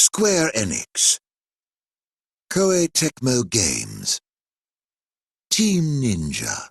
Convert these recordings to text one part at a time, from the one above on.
Square Enix, Koei Tecmo Games, Team Ninja.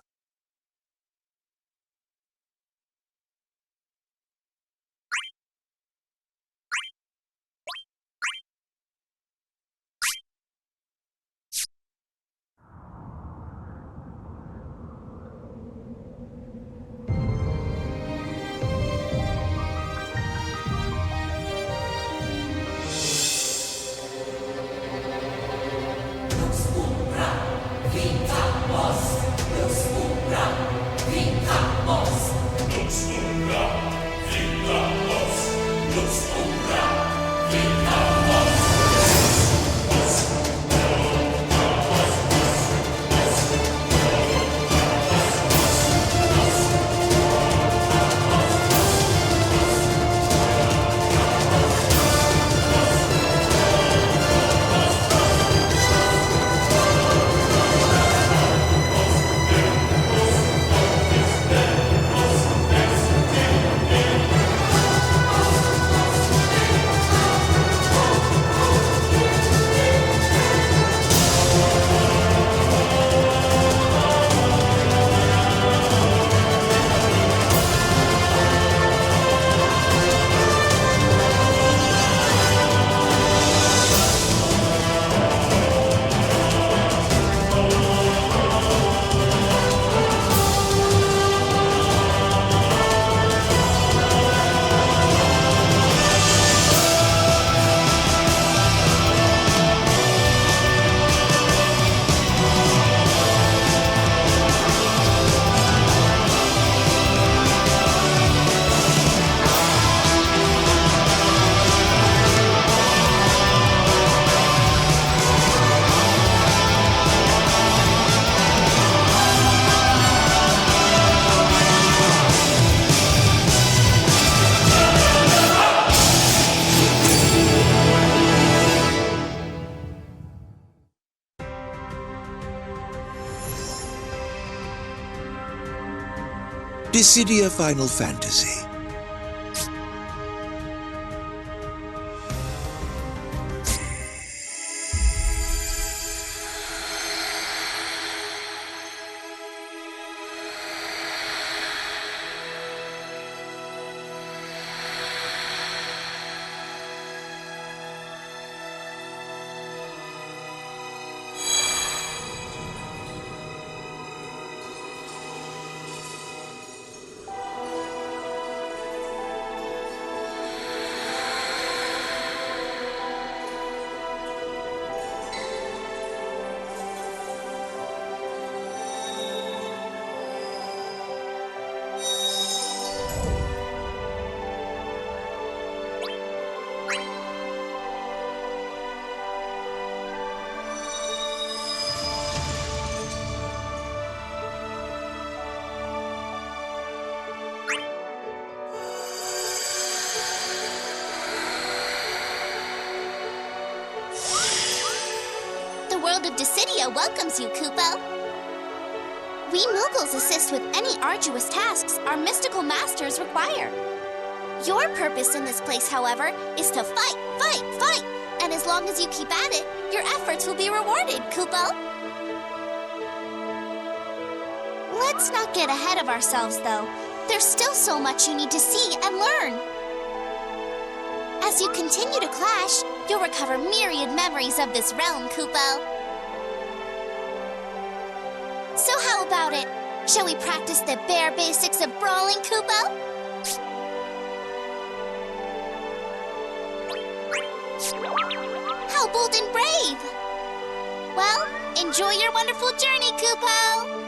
Dissidia Final Fantasy. The world of Dissidia welcomes you, Kupo. We moguls assist with any arduous tasks our mystical masters require. Your purpose in this place, however, is to fight, fight, fight! And as long as you keep at it, your efforts will be rewarded, Kupo. Let's not get ahead of ourselves, though. There's still so much you need to see and learn. As you continue to clash, you'll recover myriad memories of this realm, Kupo. So how about it? Shall we practice the bare basics of brawling, Kupo? How bold and brave! Well, enjoy your wonderful journey, Kupo!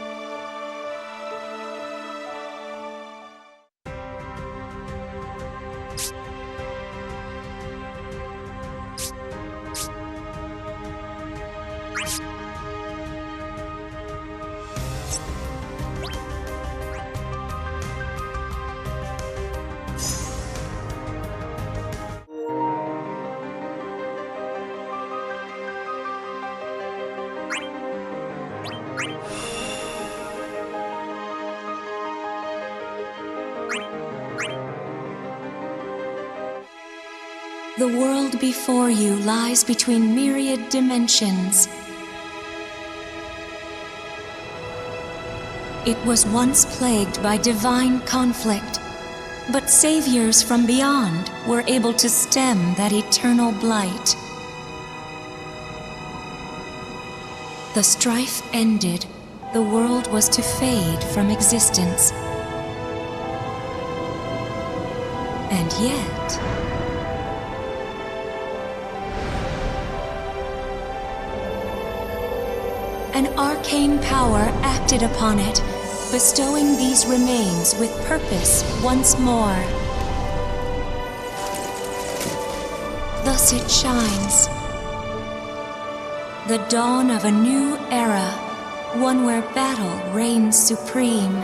The world before you lies between myriad dimensions. It was once plagued by divine conflict, but saviors from beyond were able to stem that eternal blight. The strife ended, the world was to fade from existence. And yet... an arcane power acted upon it, bestowing these remains with purpose once more. Thus it shines. The dawn of a new era, one where battle reigns supreme.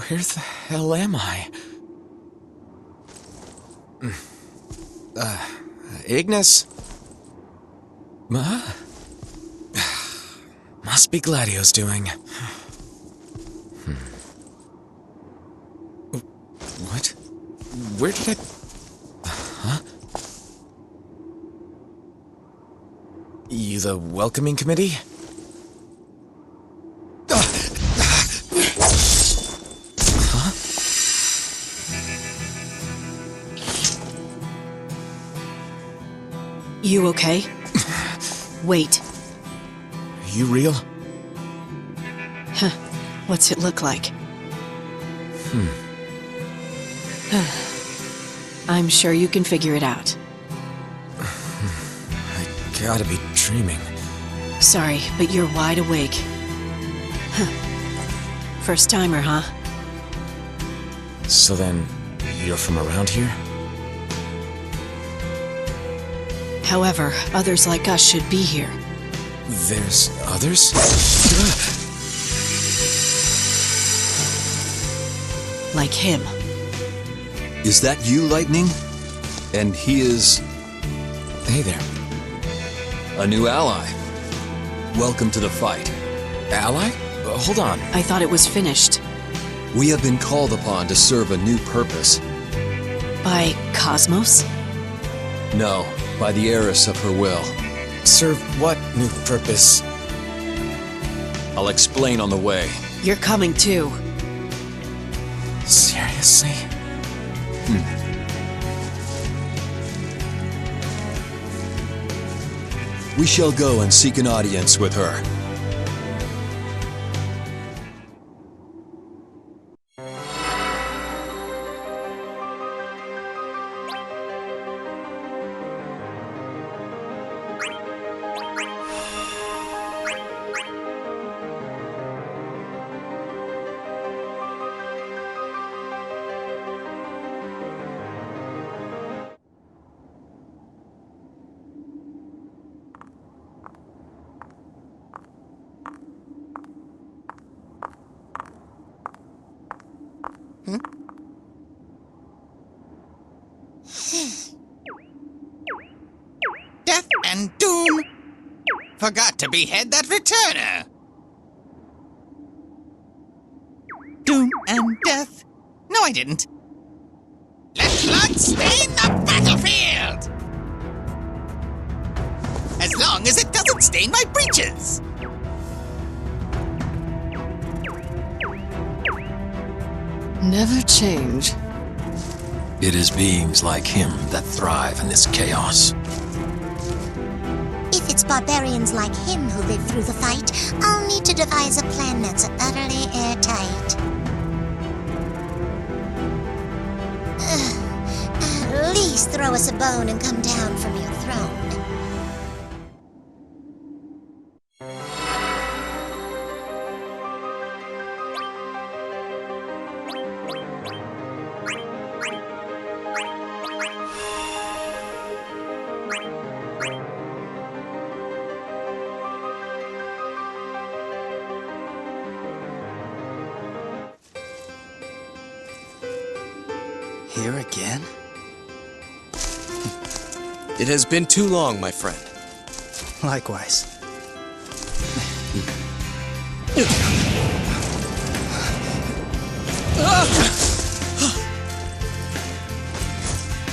Where the hell am I? Ignis? Must be Gladio's doing. What? Where did I... Huh? You the welcoming committee? You okay? Wait. You real? Huh. What's it look like? I'm sure you can figure it out. I gotta be dreaming. Sorry, but you're wide awake. Huh. First timer, huh? So then, you're from around here? However, others like us should be here. There's others? Like him. Is that you, Lightning? And he is... Hey there. a new ally. Welcome to the fight. Ally? Hold on. I thought it was finished. We have been called upon to serve a new purpose. By Cosmos? No, by the heiress of her will. Serve what new purpose? I'll explain on the way. You're coming too. Seriously? We shall go and seek an audience with her. Death and doom! Forgot to behead that returner! Doom and death? No, I didn't. Let blood stain the battlefield! As long as it doesn't stain my breeches! Never change. It is beings like him that thrive in this chaos. If it's barbarians like him who live through the fight, I'll need to devise a plan that's utterly airtight. At least throw us a bone and come down from your throne. Here again? It has been too long, my friend. Likewise.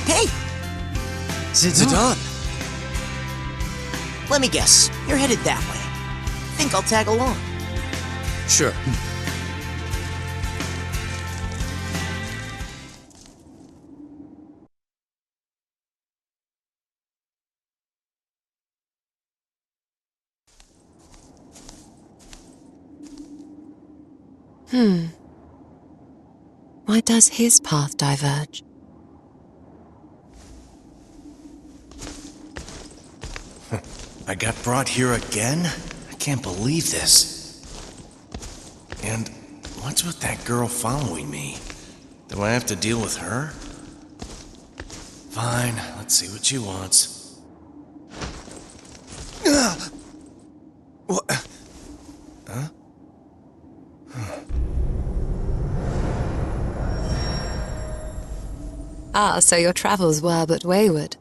Hey! Zidane! Let me guess. You're headed that way. Think I'll tag along. Sure. Why does his path diverge? I got brought here again? I can't believe this. And what's with that girl following me? Do I have to deal with her? Fine, let's see what she wants. What? Huh? Ah, so your travels were but wayward.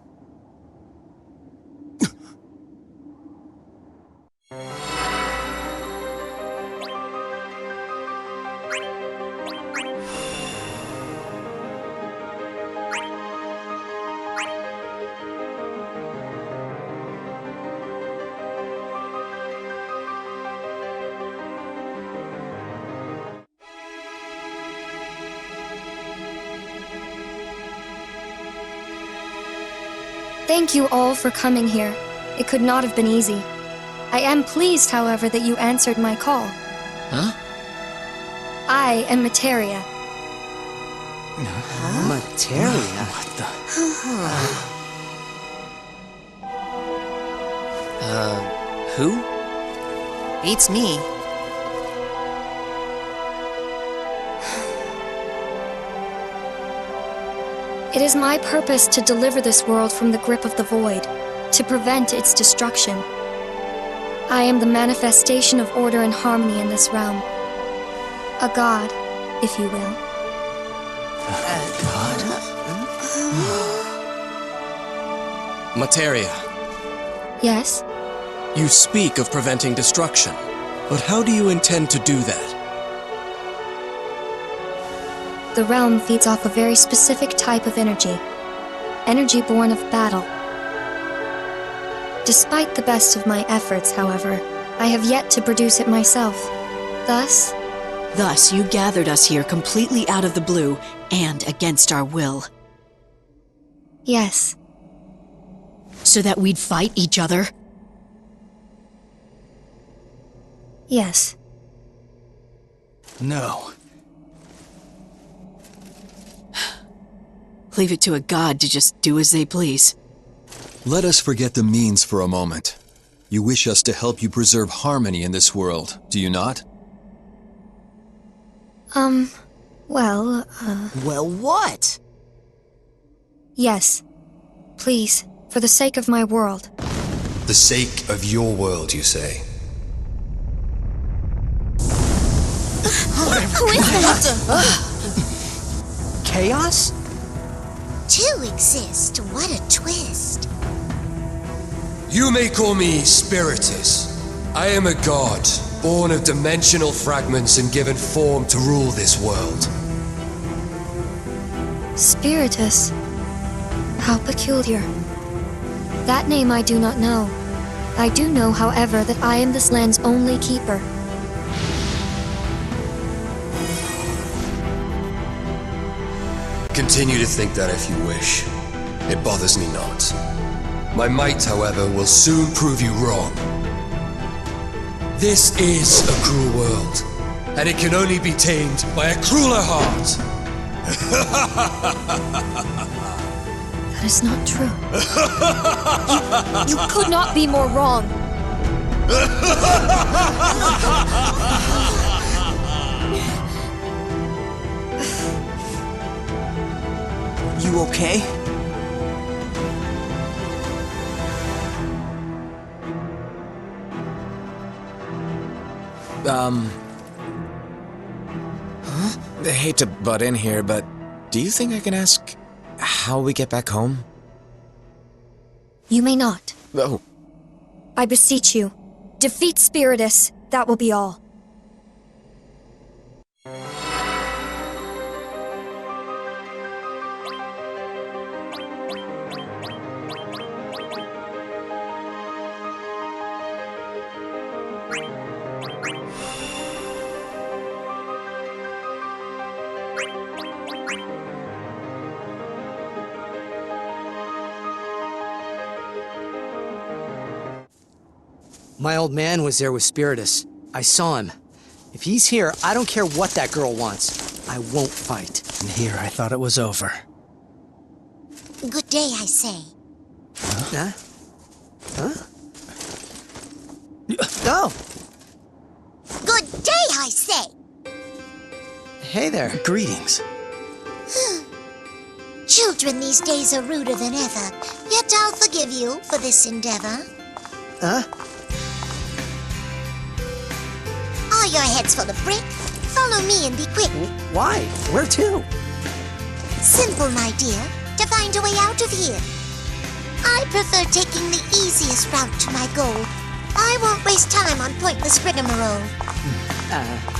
Thank you all for coming here. It could not have been easy. I am pleased, however, that you answered my call. Huh? I am Materia. Materia? What the? Who? Beats me. It is my purpose to deliver this world from the grip of the void, to prevent its destruction. I am the manifestation of order and harmony in this realm. A god, if you will. Materia, Yes? you speak of preventing destruction, but how do you intend to do that? The realm feeds off a very specific type of energy. Energy born of battle. Despite the best of my efforts, however, I have yet to produce it myself. Thus, Thus, you gathered us here completely out of the blue and against our will, yes. so that we'd fight each other? Yes. No. Leave it to a god to just do as they please. Let us forget the means for a moment. You wish us to help you preserve harmony in this world, do you not? Well, Well, what? yes. Please, for the sake of my world. The sake of your world, you say? Who is that? Chaos? Two exist. What a twist. You may call me Spiritus. I am a god, born of dimensional fragments and given form to rule this world. Spiritus. How peculiar. That name I do not know. I do know, however, that I am this land's only keeper. Continue to think that if you wish. It bothers me not. My might, however, will soon prove you wrong. This is a cruel world, and it can only be tamed by a crueler heart. That is not true. You could not be more wrong. You okay? I hate to butt in here, but Do you think I can ask how we get back home? You may not. Oh. I beseech you, defeat Spiritus, that will be all. My old man was there with Spiritus. I saw him. If he's here, I don't care what that girl wants. I won't fight. And here, I thought it was over. Good day, I say. Huh? Huh? Oh! Good day, I say! Hey there. Greetings. Children these days are ruder than ever, yet I'll forgive you for this endeavor. Huh? Are your heads full of brick? Follow me and be quick. Why? Where to? Simple, my dear. To find a way out of here. I prefer taking the easiest route to my goal. I won't waste time on pointless rigmarole. Oh.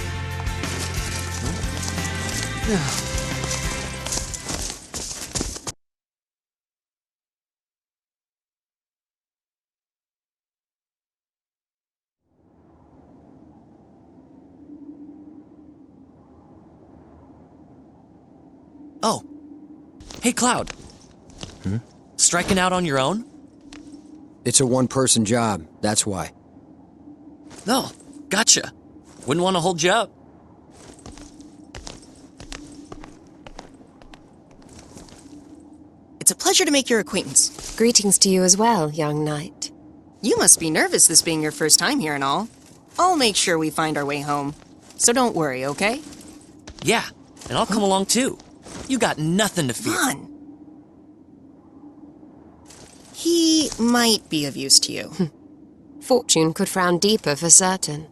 Hey, Cloud. Striking out on your own? It's a one-person job, that's why. No, gotcha. Wouldn't want to hold you up. It's a pleasure to make your acquaintance. Greetings to you as well, young knight. You must be nervous, this being your first time here and all. I'll make sure we find our way home. So don't worry, okay? Yeah, and I'll come along too. You got nothing to fear. Come on. He might be of use to you. Fortune could frown deeper for certain.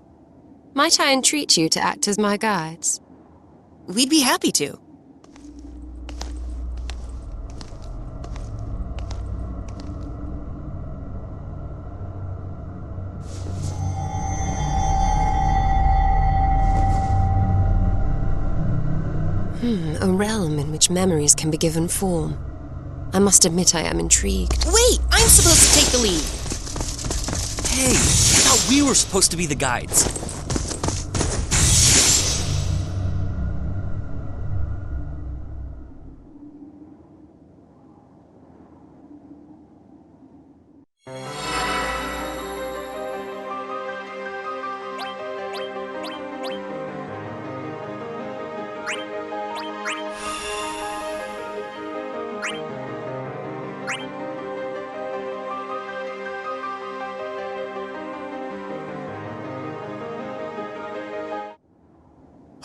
Might I entreat you to act as my guides? We'd be happy to. A realm in which memories can be given form. I must admit I am intrigued. Wait! I'm supposed to take the lead! Hey, I thought we were supposed to be the guides.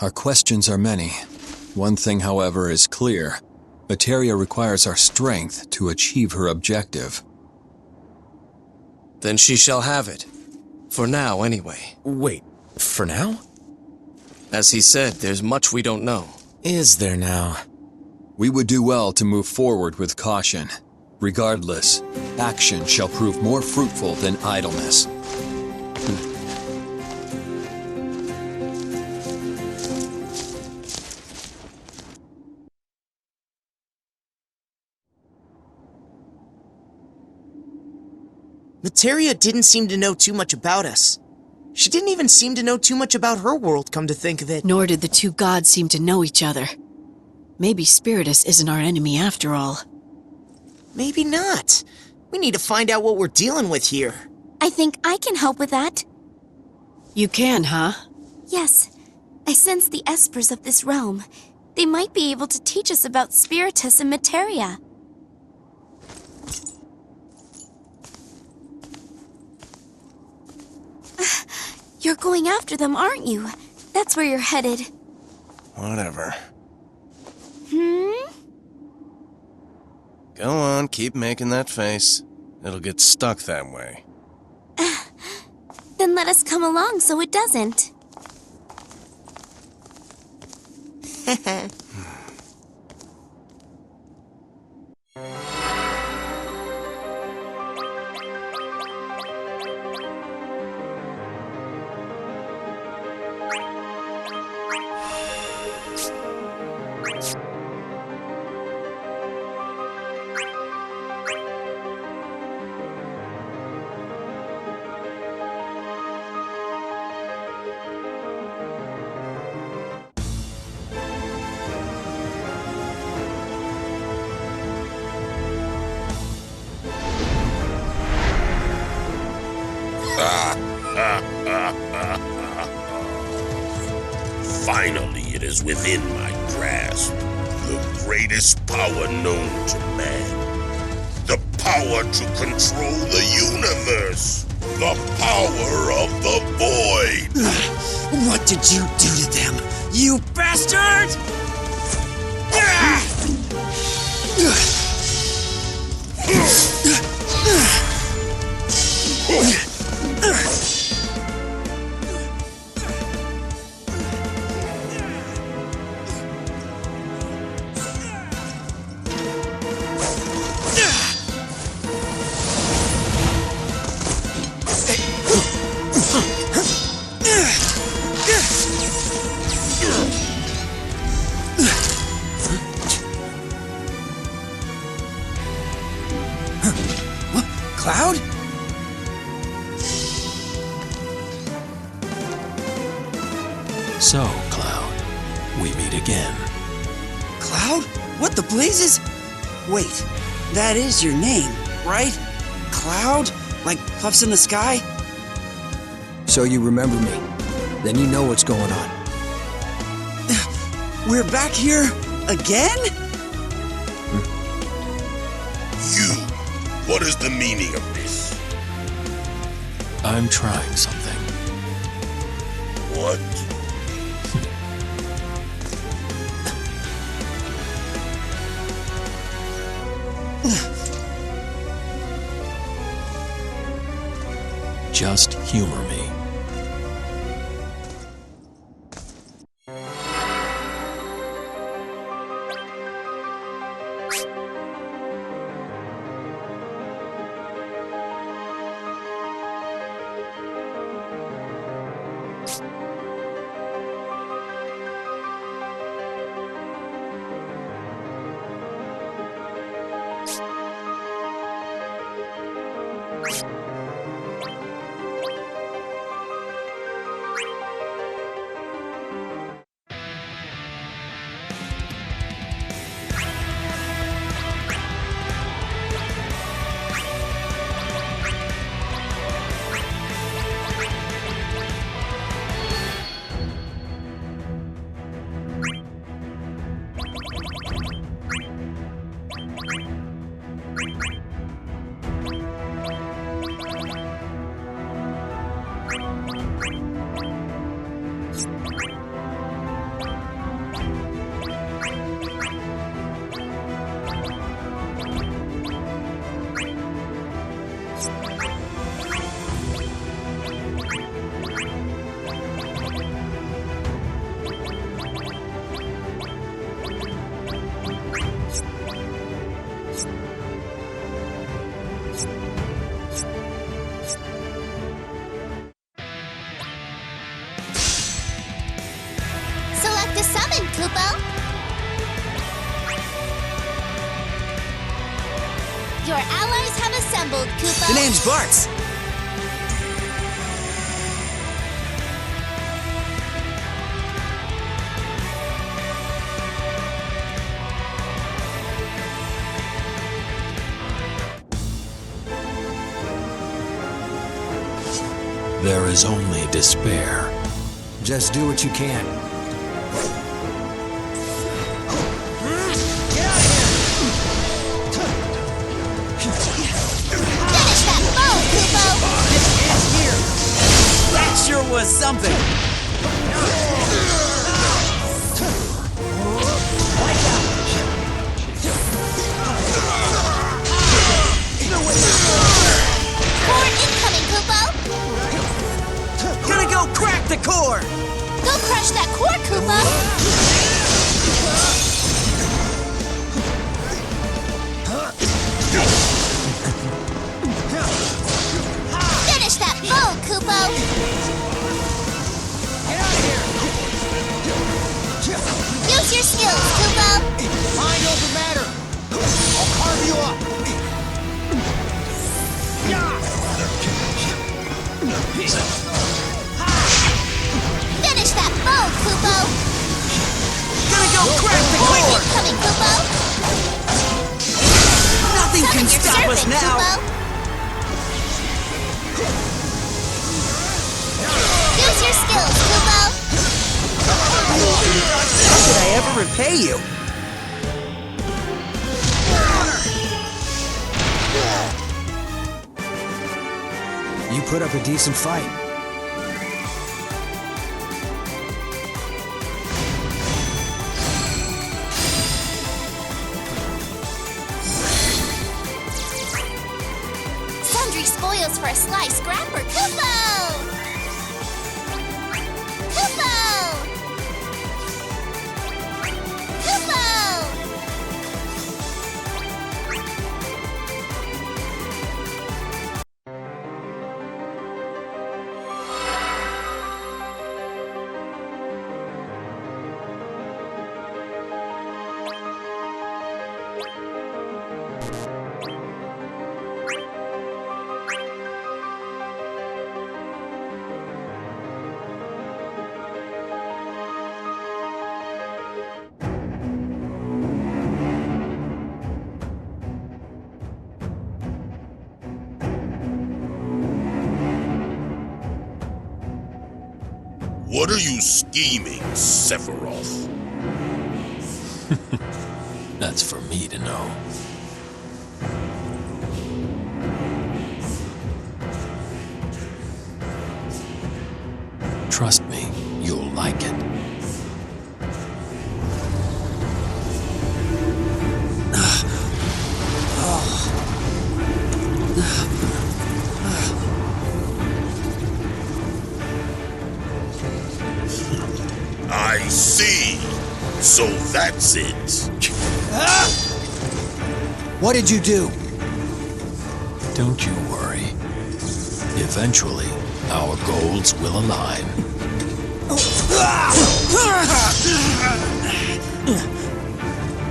Our questions are many. One thing, however, is clear. Materia requires our strength to achieve her objective. Then she shall have it. For now, anyway. Wait, for now? As he said, there's much we don't know. Is there now? We would do well to move forward with caution. Regardless, action shall prove more fruitful than idleness. Materia didn't seem to know too much about us. She didn't even seem to know too much about her world, come to think of it. Nor did the two gods seem to know each other. Maybe Spiritus isn't our enemy after all. Maybe not. We need to find out what we're dealing with here. I think I can help with that. You can, huh? Yes. I sense the espers of this realm. They might be able to teach us about Spiritus and Materia. You're going after them, aren't you? That's where you're headed. Whatever. Go on, keep making that face. It'll get stuck that way. Then let us come along so it doesn't. Finally, it is within my grasp. The greatest power known to man. The power to control the universe. The power of the void. What did you do to them, you bastard? Cloud? So, Cloud, we meet again. Cloud? What the blazes? Wait, that is your name, right? Cloud? Like puffs in the sky? So you remember me. Then you know what's going on. We're back here again? You, what is the meaning of this? I'm trying something. What? Just humor me. Select a summon, Kupo. Your allies have assembled, Kupo. The name's Bartz. There is only despair. Just do what you can. That sure was something. Core incoming, Kupo. Gonna go crack the core. Go crush that core, Kupo. Finish that foe, Kupo. Use your skills, Kupo. now. Kupo. Use your skills, Kupo. How could I ever repay you? You put up a decent fight. Sundry spoils for a sly scrapper, Kupo! Kupo! Kupo! What are you scheming, Sephiroth? That's for me to know. Trust me, you'll like it. I see. So that's it. What did you do? Don't you worry. Eventually, our goals will align.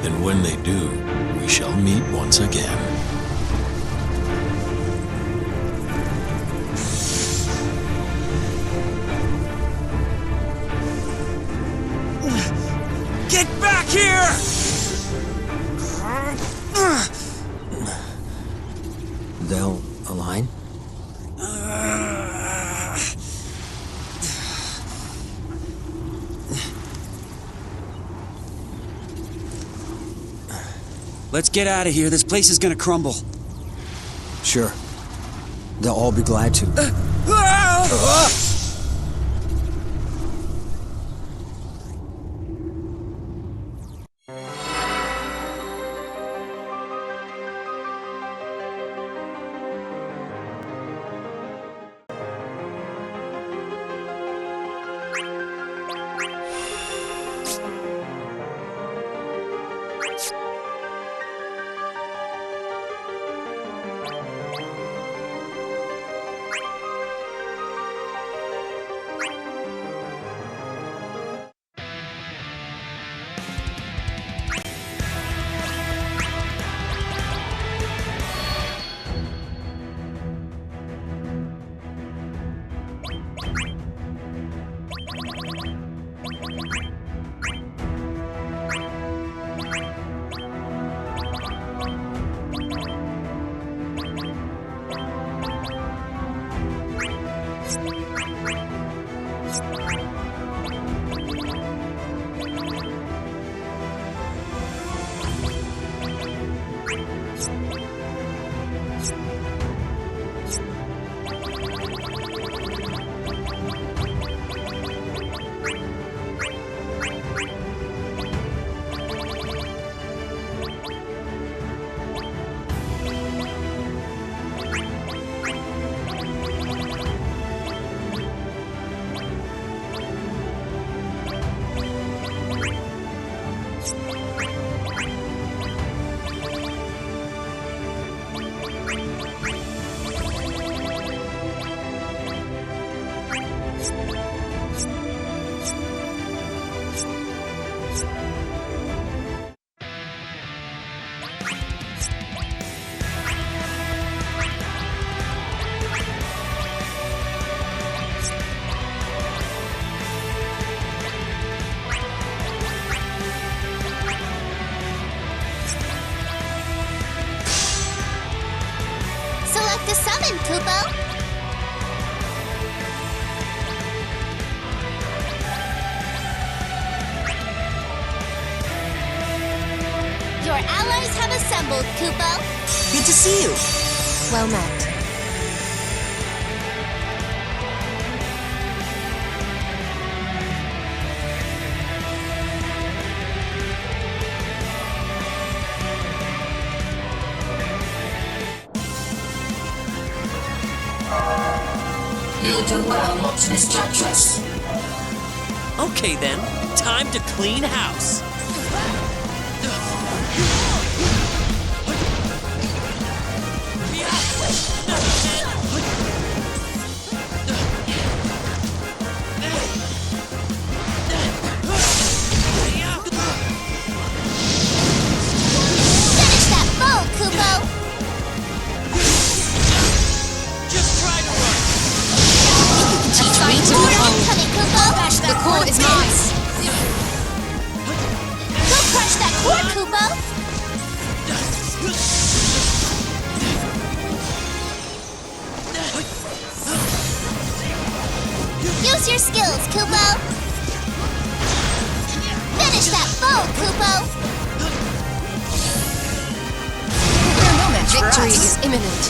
And when they do, we shall meet once again. Get back here! They'll align? Let's get out of here. This place is gonna crumble. Sure. They'll all be glad to. Kupo. Your allies have assembled, Kupo. Good to see you. Well met. You'll do well not to misjudge us. Okay then, time to clean house. Finish that foe, Kupo. Just try to run. Teach me to Coming, behold. Kupo. The core is mine. Go crush that core, Kupo. Use your skills, Kupo. Finish that foe, Kupo. Victory is imminent.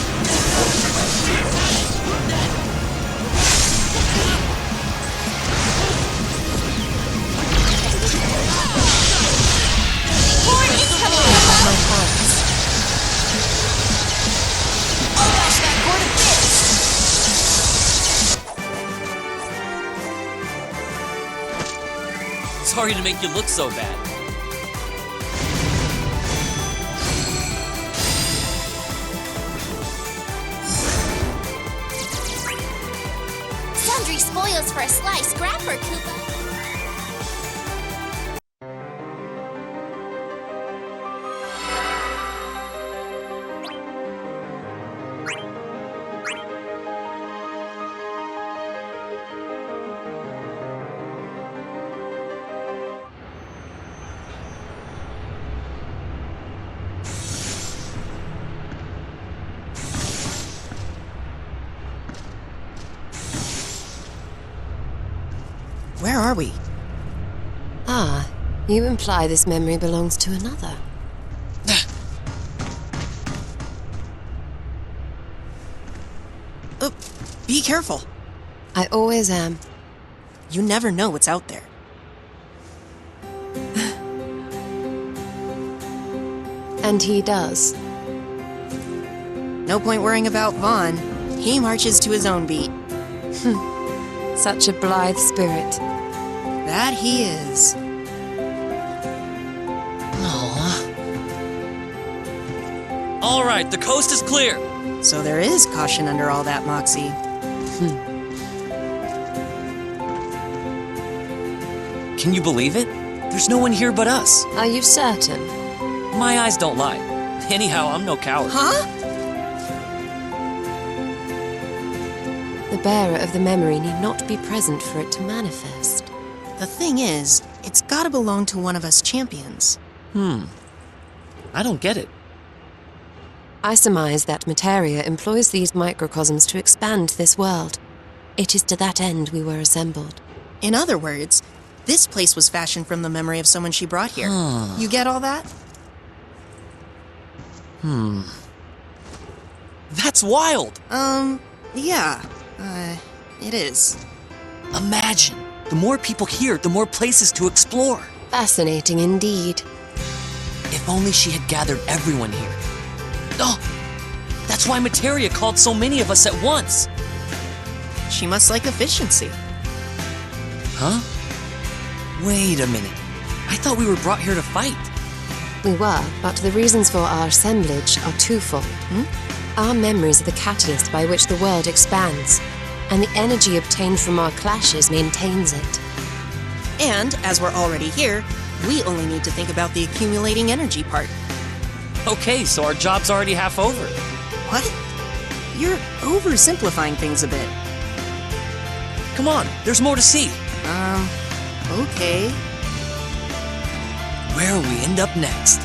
Core is coming, Kupo. I'll bash that core to bits. Sorry to make you look so bad. Sundry spoils for a sly scrapper, Kupo. Where are we? Ah, you imply this memory belongs to another. Be careful. I always am. You never know what's out there. And he does. No point worrying about Vaughn. He marches to his own beat. Such a blithe spirit. That he is. All right, the coast is clear. So there is caution under all that moxie. Can you believe it? There's no one here but us. Are you certain? My eyes don't lie. Anyhow, I'm no coward. Huh? The bearer of the memory need not be present for it to manifest. The thing is, it's gotta belong to one of us champions. I don't get it. I surmise that Materia employs these microcosms to expand this world. It is to that end we were assembled. In other words, this place was fashioned from the memory of someone she brought here. You get all that? That's wild. Yeah. It is. Imagine. The more people here, the more places to explore. Fascinating indeed. If only she had gathered everyone here. Oh, that's why Materia called so many of us at once. She must like efficiency. Huh? Wait a minute. I thought we were brought here to fight. We were, but the reasons for our assemblage are twofold. Our memories are the catalyst by which the world expands, and the energy obtained from our clashes maintains it. And, as we're already here, we only need to think about the accumulating energy part. Okay, so our job's already half over. What? You're oversimplifying things a bit. Come on, there's more to see. Okay. Where'll we end up next?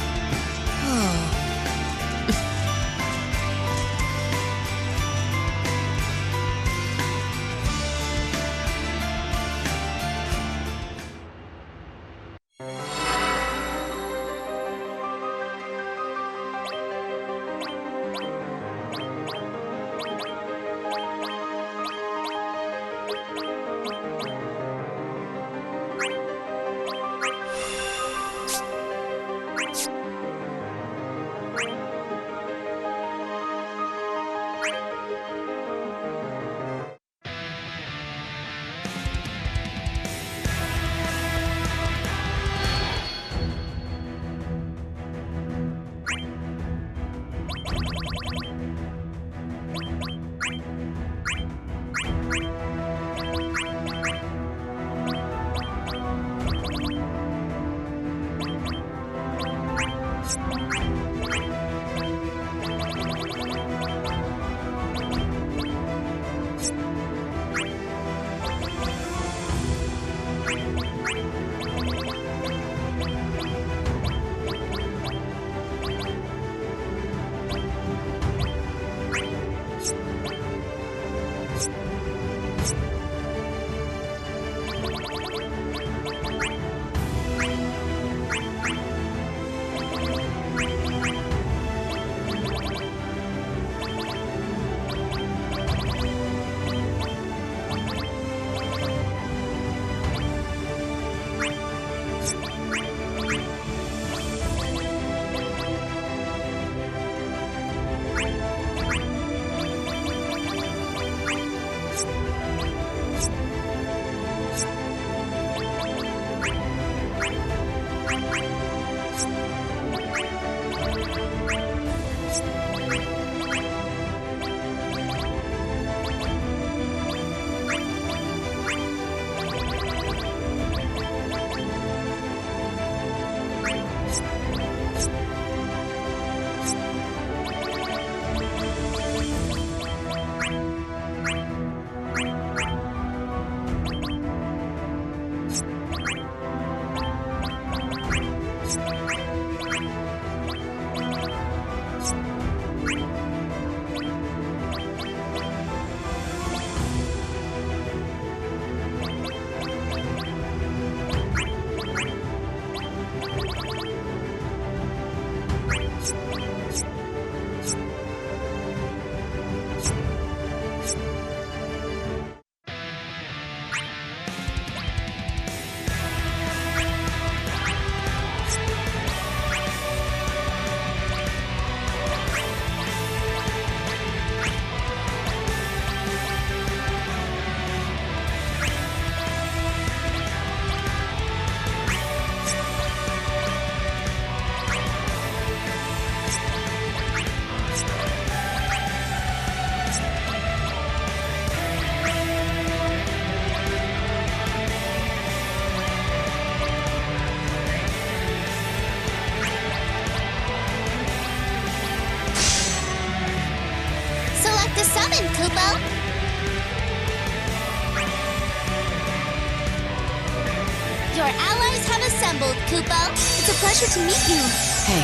Your allies have assembled, Kupo. It's a pleasure to meet you. Hey.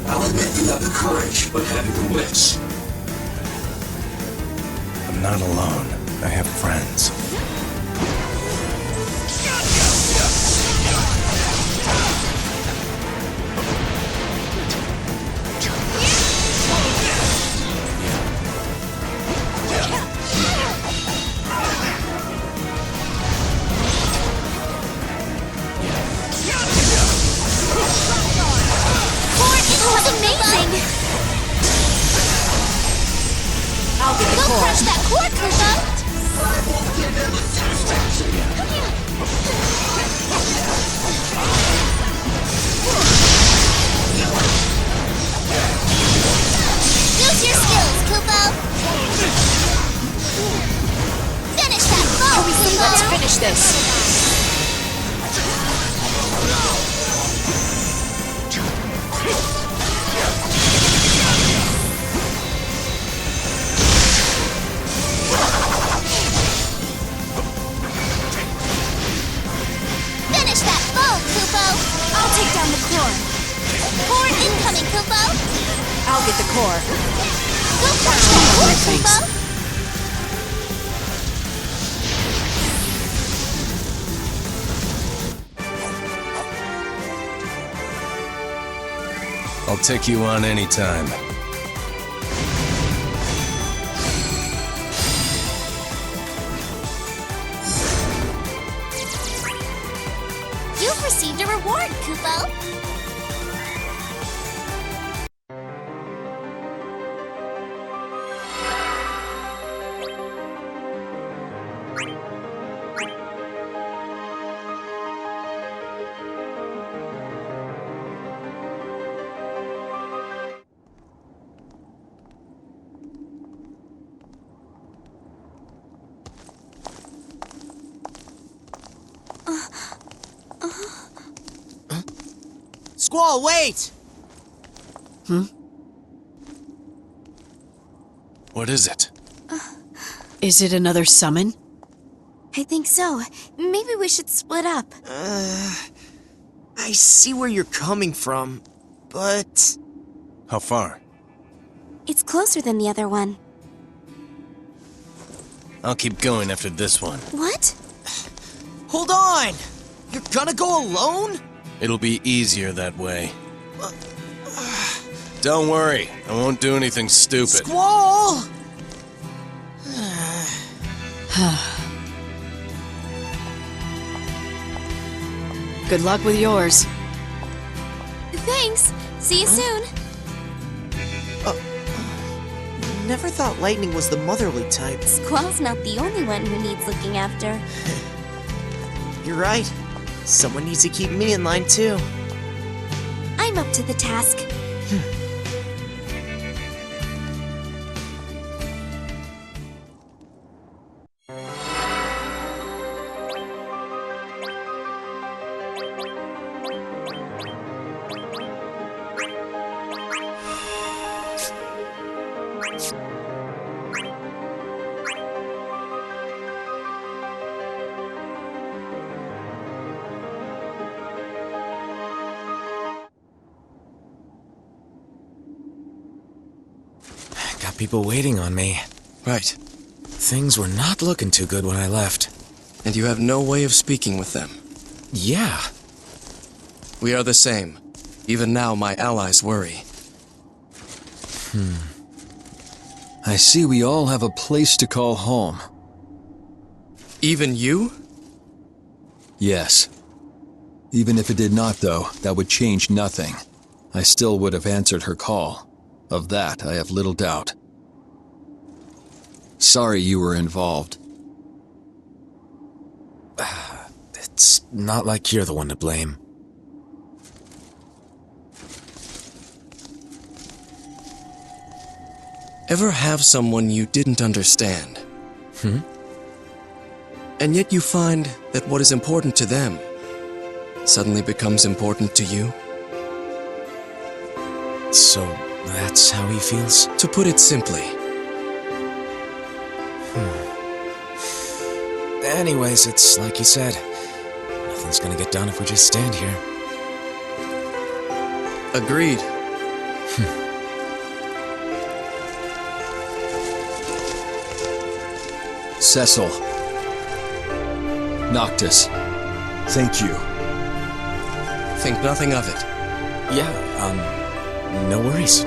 I'll admit you have the courage, but having the wits. I'm not alone. I have friends. I'll get the core. Go crush that core, Kupo! Use your skills, Kupo! Finish that foe, Kupo! Let's finish this. I'll take down the core. Core incoming, Kupo! I'll get the core. Go crush that core, Kupo! I'll take you on anytime. You've received a reward, Kupo! Squall, wait! What is it? Is it another summon? I think so. Maybe we should split up. I see where you're coming from, but... How far? It's closer than the other one. I'll keep going after this one. What? Hold on! You're gonna go alone? It'll be easier that way. Don't worry, I won't do anything stupid. Squall! Good luck with yours. Thanks. See you soon. Never thought Lightning was the motherly type. Squall's not the only one who needs looking after. You're right. Someone needs to keep me in line, too. I'm up to the task. Got people waiting on me. Right. Things were not looking too good when I left. And you have no way of speaking with them. Yeah. We are the same. Even now, my allies worry. I see we all have a place to call home. Even you? Yes. Even if it did not, though, that would change nothing. I still would have answered her call. Of that, I have little doubt. Sorry you were involved. It's not like you're the one to blame. Ever have someone you didn't understand? And yet you find that what is important to them suddenly becomes important to you? So, that's how he feels? To put it simply. Anyways, it's like you said. Nothing's gonna get done if we just stand here. Agreed. Cecil. Noctis. Thank you. Think nothing of it. Yeah, no worries.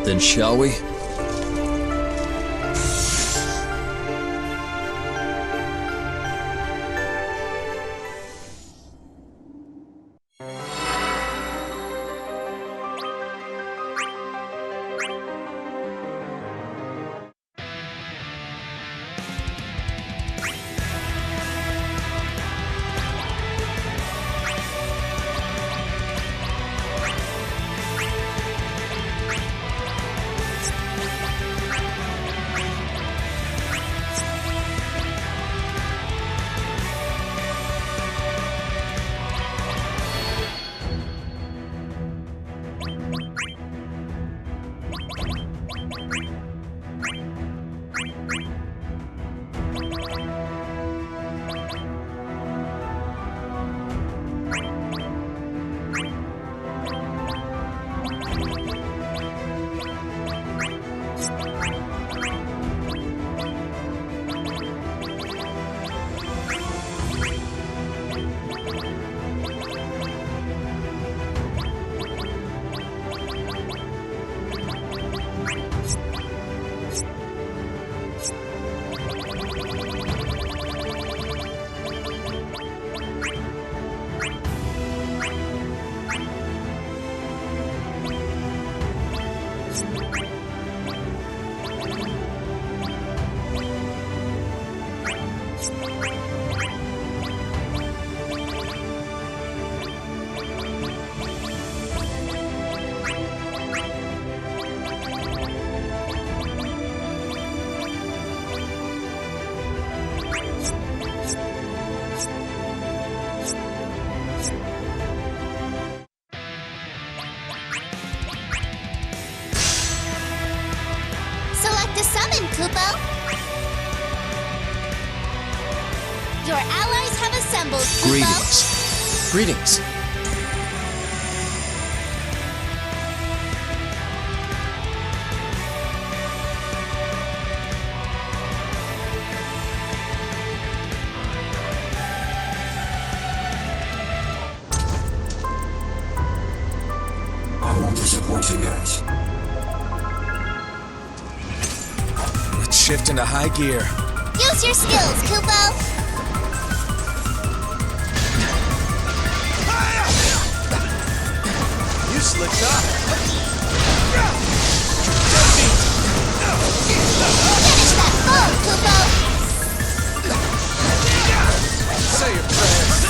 Then shall we? Kupo. Greetings. Greetings. I won't disappoint you guys. Let's shift into high gear. Use your skills, Kupo. You slipped up. Finish that foe, Kupo. Say your prayers.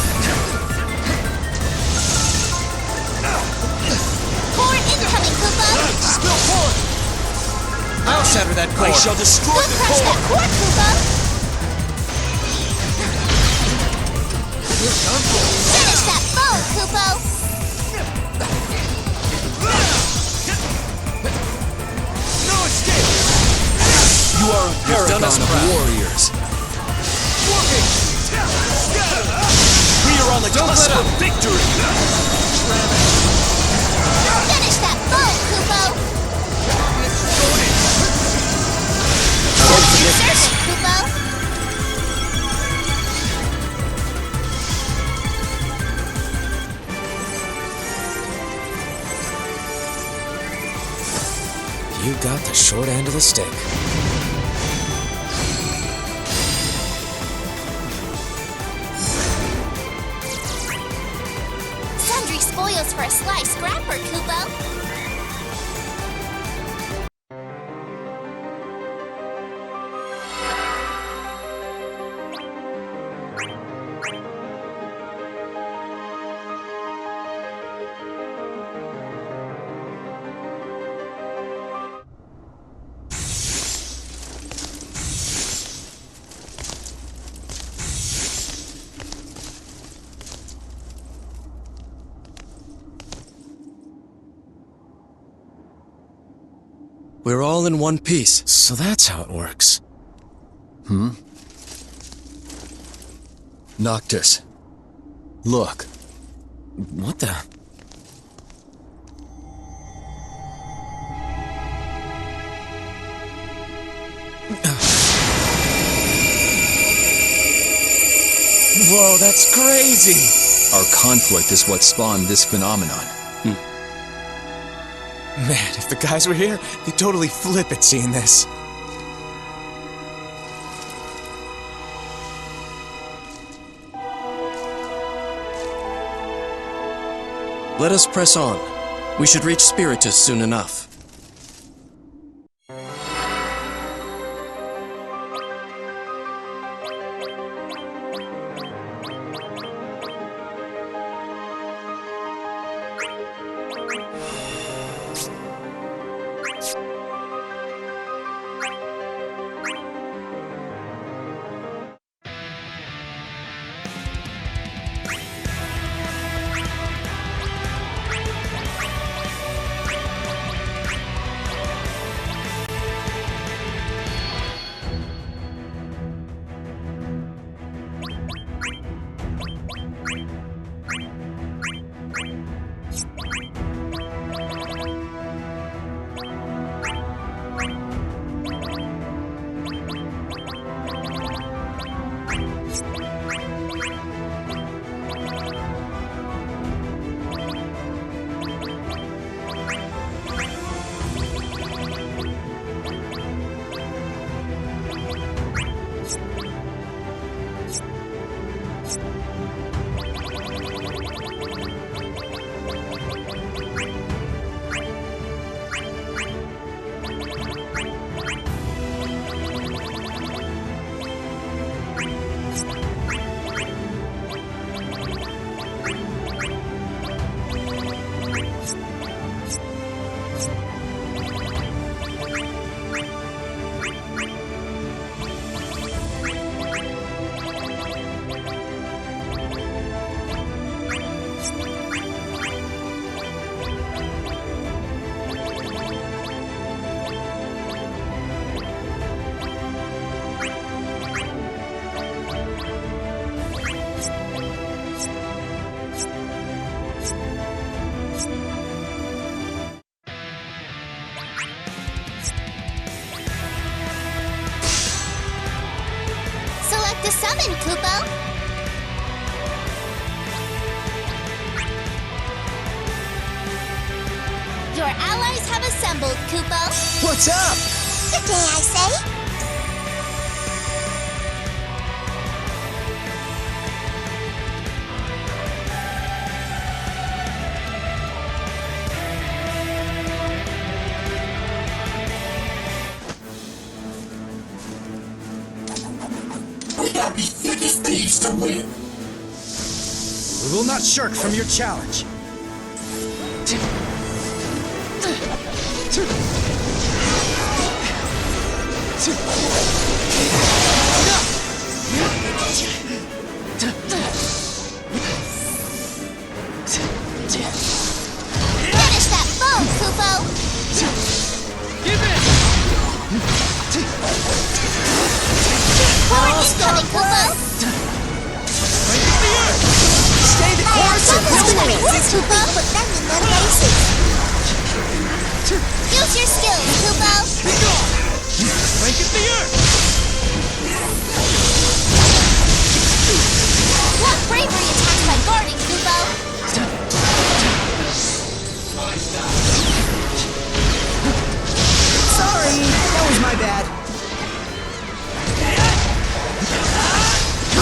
Core incoming, Kupo. Spill core. I'll shatter that core. I shall destroy Go the crush that core. core, Kupo. Finish that foe, Kupo. No escape. You are a paragon of warriors. Working. We are on the cusp of victory. Finish that foe, Kupo. Servant, Kupo. You got the short end of the stick. Sundry spoils for a sly scrapper, Kupo. We're all in one piece. So that's how it works. Noctis. Look. What the? Whoa, that's crazy! Our conflict is what spawned this phenomenon. Man, if the guys were here, they'd totally flip at seeing this. Let us press on. We should reach Spiritus soon enough. assembled, Kupo. What's up? Good day, I say. We gotta be thick as thieves to win. We will not shirk from your challenge. Finish that foe, Kupo. Give it! Forward incoming, Kupo. Stay the course and Kupo. Put them in their places. Use your skills, Kupo. break at the earth! What bravery attacks by guarding, Kupo? Sorry, that was my bad.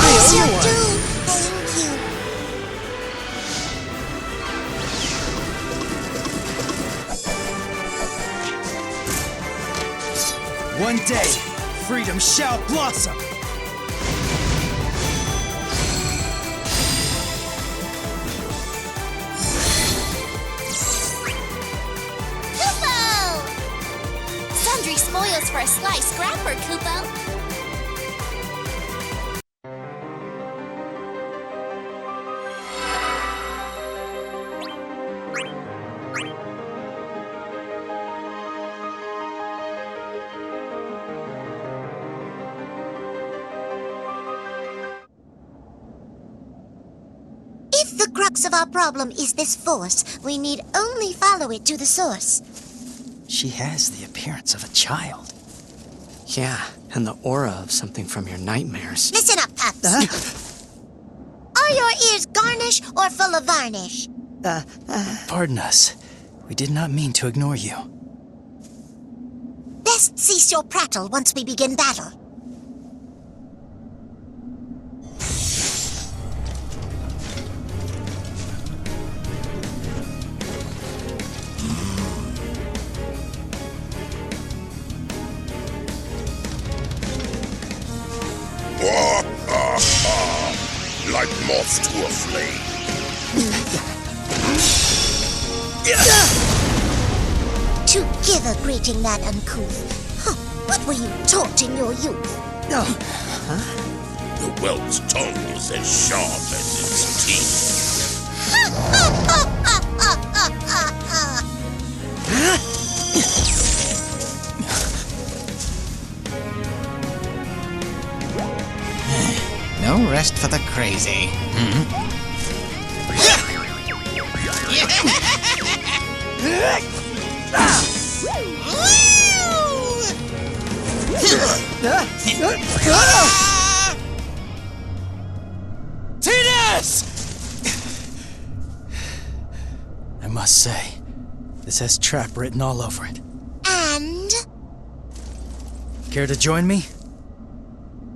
Yes, you do. Thank you. One day, freedom shall blossom. Kupo! Sundry spoils for a sly scrapper, Kupo. If the crux of our problem is this force, we need only follow it to the source. She has the appearance of a child. Yeah, and the aura of something from your nightmares. Listen up, Pups. Are your ears garnish or full of varnish? Pardon us. We did not mean to ignore you. Best cease your prattle once we begin battle. Like moths to a flame. Together greeting that uncouth. Huh, what were you taught in your youth? The whelp's tongue is as sharp as its teeth. No rest for the crazy. Titus! I must say, this has trap written all over it. And? Care to join me?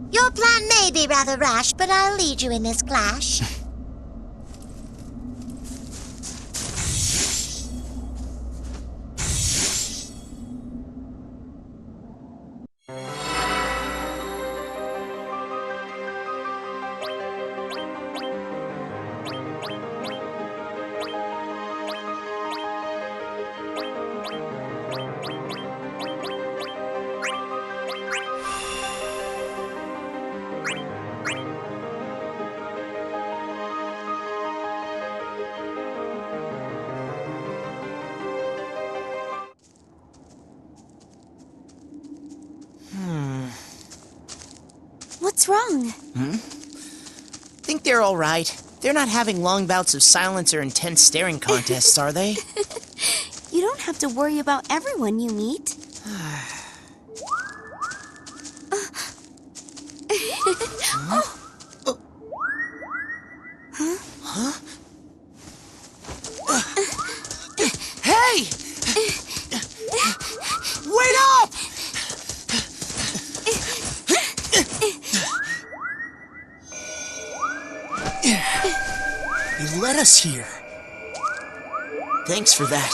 Your plan may be rather rash, but I'll lead you in this clash. What's wrong? Think they're all right. They're not having long bouts of silence or intense staring contests, are they? You don't have to worry about everyone you meet. Hey! You led us here. Thanks for that.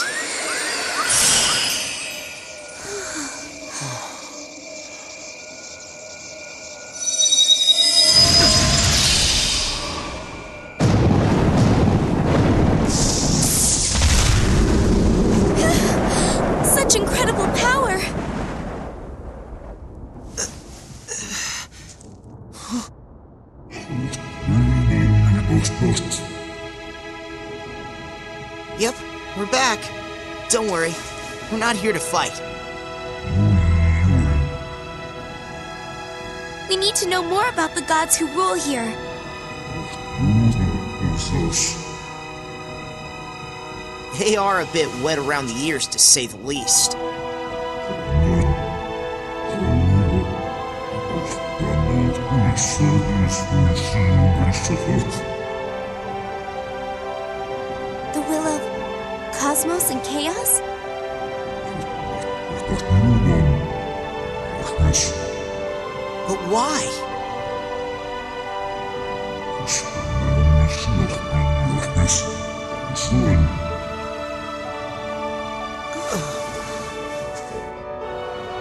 Such incredible power! Yep, we're back. Don't worry, we're not here to fight. We need to know more about the gods who rule here. They are a bit wet around the ears, to say the least. The will of cosmos and chaos? But why?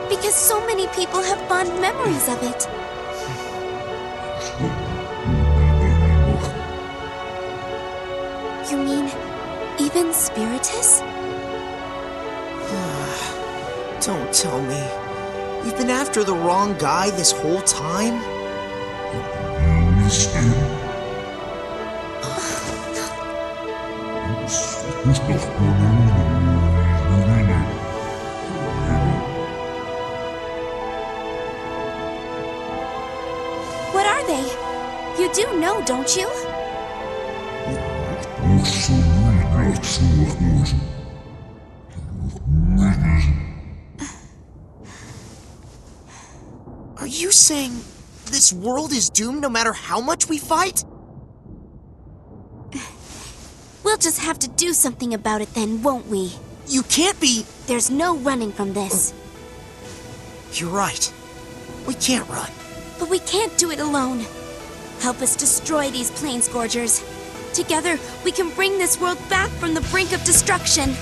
Because so many people have fond memories of it. You mean, even Spiritus? Don't tell me. You've been after the wrong guy this whole time? What are they? You do know, don't you? Are you saying this world is doomed no matter how much we fight? We'll just have to do something about it then, won't we? You can't be... There's no running from this. You're right. We can't run. But we can't do it alone. Help us destroy these Planescourgers. Together, we can bring this world back from the brink of destruction.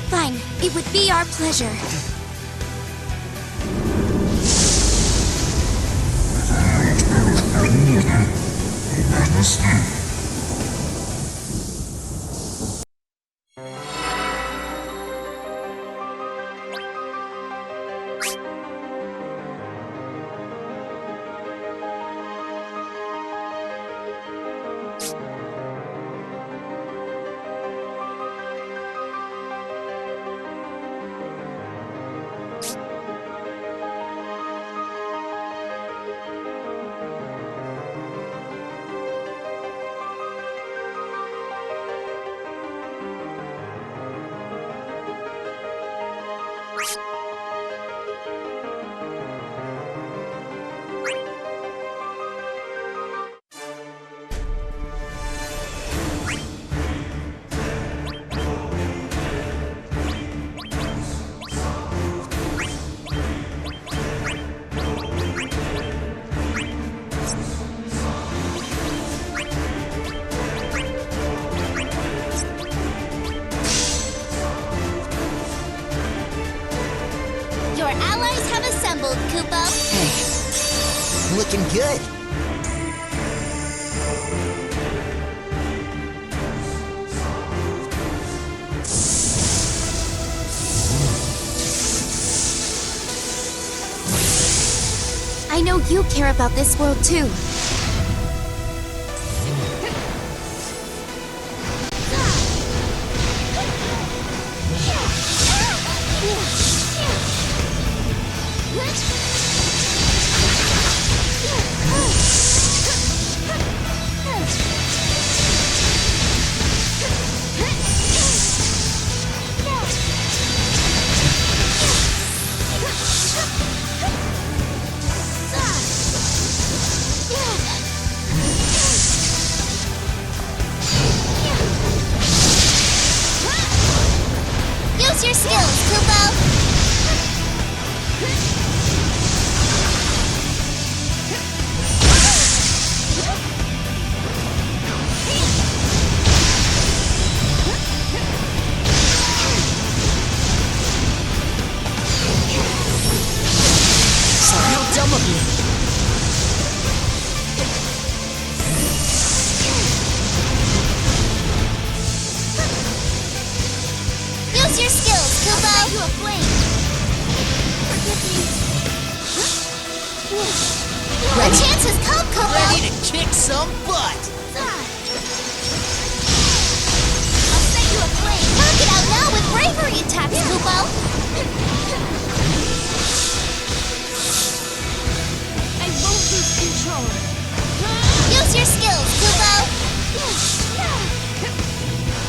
Fine, it would be our pleasure. Your allies have assembled, Kupo. Hey, looking good. I know you care about this world too. Yeah. Use your skills, Kupo! I'll set you aflame! Forgive me. The chance has come, Kupo! Ready to kick some butt! I'll set you aflame! Knock it out now with bravery attacks, Kupo! I won't lose control. Use your skills, Kupo!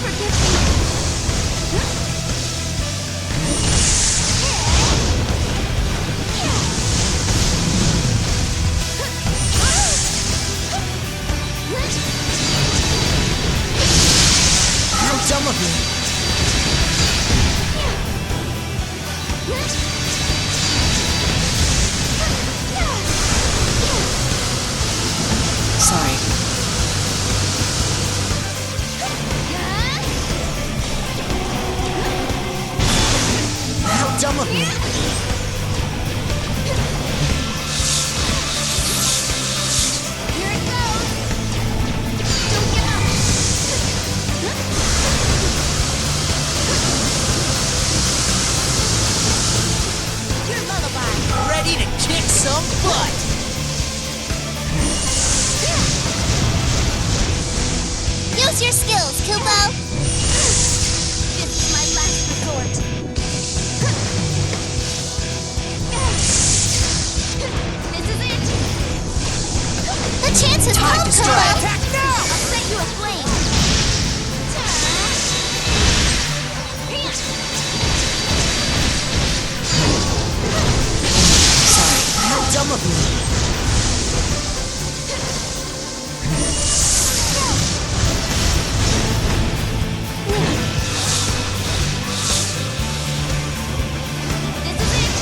Forgive me. How dumb of me! Sorry. How dumb of me! Here it goes! Don't give up! Your lullaby! Ready to kick some butt! Use your skills, Kupo! This is my last resort. This is it! The chance has come, to Kupo! strike. Attack now! I'll set you aflame! Sorry, how dumb of me! This is it!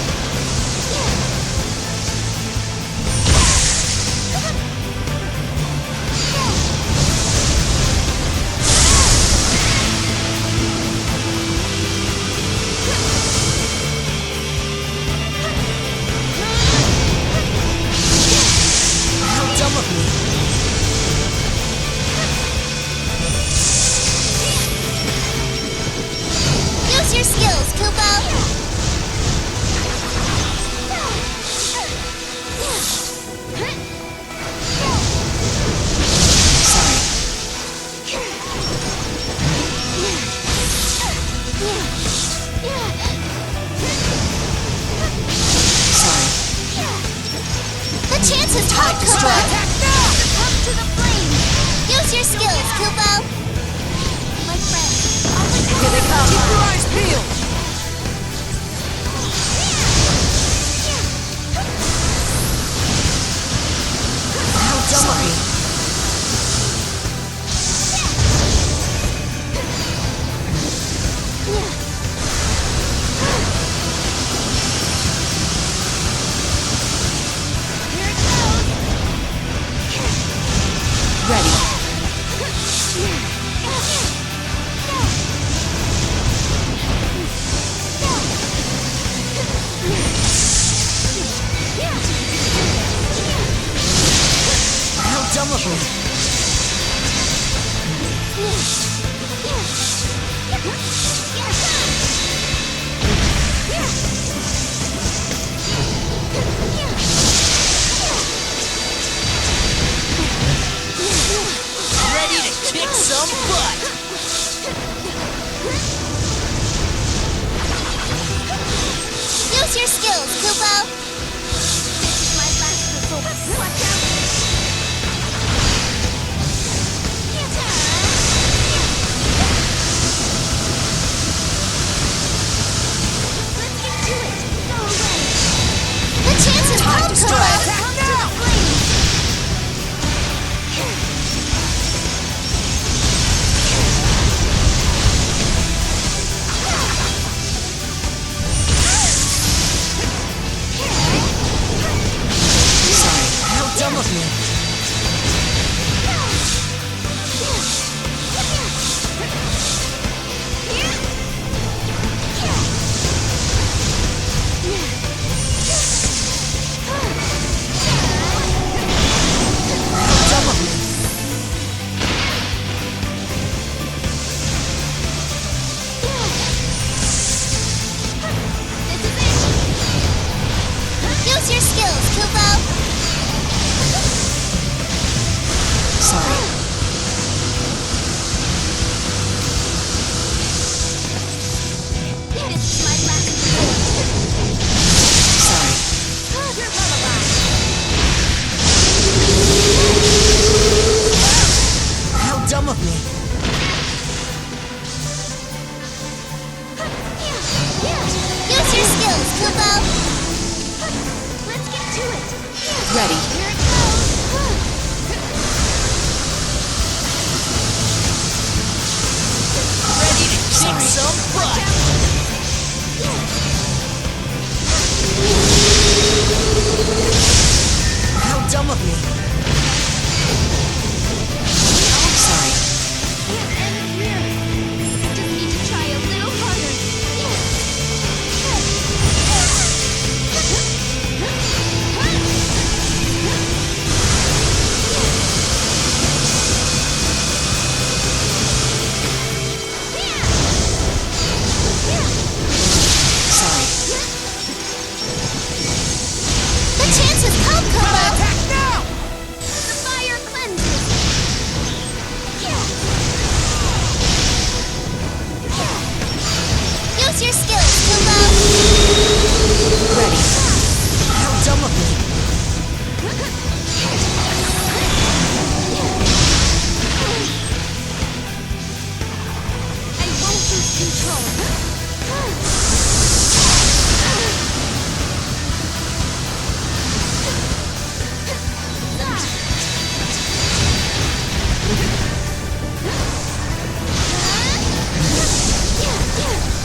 How dumb of me! Use your skills, Kupo! The chance has come, Kupo! Up to the flame! Use your skills, Kupo! My friend, Here they come! Keep your eyes peeled! How dumb of me! Here it goes! Ready. How dumb of me! Ready to kick some butt! Use your skills, Kupo! This is my last resort. Watch out! Kupo! Let's get to it! Ready. Here it goes! Ready to kick some butt! How dumb of me! Sorry. Can't end here! Just need to try a little harder. The chance has come, Kupo! Attack now! The fire cleanses! Use your skills, Kupo! Ready. How dumb of me! I won't lose control.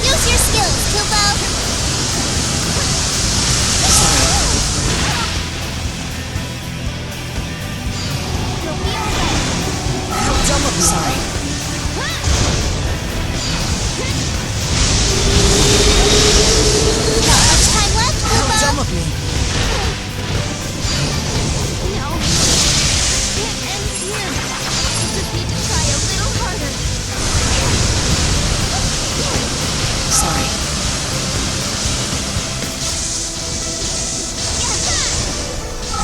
Use your skills, Kupo! You'll be alright. How dumb of me! Sorry. Not much time left, How Kupo! dumb of me! No. Can't end here. Just need to try a little harder. Sorry.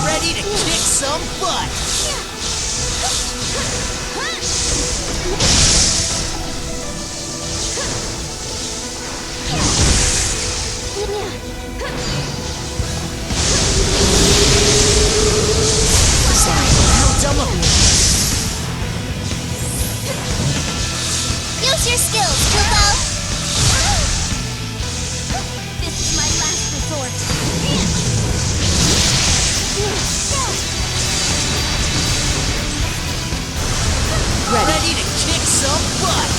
Ready to kick some butt! Sorry. How dumb of me! Use your skills, Kupo! This is my last resort. Ready to kick some butt!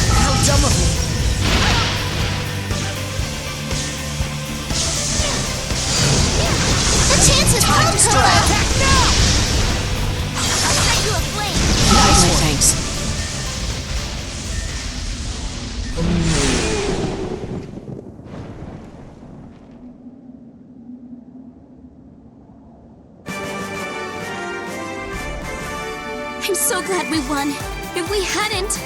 How dumb of me! The chance has come, Kupo! Attack now! I'll set you aflame. Nice one. Thanks. I'm so glad we won. If we hadn't...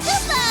Kupo!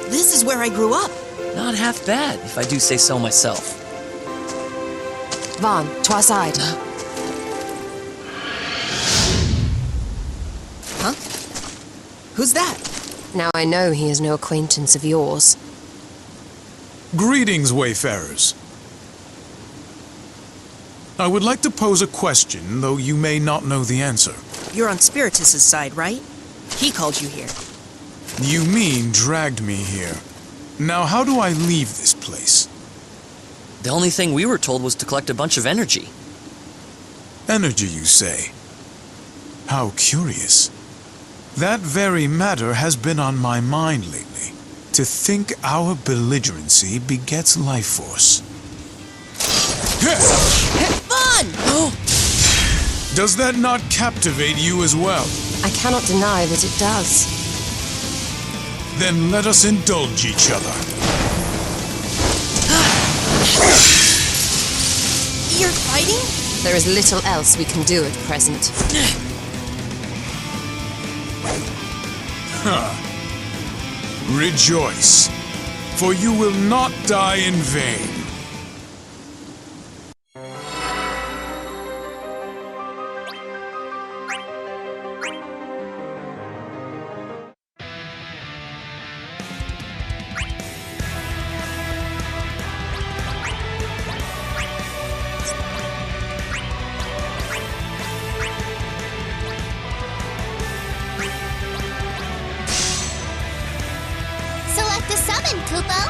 This is where I grew up. Not half bad, if I do say so myself. Vaughn, to our side. Huh? Who's that? Now I know he is no acquaintance of yours. Greetings, wayfarers. I would like to pose a question, though you may not know the answer. You're on Spiritus's side, right? He called you here. You mean dragged me here. Now how do I leave this place? The only thing we were told was to collect a bunch of energy. Energy, you say? How curious. That very matter has been on my mind lately. To think our belligerency begets life force. Fun! Does that not captivate you as well? I cannot deny that it does. Then let us indulge each other. You're fighting? There is little else we can do at present. Rejoice, for you will not die in vain. Select a summon, Kupo.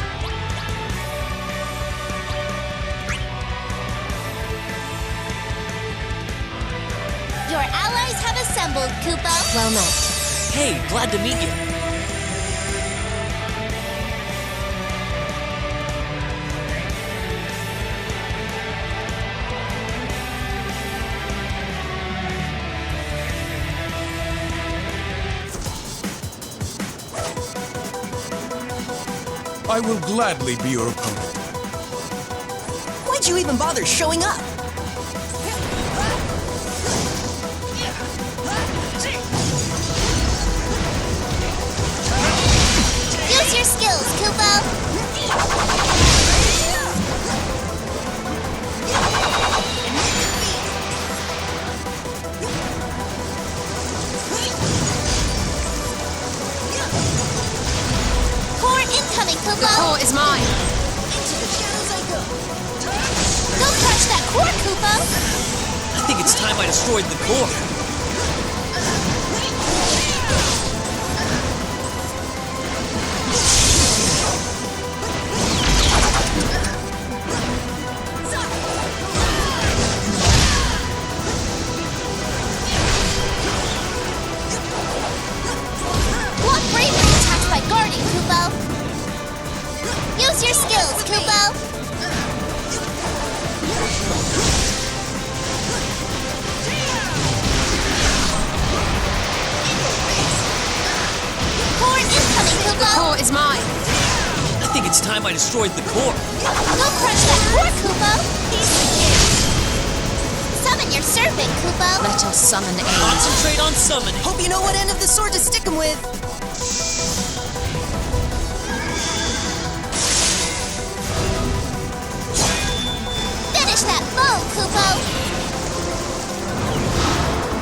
Your allies have assembled, Kupo. Well met. Hey, glad to meet you. I will gladly be your opponent. Why'd you even bother showing up? Use your skills, Kupo. Core incoming, Kupo. The core is mine. Into the shadows I go. Go crush that core, Kupo. I think it's time I destroyed the core. Block bravery attacks by guarding, Kupo. Use your skills, Kupo. Core incoming, The Kupo. core is mine. I think it's time I destroyed the core. Go crush that core, Kupo. Summon your servant, Kupo. Let us summon aid. Concentrate on summoning. Hope you know what end of the sword to stick him with. Finish that foe, Kupo.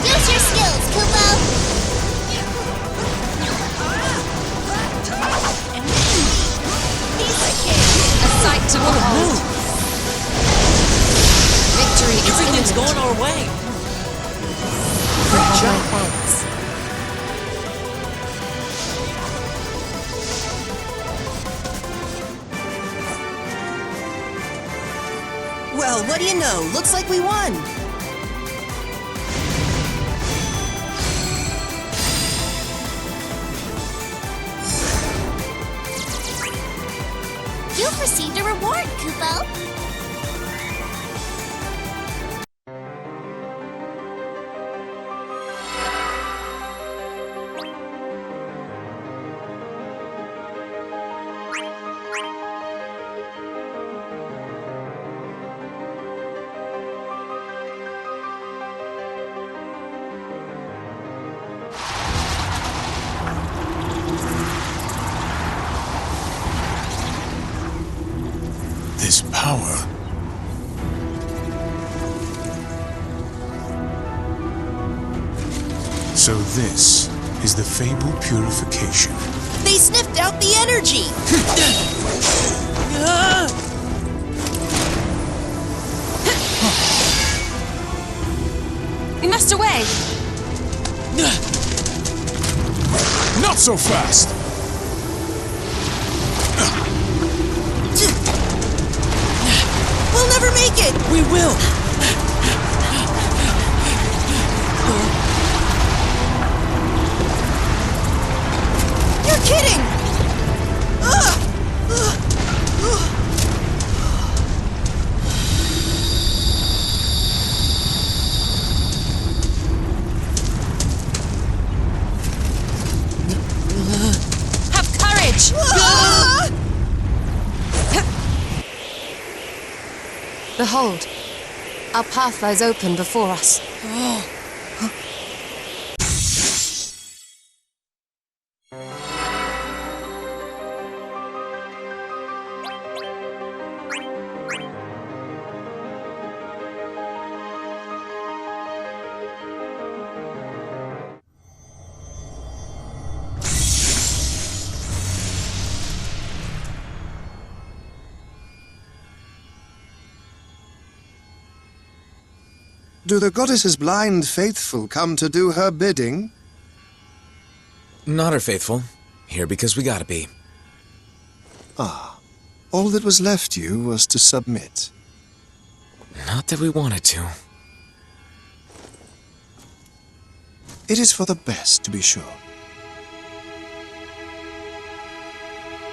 Use your skills, Kupo. A sight to behold. Victory is Everything's imminent. going our way. Great job. Thanks. Well, what do you know? Looks like we won. You've received a reward, Kupo. This power. So this is the Fable Purification. They sniffed out the energy. We must away. Not so fast! We will! You're kidding! Have courage! Behold, our path lies open before us. Do the goddess's blind faithful come to do her bidding? Not her faithful. Here because we gotta be. Ah, all that was left you was to submit. Not that we wanted to. It is for the best, to be sure.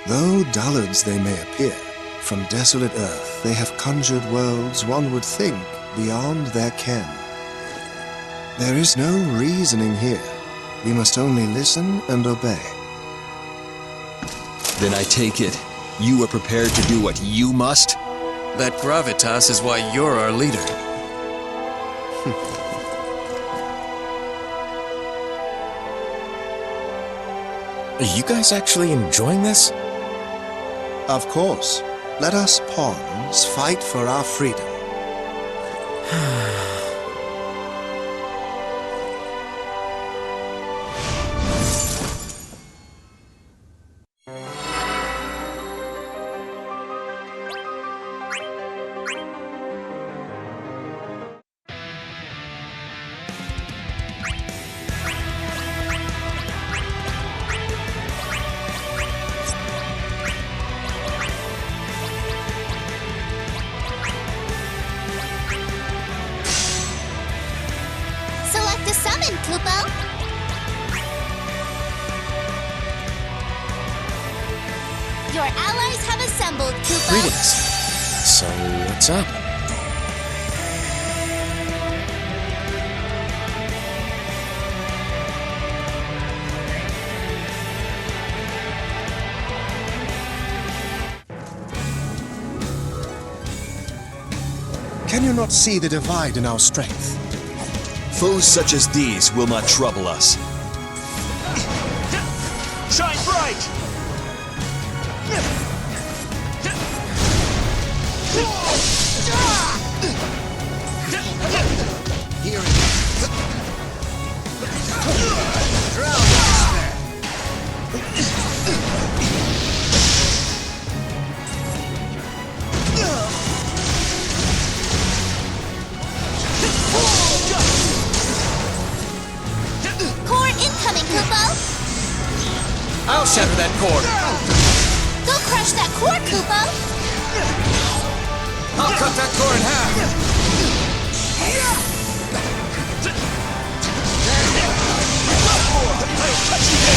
Though dullards they may appear, from desolate earth they have conjured worlds one would think beyond their ken. There is no reasoning here. We must only listen and obey. Then I take it, you are prepared to do what you must? That gravitas is why you're our leader. Are you guys actually enjoying this? Of course. Let us pawns fight for our freedom. Select a summon, Kupo. Your allies have assembled, Kupo. Greetings. So, what's up? Can you not see the divide in our strength? Foes such as these will not trouble us. Shine bright! Here it is. Drown Core incoming, Kupo. I'll shatter that core! Go crush that core, Kupo. I'll cut that core in half!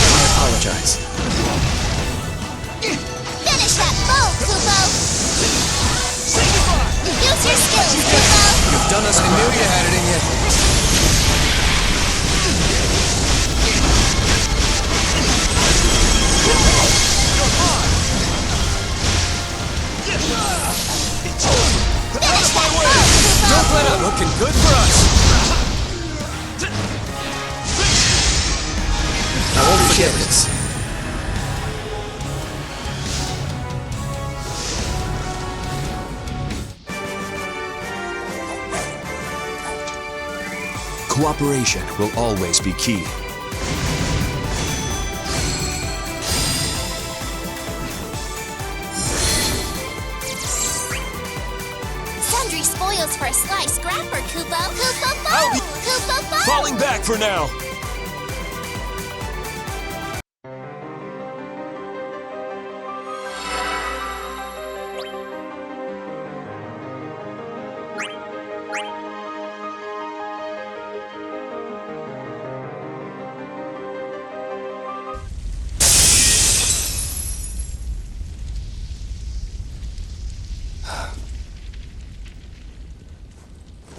I apologize. Finish that bow, Kupo. Use your skills, Kupo. You've done us, I knew you had it in you. Finish that bow, Kupo. Don't let up! Looking good for us! I won't forget this. Cooperation will always be key. Sundry spoils for a sly scrapper, Kupo. Kupo bow. Kupo bow. Falling back for now.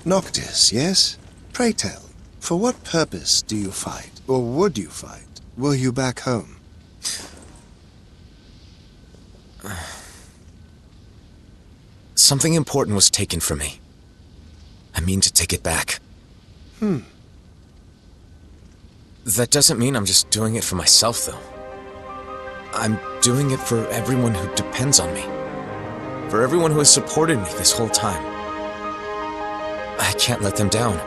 Noctis, yes? Pray tell, for what purpose do you fight, or would you fight, were you back home? Something important was taken from me. I mean to take it back. That doesn't mean I'm just doing it for myself, though. I'm doing it for everyone who depends on me. For everyone who has supported me this whole time. I can't let them down.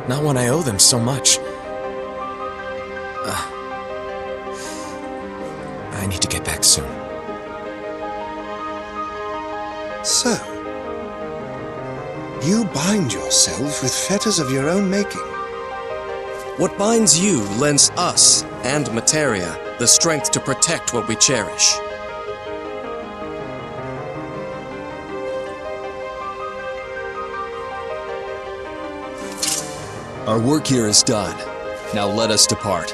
Not when I owe them so much. I need to get back soon. So, you bind yourself with fetters of your own making. What binds you lends us, and Materia, the strength to protect what we cherish. Our work here is done. Now let us depart.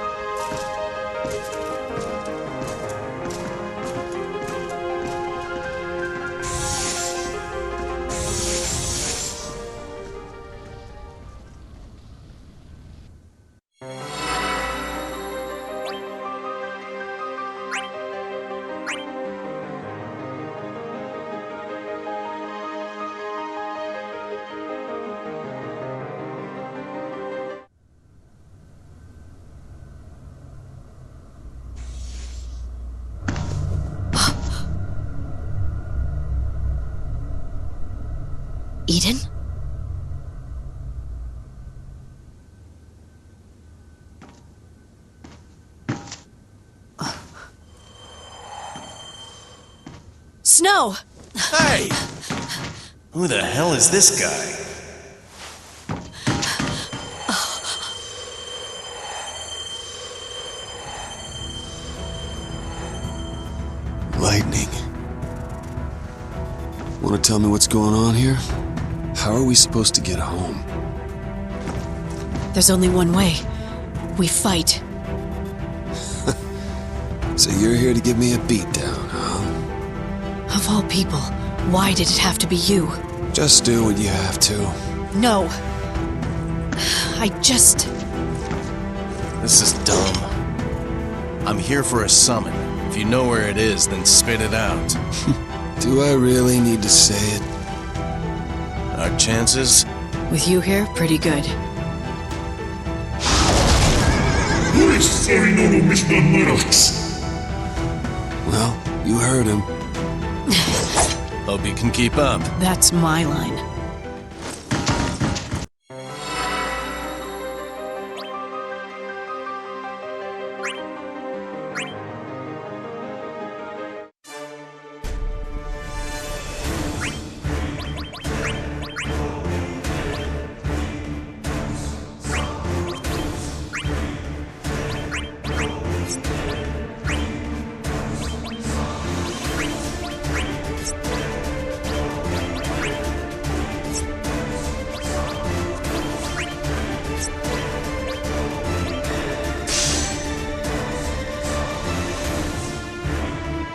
Eden? Snow! Hey! Who the hell is this guy? Lightning. Want to tell me what's going on here? How are we supposed to get home? There's only one way. We fight. So you're here to give me a beatdown, huh? Of all people, why did it have to be you? Just do what you have to. No. I just... This is dumb. I'm here for a summon. If you know where it is, then spit it out. Do I really need to say it? Our chances? With you here, pretty good. Well, you heard him. Hope you can keep up. That's my line.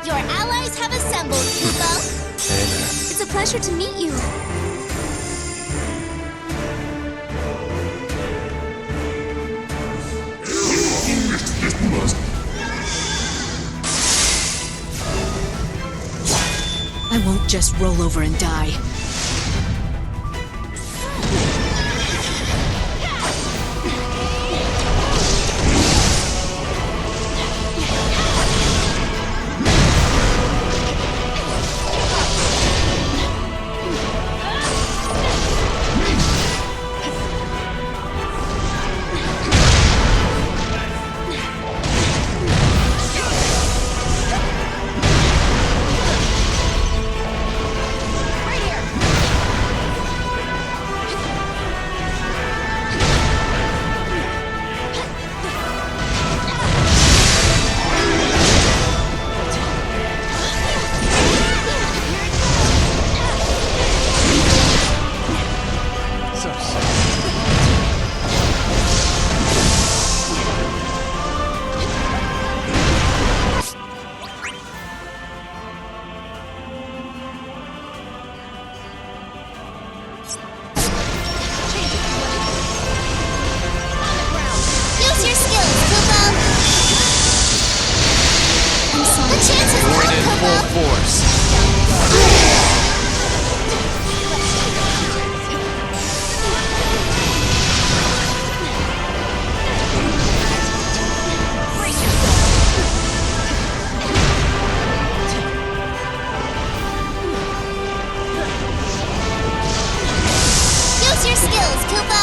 Your allies have assembled, Kupo. Hey there. It's a pleasure to meet you. I won't just roll over and die. Right here. force. Use your skills, Kupo!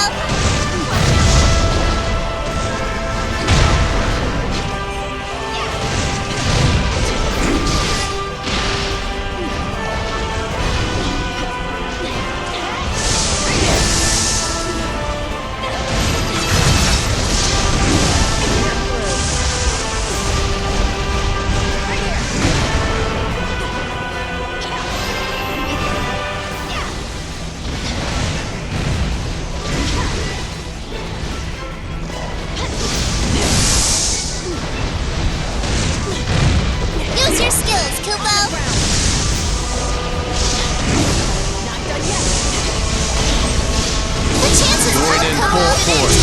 Use your skills, Kupo! The chances Join in come full out in force.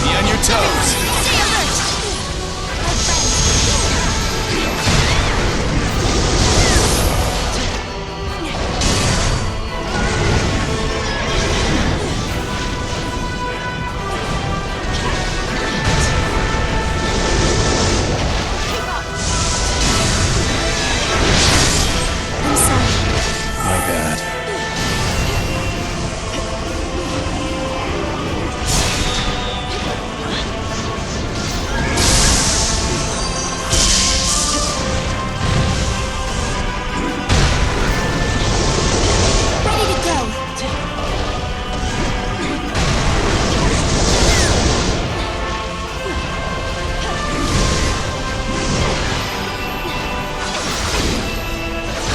Be on your toes. Stay alert! My bad. Ready to go!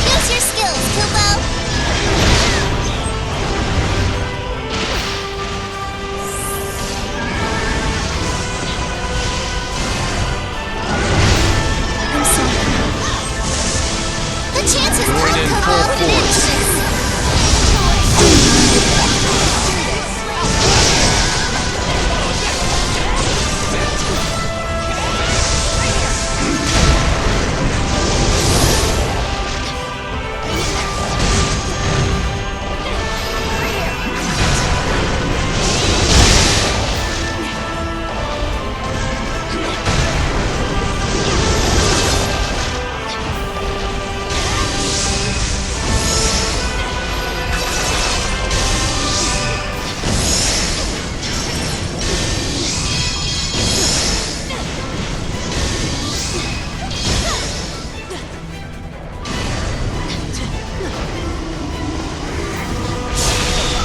Use your skills, Kupo! I'm sorry. The chances Join in come full out in force.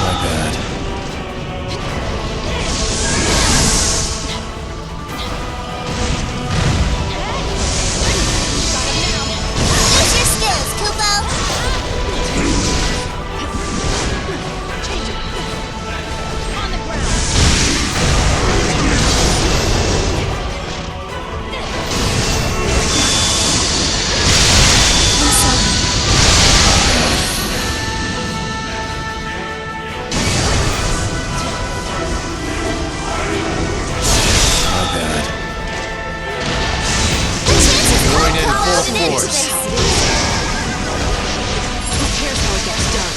My bad. Use your skills, Kupo! I'm sorry. My bad. The chances Join in come full out in force. Who cares how it gets done?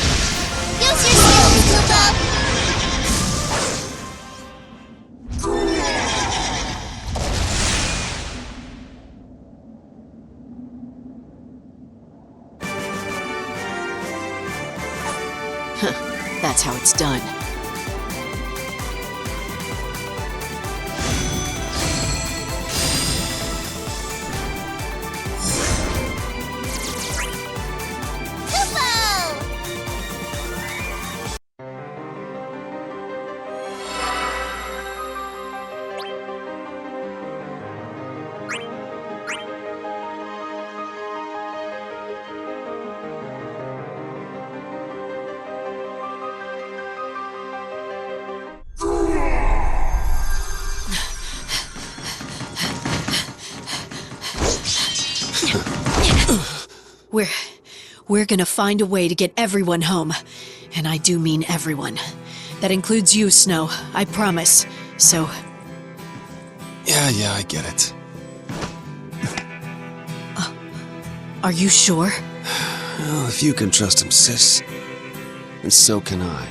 Use your skills, Kupo! That's how it's done. Kupo! We're gonna find a way to get everyone home. And I do mean everyone. That includes you, Snow. I promise. So, Yeah, I get it. Are you sure? Oh, if you can trust him, sis. And so can I.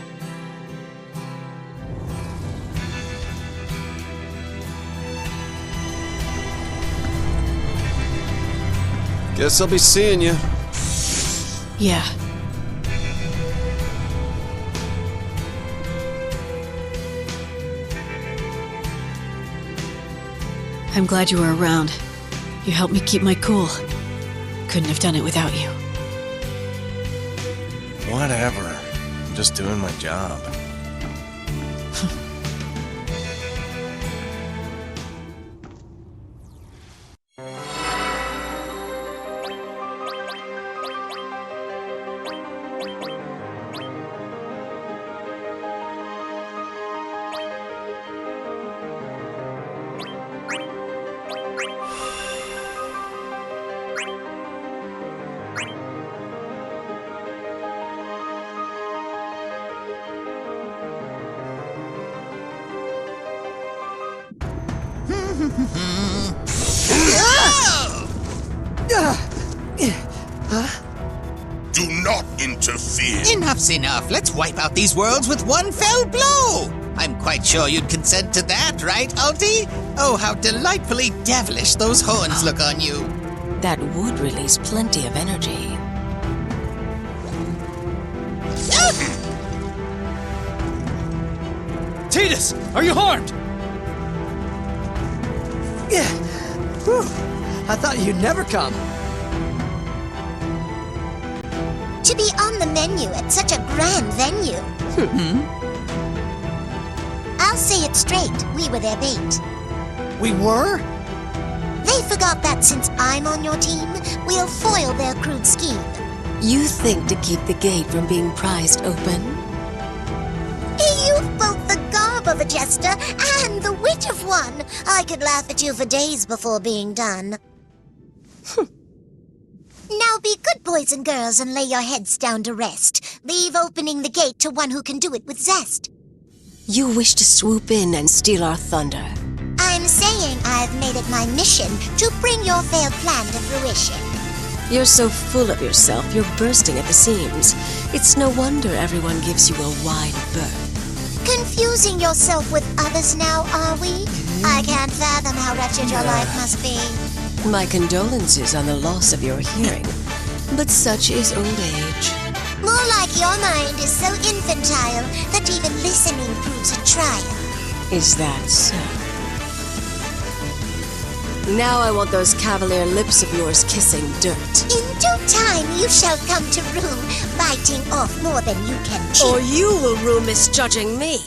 Guess I'll be seeing you. Yeah. I'm glad you were around. You helped me keep my cool. Couldn't have done it without you. Whatever. I'm just doing my job. Do not interfere. Enough's enough. Let's wipe out these worlds with one fell blow. I'm quite sure you'd consent to that, right, Alti? Oh, how delightfully devilish those horns look on you. That would release plenty of energy. Tidus, are you harmed? Yeah. Whew. I thought you'd never come. To be on the menu at such a grand venue. I'll say it straight, we were their bait. We were? They forgot that since I'm on your team, we'll foil their crude scheme. You think to keep the gate from being prized open? You've both the garb of a jester and the wit of one. I could laugh at you for days before being done. Now be good boys and girls and lay your heads down to rest. Leave opening the gate to one who can do it with zest. You wish to swoop in and steal our thunder. I'm saying I've made it my mission to bring your failed plan to fruition. You're so full of yourself, you're bursting at the seams. It's no wonder everyone gives you a wide berth. Confusing yourself with others now, are we? I can't fathom how wretched your life must be. My condolences on the loss of your hearing, but such is old age. More like your mind is so infantile that even listening proves a trial. Is that so? Now I want those cavalier lips of yours kissing dirt. In due time you shall come to rue, biting off more than you can chew. Or you will rue misjudging me.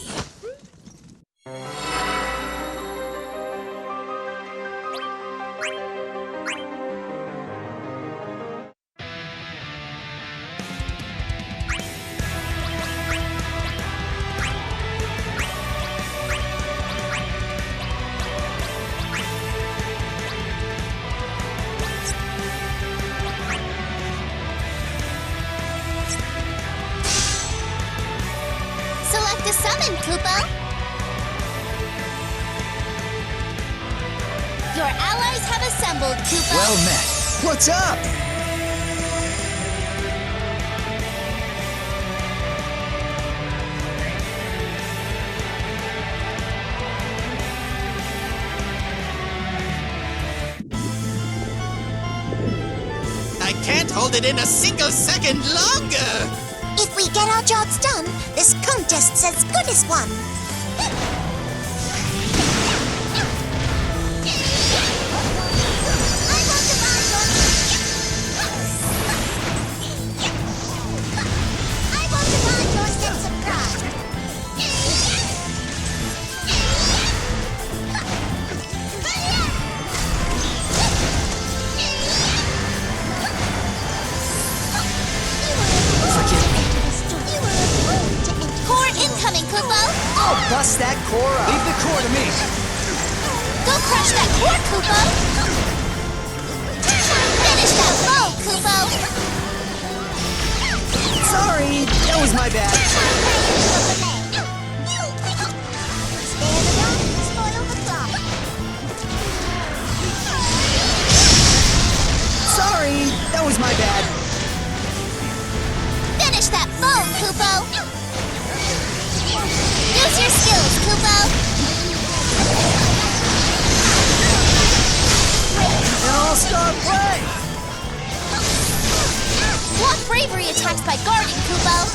Select a summon, Kupo. Your allies have assembled, Kupo. Well met. What's up? I can't hold it in a single second longer. If we get our jobs done, this contest's as good as won. Bust that core up. Leave the core to me. Go crush that core, Kupo! Finish that bow, Kupo! Sorry, that was my bad. by guarding, Kupo.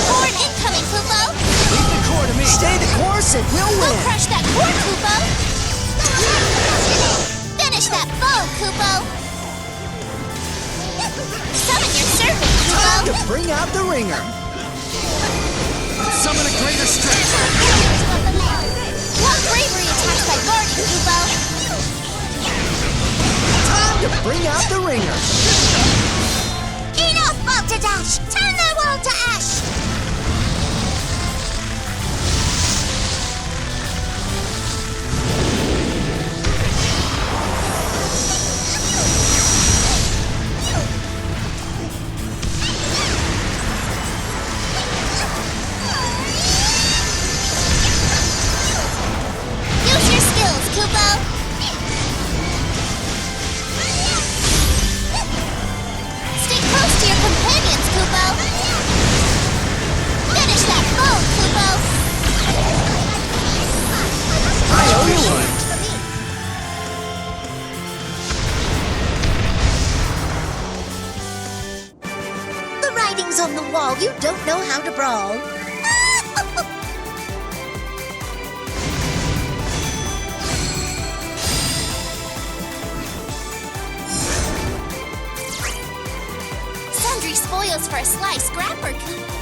Cord incoming, Kupo. Leave the core to me. Stay the course and we'll win. We'll crush that cord, Kupo. Finish that foe, Kupo. Summon your servant, Kupo. Time to bring out the ringer. Summon a greater strength. Block bravery attacks by guarding, Kupo. Time to bring out the ringer. Enough, Balderdash! Turn their world to ash! Use your skills, Kupo. Stay close to your companions, Kupo. Finish that foe, Kupo. I owe you one. The writing's on the wall. You don't know how to brawl. Sundry spoils for a sly scrapper, Kupo.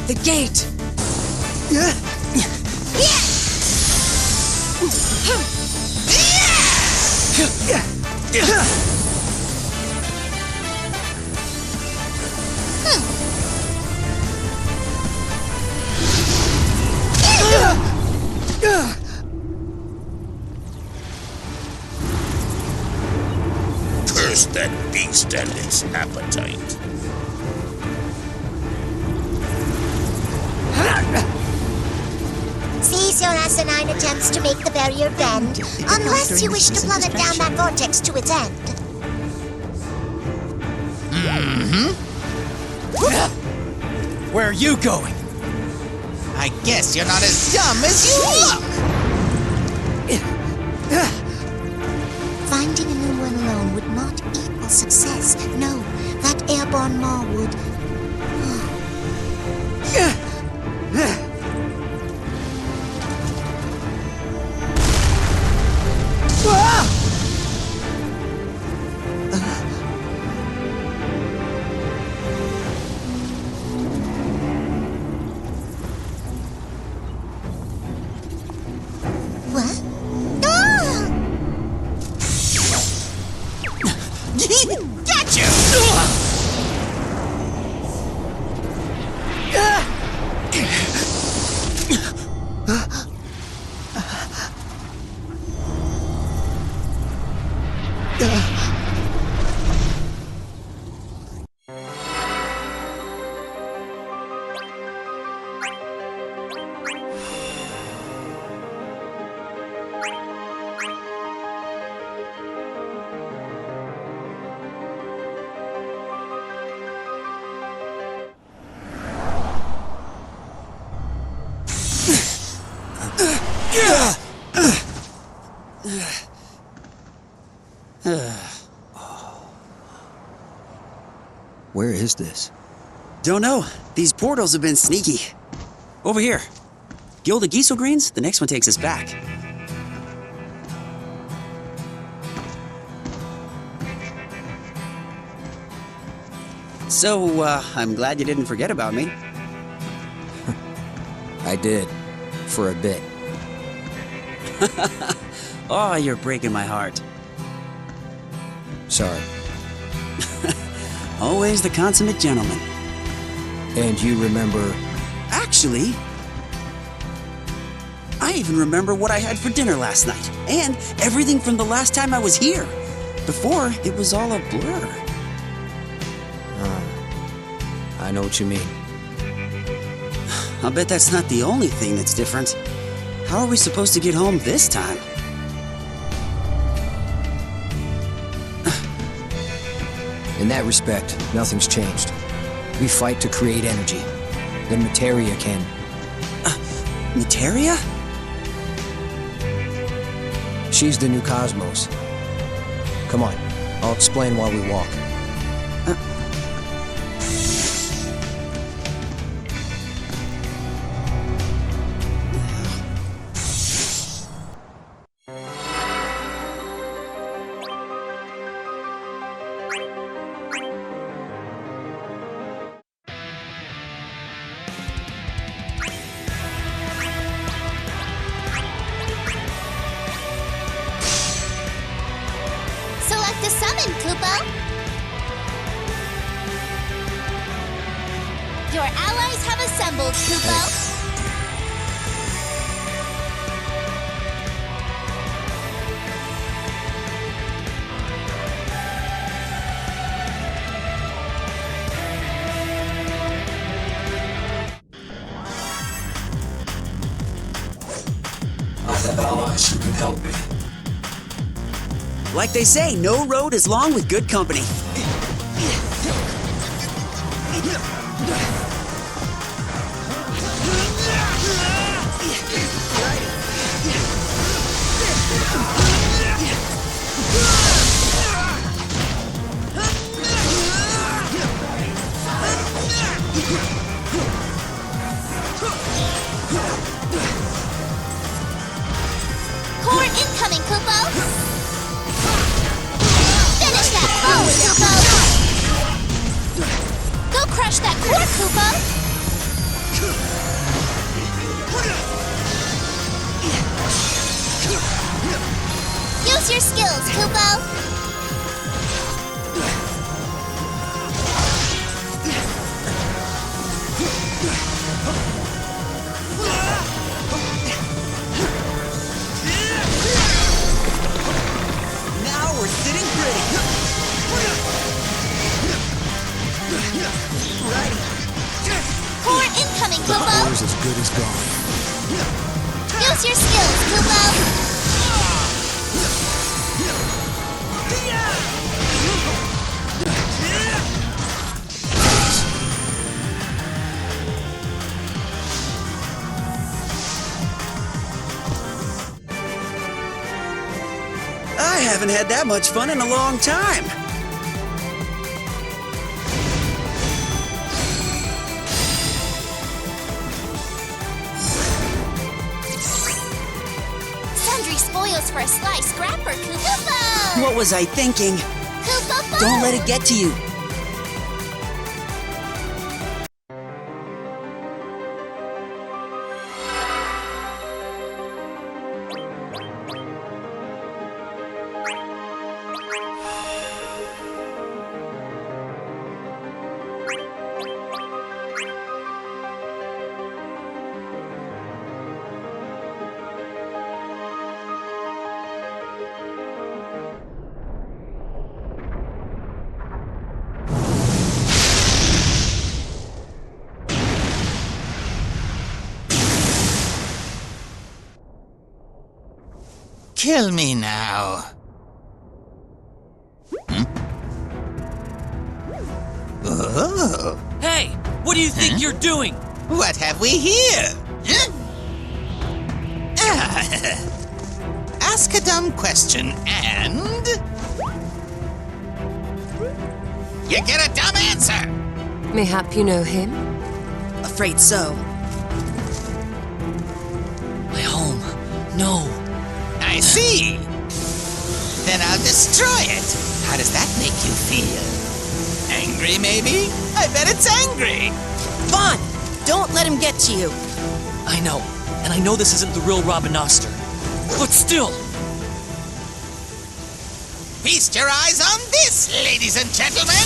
The gate! Curse that beast and its appetite. Cease your asinine attempts to make the barrier bend, unless you wish to plummet down that vortex to its end. Where are you going? I guess you're not as dumb as you look! Finding a new one alone would not equal success. No, that airborne maw would. What? Ah! Gotcha! Where is this? Don't know. These portals have been sneaky. Over here. Guild of Giesel Greens, the next one takes us back. So, I'm glad you didn't forget about me. I did. For a bit. Oh, you're breaking my heart. Sorry. Always the consummate gentleman. And you remember... Actually, I even remember what I had for dinner last night. And everything from the last time I was here. Before, it was all a blur. I know what you mean. I'll bet that's not the only thing that's different. How are we supposed to get home this time? In that respect, nothing's changed. We fight to create energy. Then Materia can. Materia? She's the new cosmos. Come on, I'll explain while we walk. Select a summon, Kupo. Your allies have assembled, Kupo. I have allies who can help me. Like they say, no road is long with good company. Core incoming, Kupo. Finish that ball, Kupo! Go crush that core, Kupo! Use your skills, Kupo! Now we're sitting pretty. Core incoming, Kupo! Power's as good as gone. Use your skills, Kupo! I haven't had that much fun in a long time. Sundry spoils for a sly scrapper, Kupo! What was I thinking? Kupo! Don't let it get to you. Kill me now. Oh. Hey, what do you think you're doing? What have we here? Ask a dumb question and... you get a dumb answer! Mayhap you know him? Afraid so. My home. No. I see. Then I'll destroy it. How does that make you feel? Angry, maybe? I bet it's angry. Vaughn, don't let him get to you. I know. And I know this isn't the real Robin Oster. But still! Feast your eyes on this, ladies and gentlemen!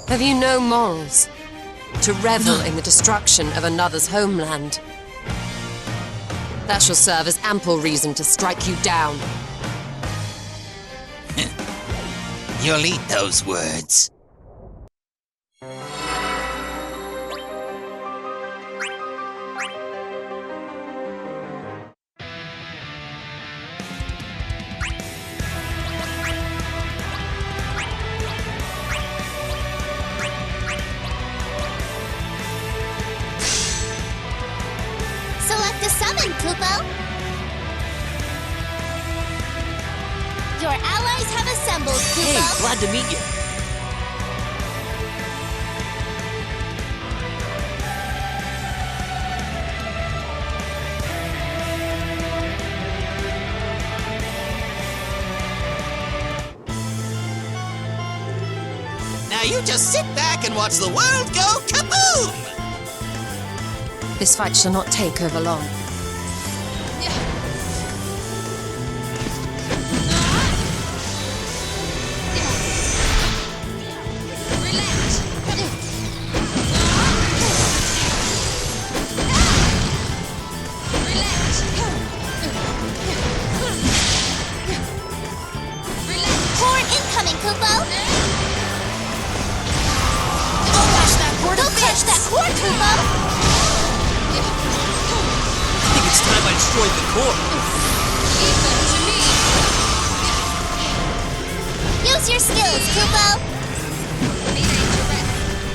Have you no morals? To revel in the destruction of another's homeland? That shall serve as ample reason to strike you down. You'll eat those words. Select a summon, Kupo. Your allies have assembled, Kupo. Hey, glad to meet you. Now you just sit back and watch the world go kaboom! This fight shall not take over long. Core incoming, Kupo. Go crush that core, Kupo. I think it's time I destroyed the core. Use your skills, Kupo.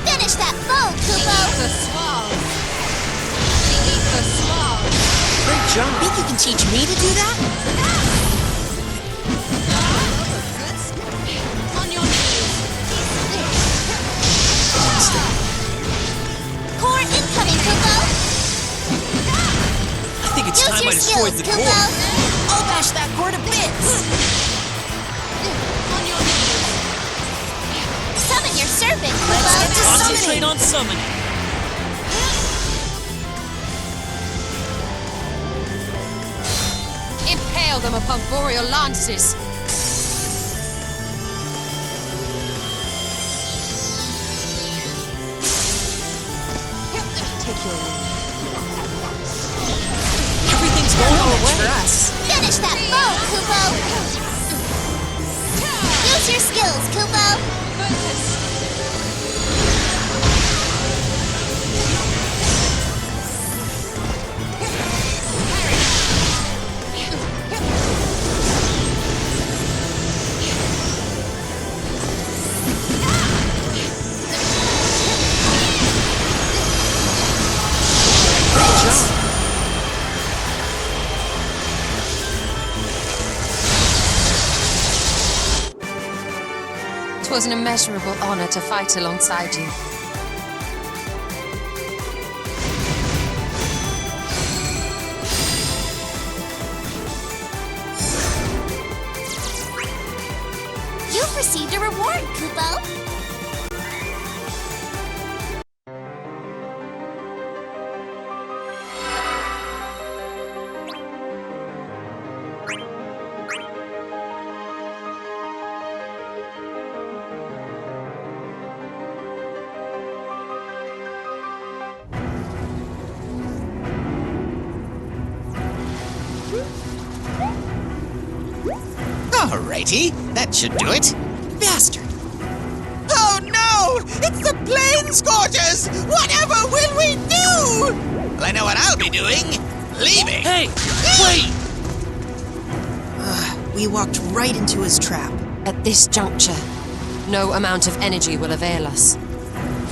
Finish that foe, Kupo. Great job. Think you can teach me to do that? Core incoming, Kupo. I think it's Use time your I destroyed skills, the Kupo. core. I'll bash that core to bits. Summon your servant, Kupo. Concentrate on summoning. Impale them upon boreal lances. Take your leave. Everything's going our way. For us. Finish that foe, Kupo. Use your skills, Kupo. It was an immeasurable honor to fight alongside you. You've received a reward, Kupo. Alrighty, that should do it. Bastard. Oh no! It's the Plane Scorchers! Whatever will we do? Well, I know what I'll be doing. Leaving. Hey, wait! We walked right into his trap. At this juncture, no amount of energy will avail us.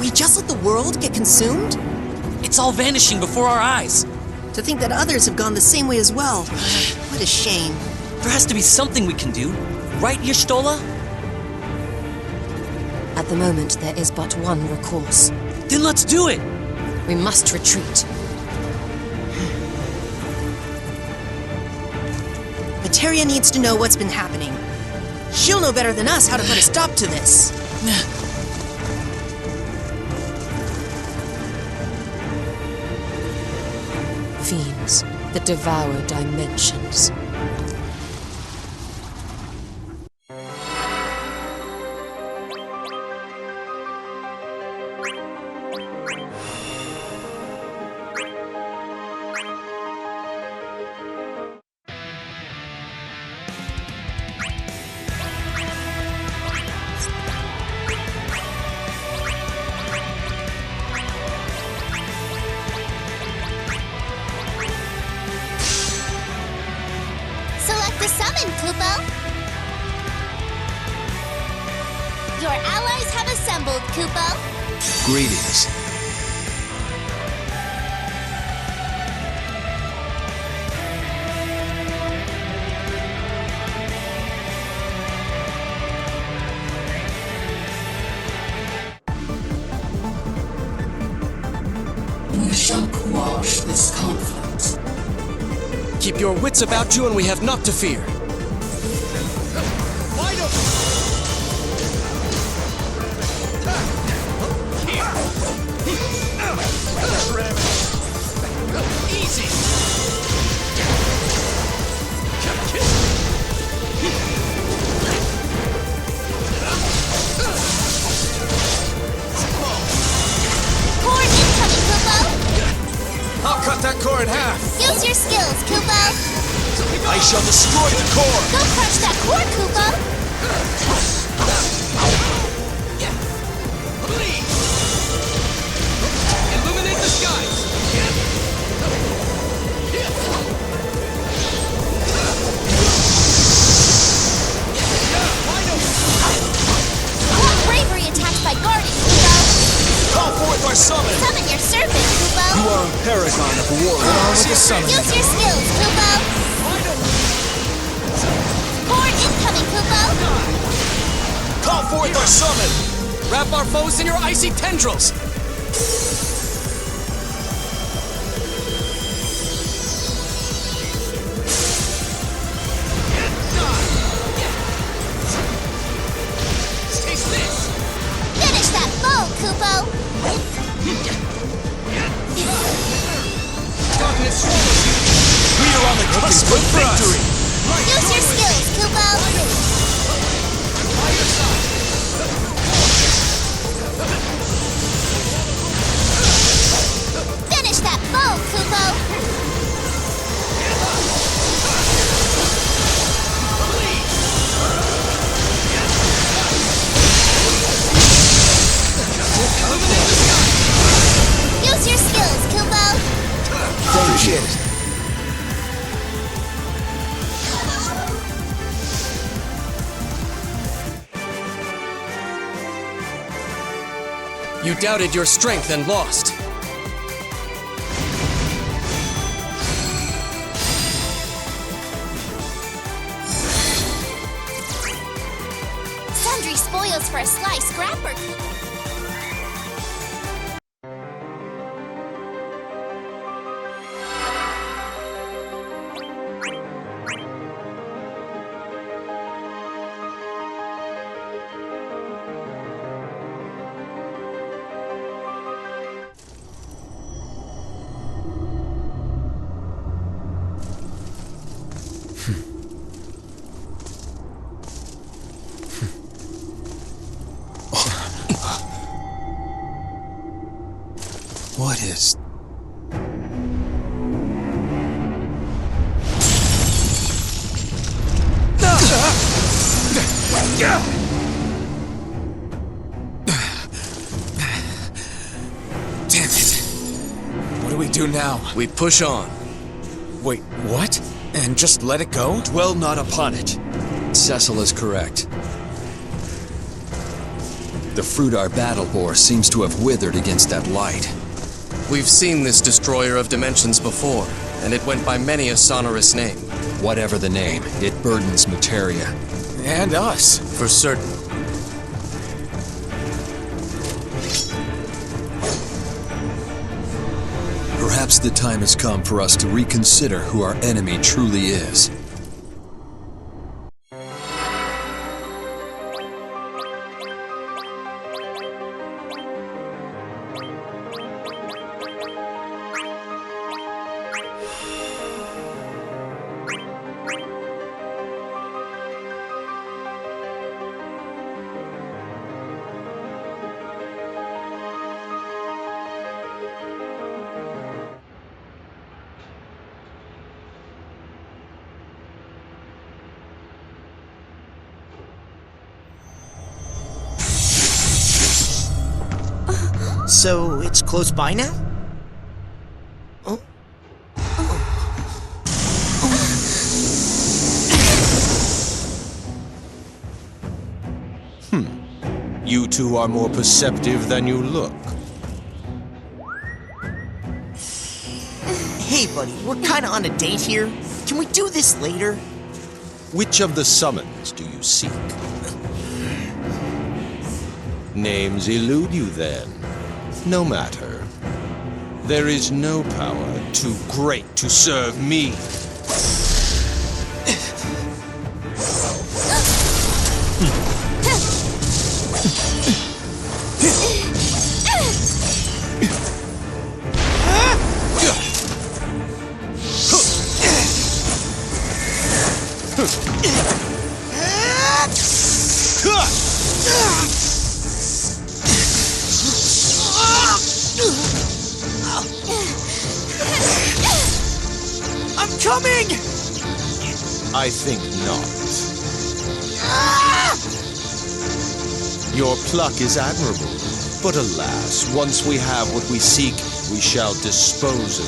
We just let the world get consumed? It's all vanishing before our eyes. To think that others have gone the same way as well. What a shame. There has to be something we can do. Right, Y'shtola? At the moment, there is but one recourse. Then let's do it! We must retreat. Materia needs to know what's been happening. She'll know better than us how to put a stop to this. Fiends that devour dimensions. were summoned, Kupo. Your allies have assembled, Kupo. Greetings. We shall quash this conflict. Keep your wits about you and we have naught to fear. Easy! Core incoming, Kupo. I'll cut that core in half. Use your skills, Kupo. I shall destroy the core. Go crush that core, Kupo. Illuminate the skies! Core bravery attacked by Guardian, Kupo. Call forth our summon. Summon your servant, Kupo. You are a paragon of warriors. Use your skills, Kupo. Core incoming, Kupo. Call forth our summon. Wrap our foes in your icy tendrils. Taste this! Finish that foe, Kupo. Darkness swallows you! We are on the cusp of victory. Use your skills, Kupo. By your side! Finish that foe, Kupo. Use your skills, Kupo. Appreciate it. You doubted your strength and lost. Sundry spoils for a sly scrapper. What is... Damn it. What do we do now? We push on. Wait, what? And just let it go? Dwell not upon it. Cecil is correct. The fruit our battle bore seems to have withered against that light. We've seen this destroyer of dimensions before, and it went by many a sonorous name. Whatever the name, it burdens materia. And us. For certain. Perhaps the time has come for us to reconsider who our enemy truly is. So, it's close by now? Oh? You two are more perceptive than you look. Hey, buddy, we're kinda on a date here. Can we do this later? Which of the summons do you seek? Names elude you then. No matter. There is no power too great to serve me. I'm coming! I think not. Your pluck is admirable, but alas, once we have what we seek, we shall dispose of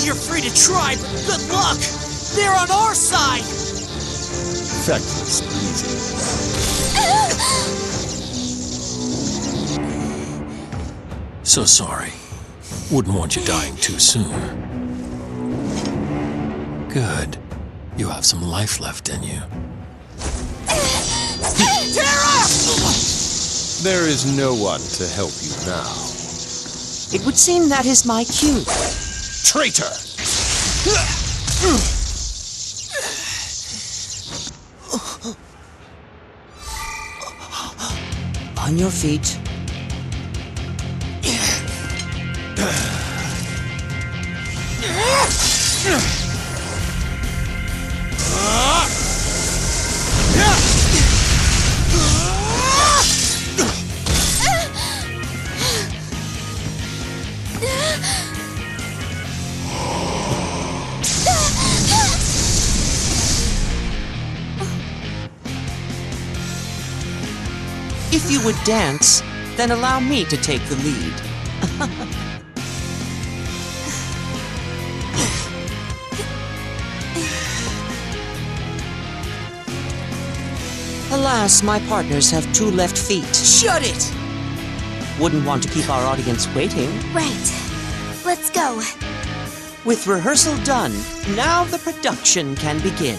You're free to try, but good luck! They're on our side! you. Feckless breathing. So sorry. Wouldn't want you dying too soon. Good. You have some life left in you. There is no one to help you now. It would seem that is my cue. Traitor! On your feet. If you would dance, then allow me to take the lead. Alas, my partners have two left feet. Shut it! Wouldn't want to keep our audience waiting. Right. Let's go. With rehearsal done, now the production can begin.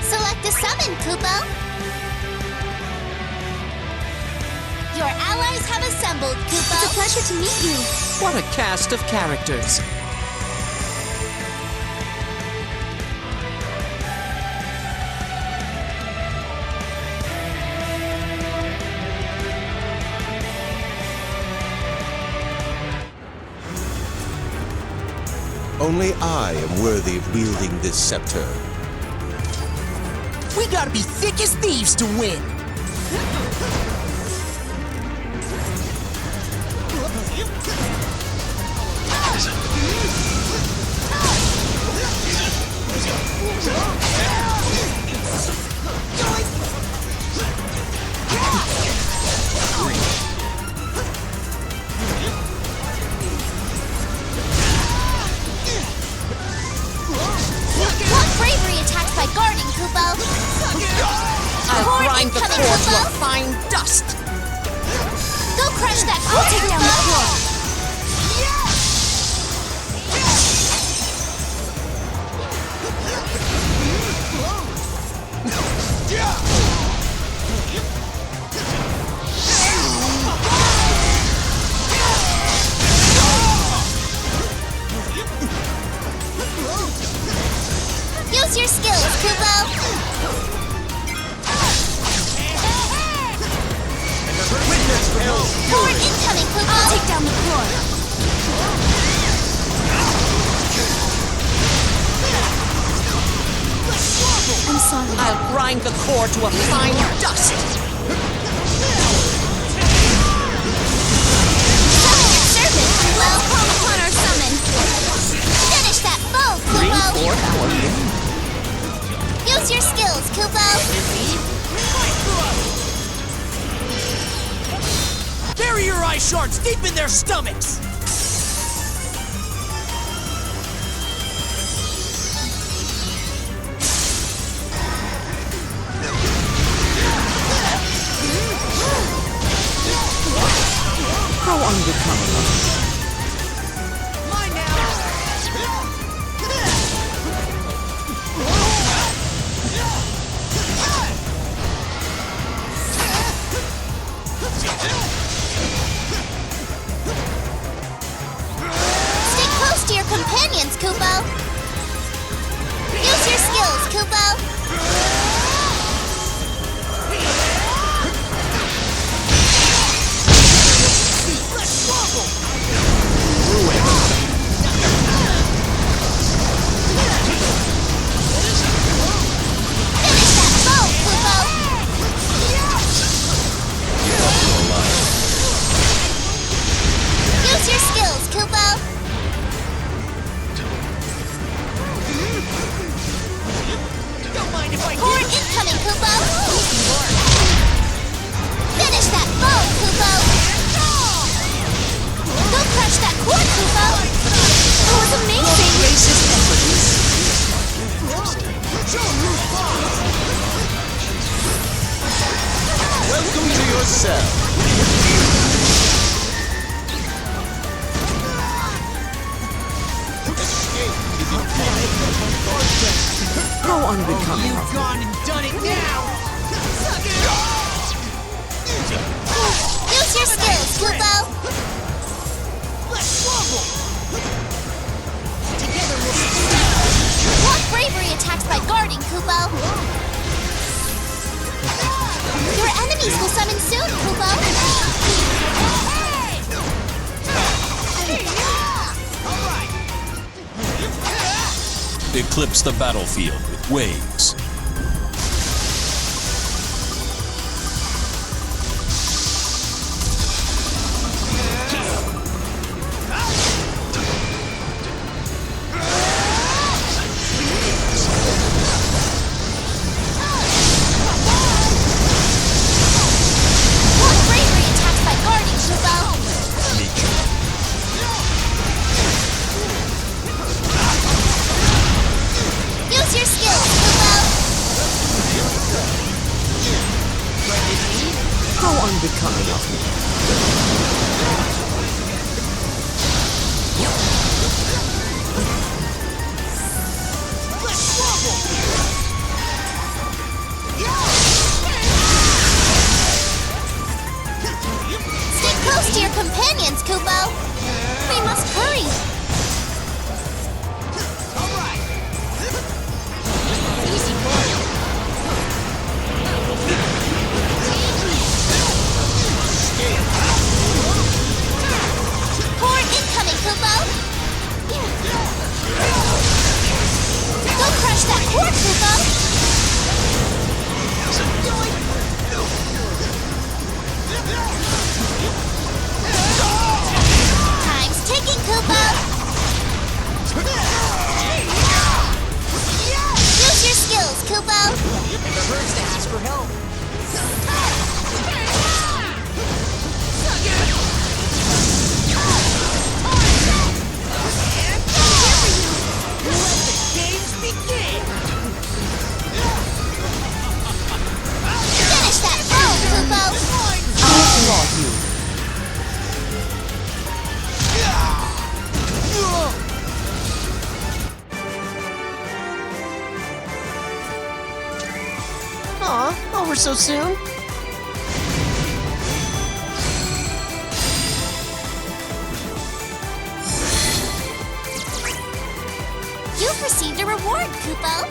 Select a summon, Kupo. Your allies have assembled, Kupo. It's a pleasure to meet you. What a cast of characters. Only I am worthy of wielding this scepter. We gotta be thick as thieves to win. What bravery attacks by guarding, Kupo? I'll grind the core to a Kupo. fine dust. Go crush that. I'll take down the core. Use your skills, Kupo. Forward incoming, Kupo. I'll take down the core. I'm sorry. I'll grind the core to a fine dust. Summon your servant. Kupo! Call upon our summon! Finish that foe, Kupo! Use your skills, Kupo! Bury your eye sharks deep in their stomachs! How unbecoming. Mine now! Stay close to your companions, Kupo! Use your skills, Kupo! Finish that foe, Kupo! Use your skills, Kupo! Don't mind if I do! Horde incoming, Kupo! Finish that foe, Kupo! Go crush that core, Kupo! That was amazing! Welcome to your cell. How unbecoming. You've gone and done it now! Use your skills, Kupo! Let's wobble! Together Block bravery attacks by guarding, Kupo! Your enemies will summon soon, Kupo! Eclipse the battlefield with waves. Block bravery attacks by guarding, Kupo! Use your skills, Kupo! How unbecoming of me. Stay close to your companions, Kupo! We must hurry! Horde incoming, Kupo! Go crush that core, Kupo! Time's ticking, Kupo! Use your skills, Kupo! Never hurts to ask for help. Let the games begin! Finish that foe, Kupo! Outlaw you. Aw, over so soon? You've received a reward, Kupo!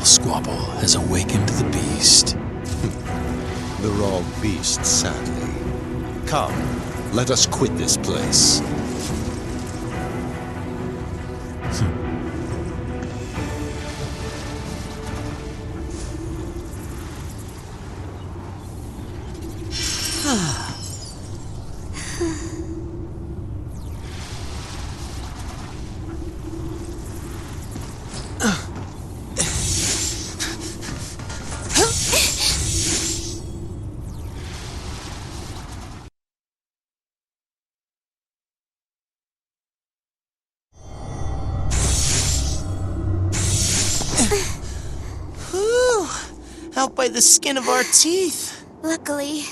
squabble has awakened the beast. The raw beast, sadly. Come, let us quit this place. Whew! Out by the skin of our teeth. Luckily.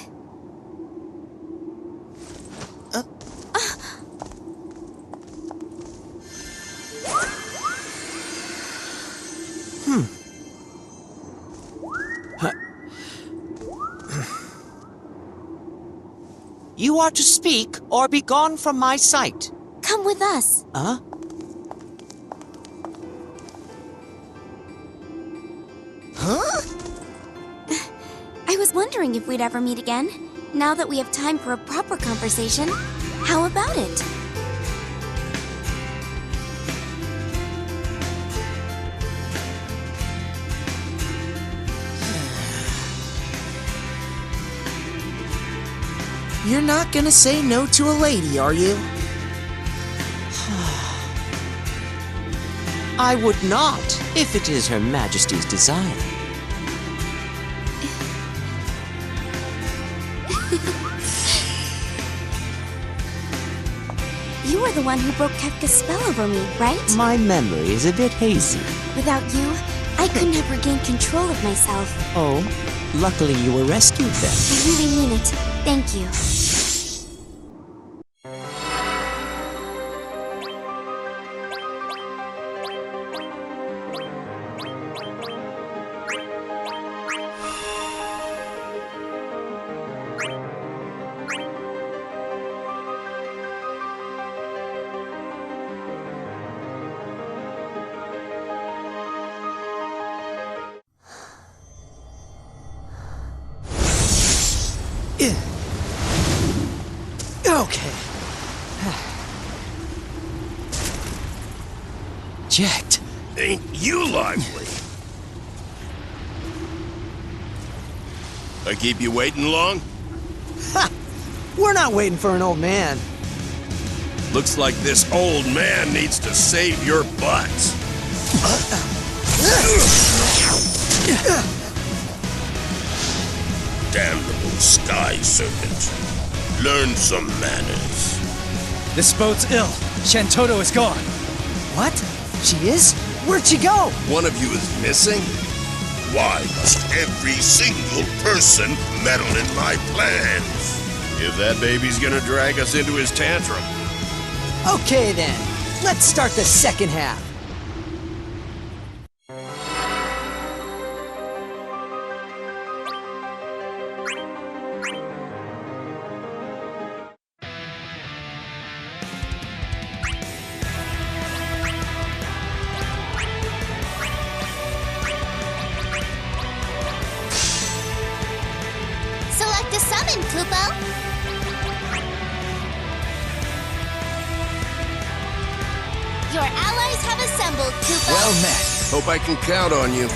You are to speak or be gone from my sight. Come with us. Huh? Huh? I was wondering if we'd ever meet again. Now that we have time for a proper conversation, how about it? You're not gonna say no to a lady, are you? I would not, if it is Her Majesty's desire. You were the one who broke Kefka's spell over me, right? My memory is a bit hazy. Without you, I couldn't have regained control of myself. Oh, luckily you were rescued then. I really mean it. Thank you. Okay. Jacked. Ain't you lively? I keep you waiting long? Ha! We're not waiting for an old man. Looks like this old man needs to save your butts. Damnable sky serpent. Learn some manners. This boat's ill. Shantoto is gone. What? She is? Where'd she go? One of you is missing? Why must every single person meddle in my plans? If that baby's gonna drag us into his tantrum. Okay then. Let's start the second half. Select a summon, Kupo. Your allies have assembled, Kupo. Well met. Hope I can count on you.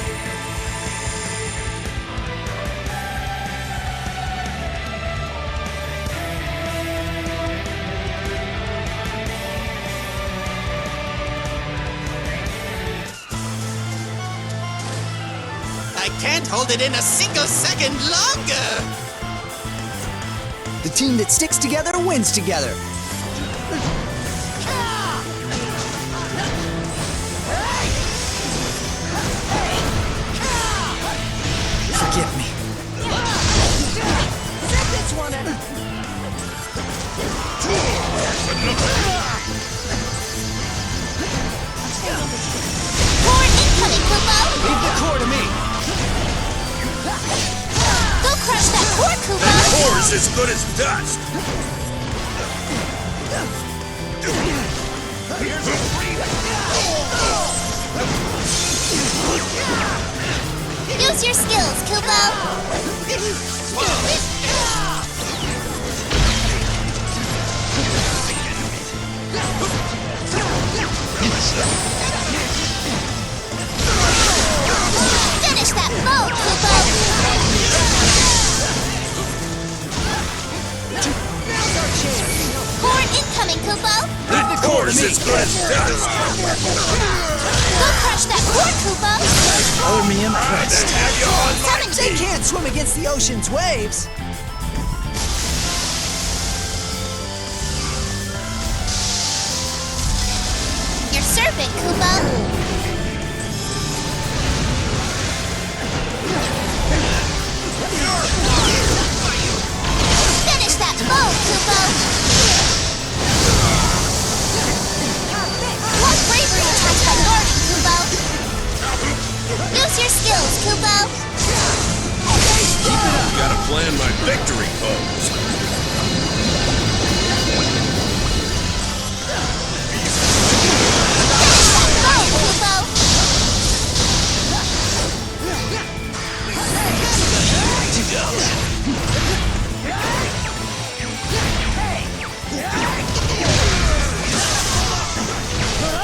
I can't hold it in a single second longer! The team that sticks together wins together. Forgive me. Set this one in. Core incoming, Kupo. Leave the core to me. Go crush that core, Kupo. That core is as good as dust. Here's a free. Use your skills, Kupo! Finish that bow, Kupo! Core incoming, Kupo! That course is good. Go crush that core, Kupo! Color me impressed. Summon They can't swim against the ocean's waves. your servant, Kupo! Finish that bow, Kupo! More bravery attacked by guarding, Kupo! Use your skills, Kupo! Gotta plan my victory pose.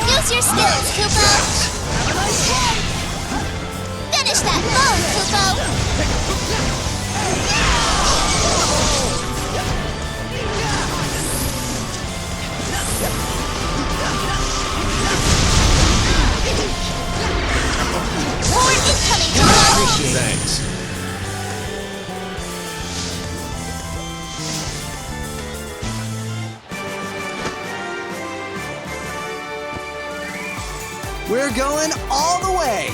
Use your skills, Kupo! Finish that bow, Kupo! Horde incoming, Kupo! Thanks. We're going all the way.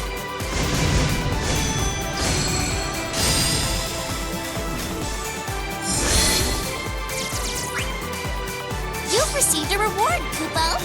You've received a reward, Kupo!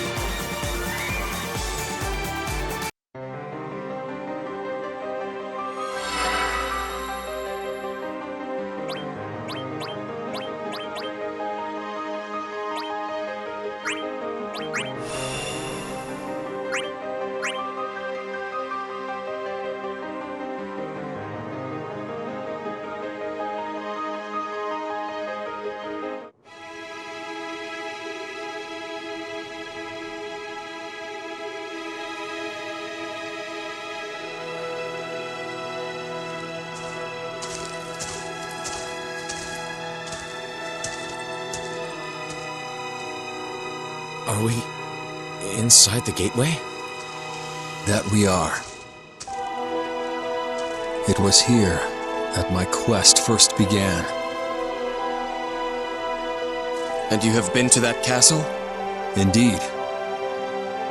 Are we inside the gateway? That we are. It was here that my quest first began. And you have been to that castle? Indeed.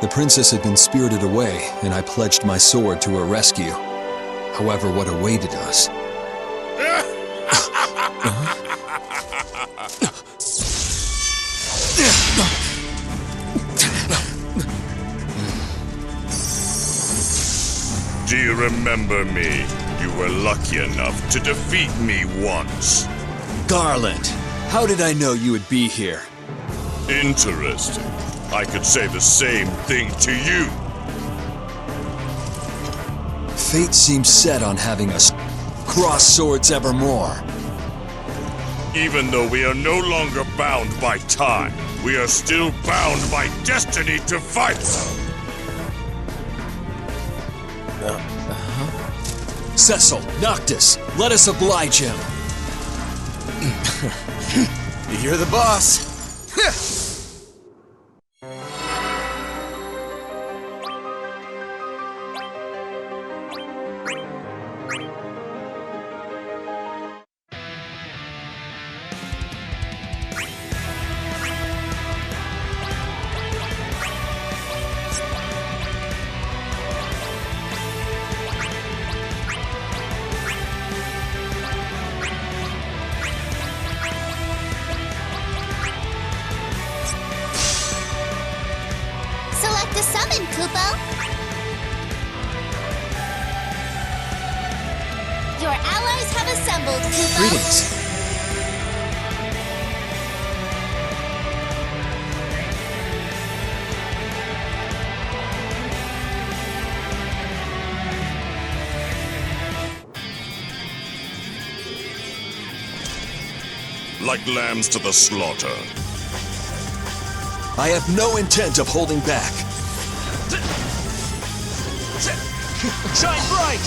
The princess had been spirited away, and I pledged my sword to her rescue. However, what awaited us... Do you remember me? You were lucky enough to defeat me once. Garland, how did I know you would be here? Interesting. I could say the same thing to you. Fate seems set on having us cross swords evermore. Even though we are no longer bound by time, we are still bound by destiny to fight. Cecil, Noctis, let us oblige him. You're the boss. Select a summon, Kupo! Your allies have assembled, Kupo! Greetings. like lambs to the slaughter. I have no intent of holding back. Shine bright!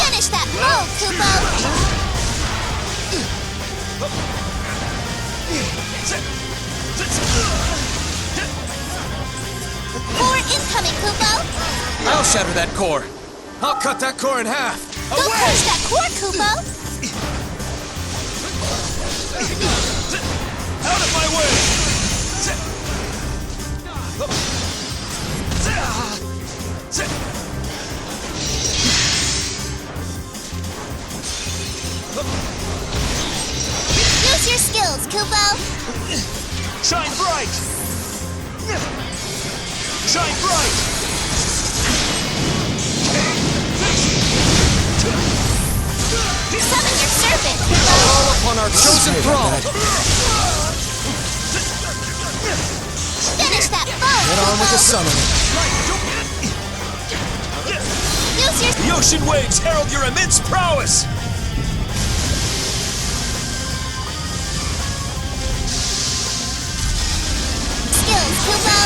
Finish that move, Kupo! Core incoming, Kupo! I'll shatter that core. I'll cut that core in half. Go crush that core, Kupo! Out of my way! Use your skills, Kupo! Shine bright! Shine bright! Summon your serpent, Kupo! All upon our chosen thrall. Finish that foe, Get on with the summoning. Use your The ocean waves herald your immense prowess! skills, Kupo!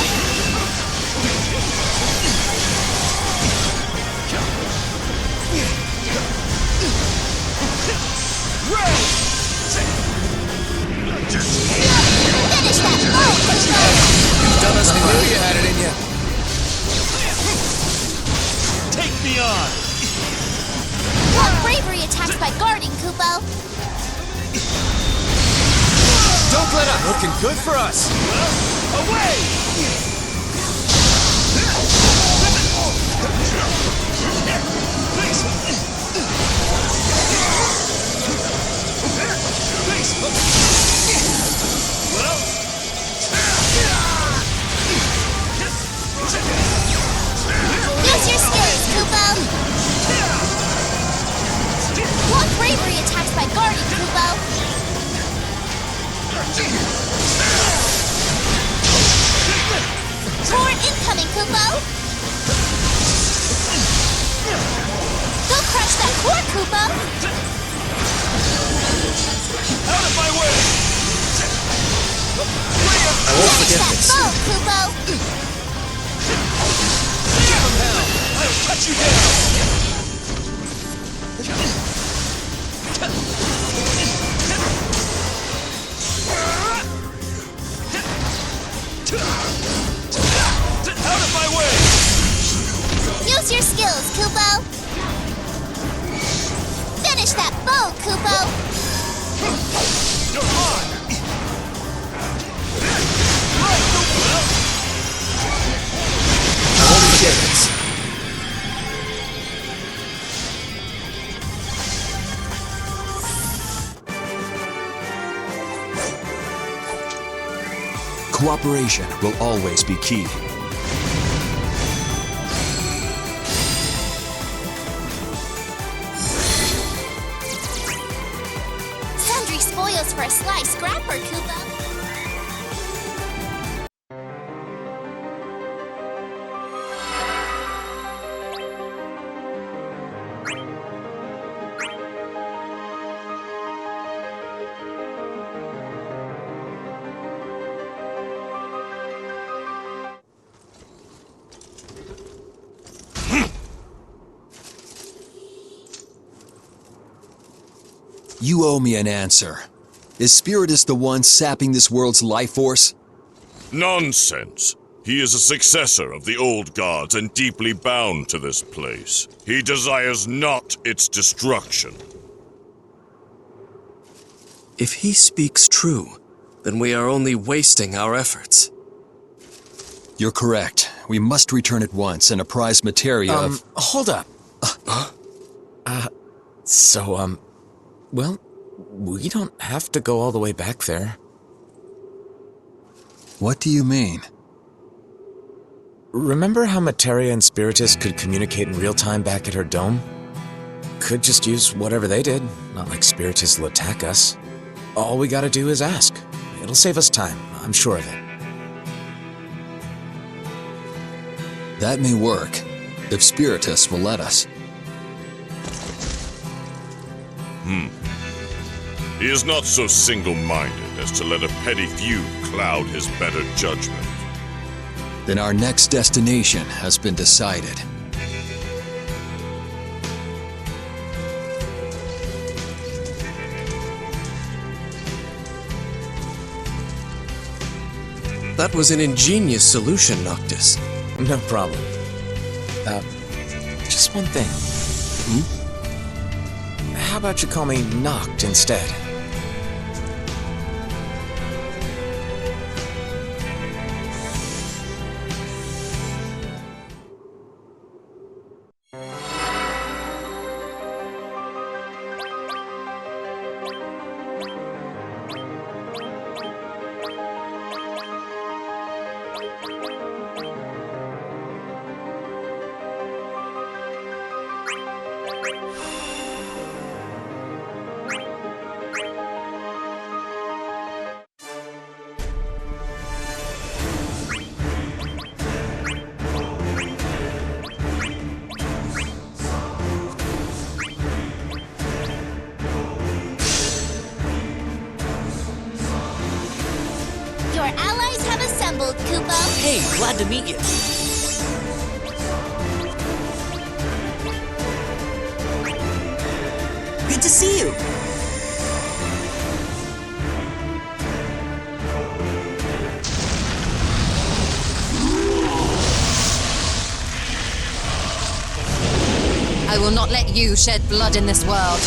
Finish that foe, Kupo! You've done us. I knew you had it in you. Take me on! Block bravery attacks by guarding, Kupo! Don't let up. Looking good for us. Away! Use your skills, Kupo! Block bravery attacks by guarding, Kupo! Core incoming, Kupo! Go crush that core, Kupo! Out of my way! I won't Finish forget that this. foe, Kupo! Give him hell! I'll cut you down! Out of my way! Use your skills, Kupo! Finish that foe, Kupo! You're on! I won't forget this. Cooperation will always be key. Sundry spoils for a sly scrapper, Kupo! You owe me an answer. Is Spiritus the one sapping this world's life force? Nonsense. He is a successor of the old gods and deeply bound to this place. He desires not its destruction. If he speaks true, then we are only wasting our efforts. You're correct. We must return at once and apprise Materia of... Hold up. Well, we don't have to go all the way back there. What do you mean? Remember how Materia and Spiritus could communicate in real time back at her dome? Could just use whatever they did, not like Spiritus will attack us. All we gotta do is ask. It'll save us time, I'm sure of it. That may work, if Spiritus will let us. He is not so single-minded as to let a petty feud cloud his better judgment. Then our next destination has been decided. That was an ingenious solution, Noctis. No problem. Just one thing. How about you call me Noct instead? Your allies have assembled, Kupo. Hey, glad to meet you. Good to see you. I will not let you shed blood in this world.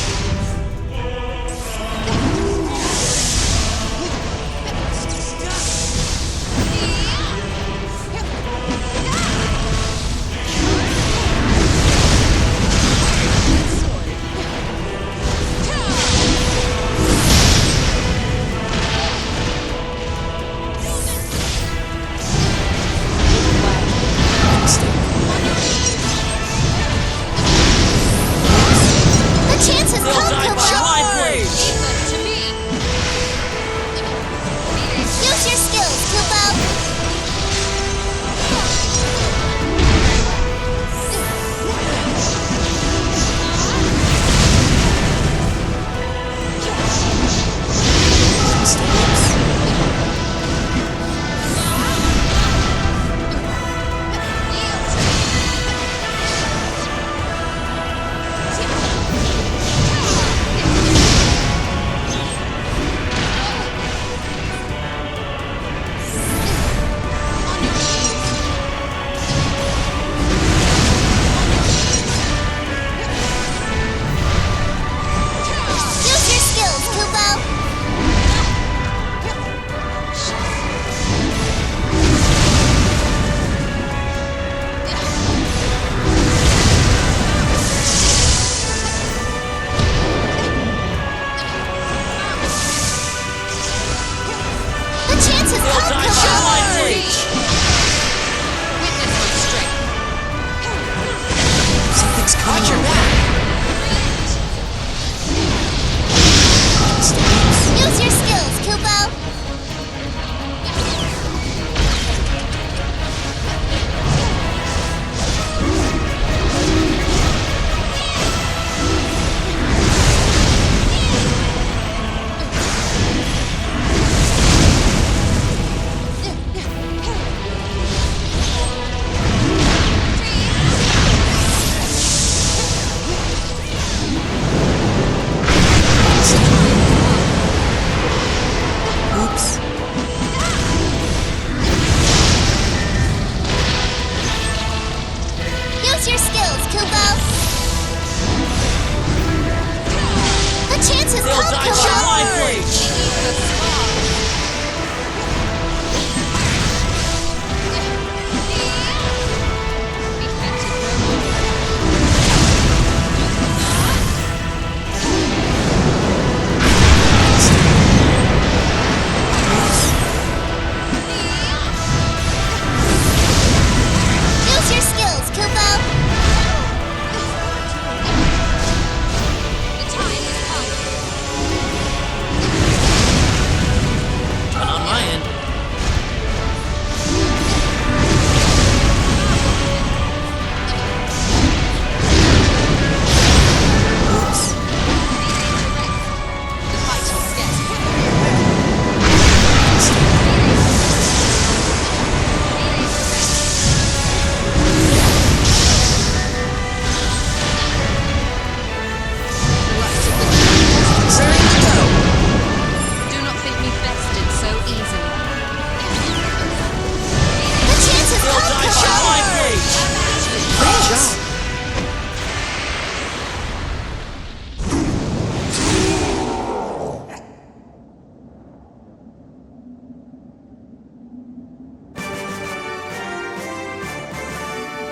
The chance has come!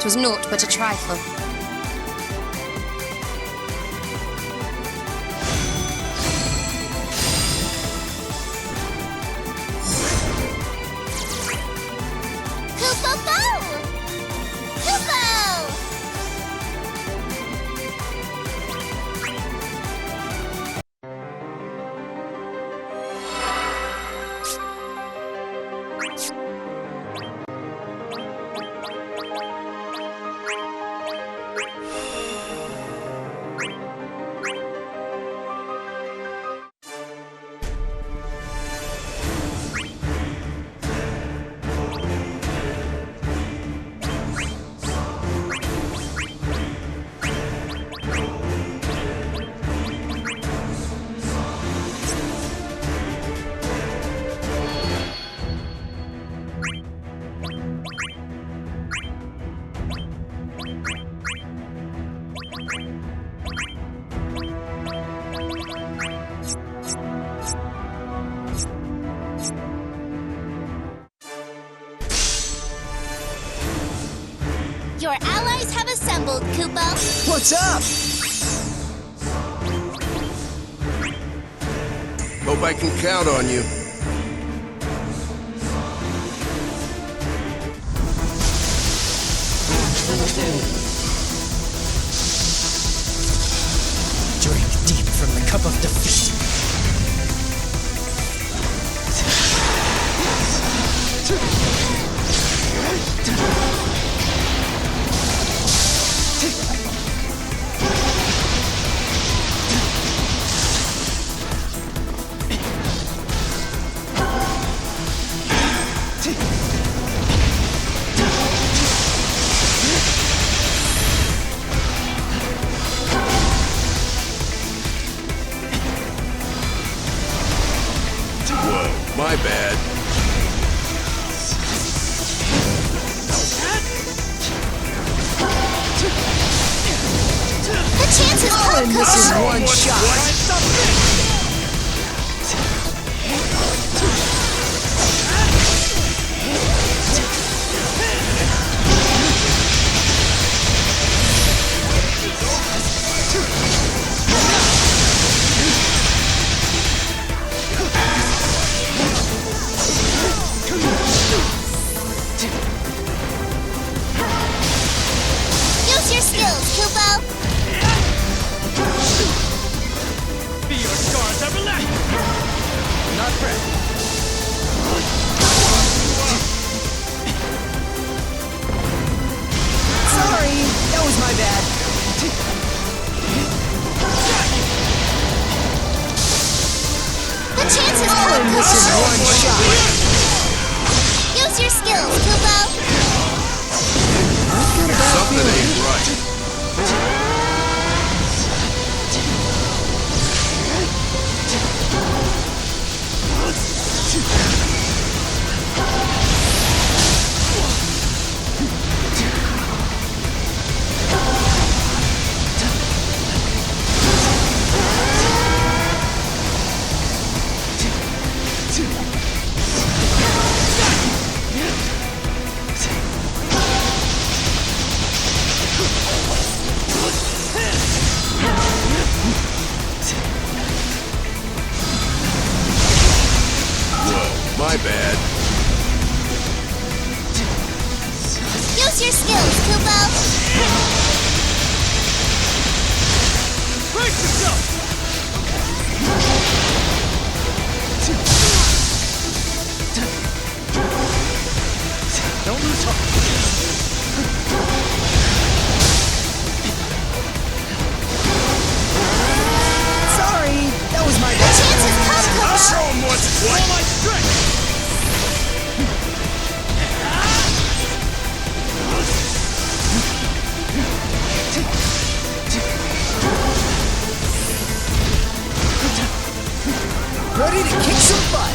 'Twas naught but a trifle. Your allies have assembled, Kupo. What's up? Hope I can count on you. Drink deep from the cup of defeat. My bad. The chances are This is one shot. Use your skills, Kupo. Be your scars everlasting. Not threat. Sorry, that was my bad. The chances Oh, and this is one shot. Use your skills, Kupo. Something ain't right. My bad. Use your skills, Kupo. Brace yourself! Don't lose heart. Sorry, that was my bad. Chances come, Kupo. I'll show him what's what. All my strength. Ready to kick some butt.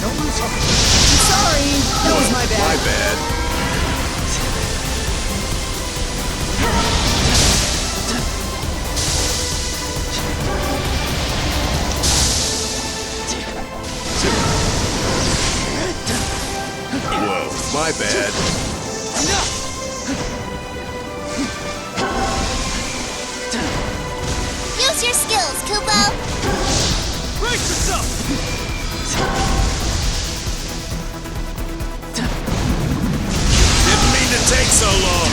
Don't lose heart. Sorry, that was my bad. My bad. my bad. Use your skills, Kupo! Brace yourself! Didn't mean to take so long.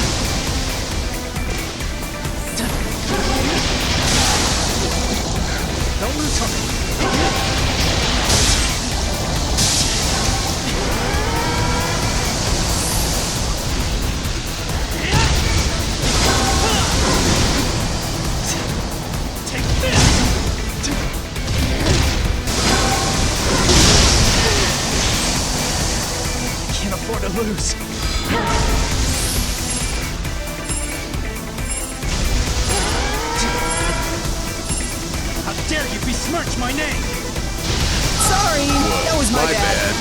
Don't lose hope. Can't afford to lose. How dare you besmirch my name! Sorry, that was my bad.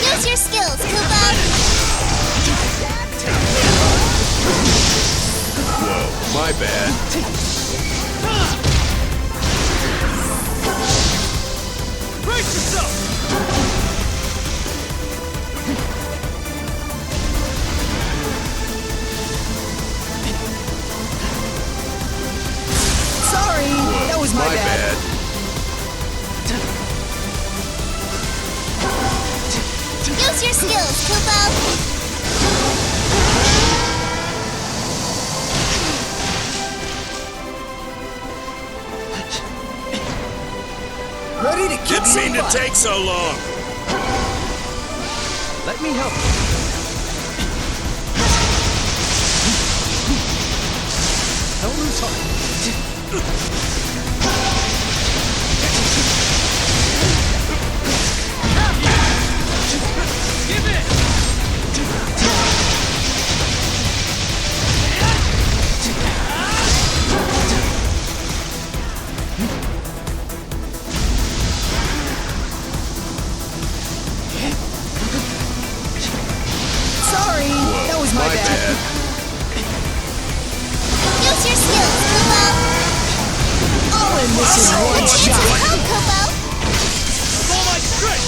Use your skills, Kupo! Whoa, my bad. Brace yourself! Sorry, that was my bad. Use your skills, Kupo! Ready to kick Didn't some mean to butt. take so long. Let me help you. Don't lose heart. Give it! Sorry, that was my bad. Use your skills, Kupo! All in this is one Chance shot. to help, Kupo! With all my strength!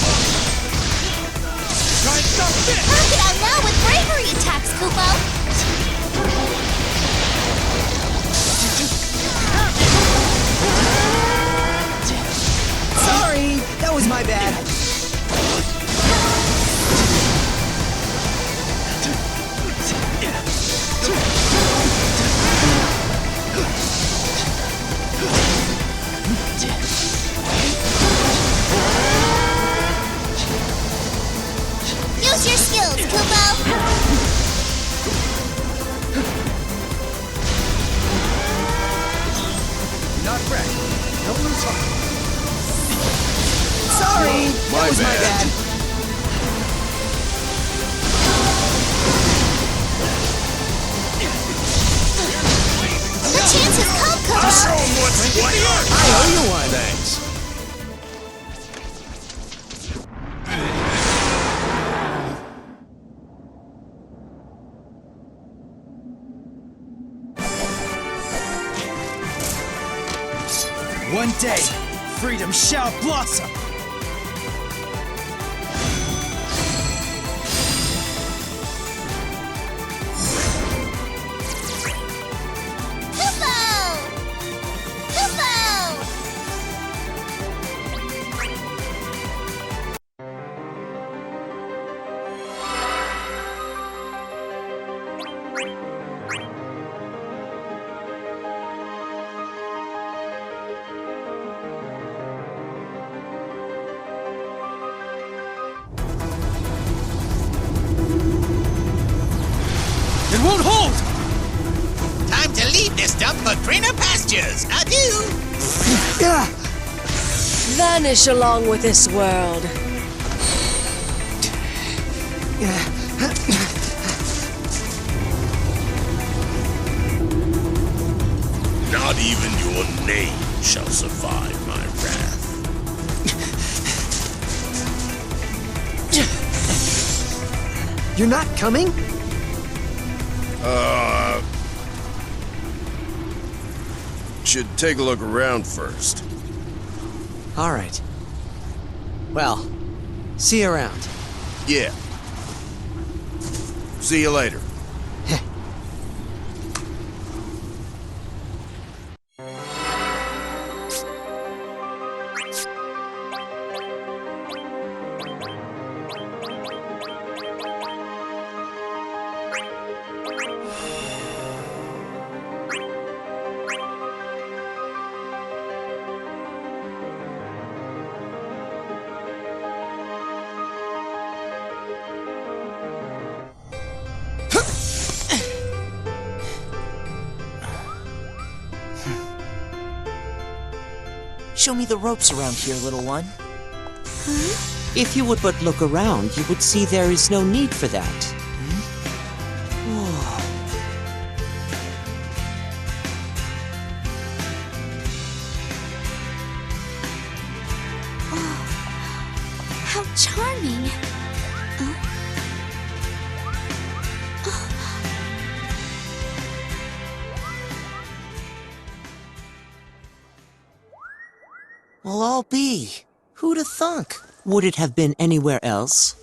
Try and stop this! Work it out now with bravery attacks, Kupo! Sorry, that was my bad. Use your skills, Kupo! Not ready. Don't lose heart. Sorry, that was my bad. The chance has come, Kupo! Show 'em what's what! I owe you one. Thanks. One day, freedom shall blossom. Kupo! Kupo! It won't hold! Time to leave this dump for greener pastures. Adieu! Vanish along with this world. Not even your name shall survive my wrath. You're not coming? Should take a look around first. All right. Well, see you around. Yeah. See you later. Show me the ropes around here, little one. If you would but look around, you would see there is no need for that. How charming. Well, I'll be. Who'd have thunk? Would it have been anywhere else?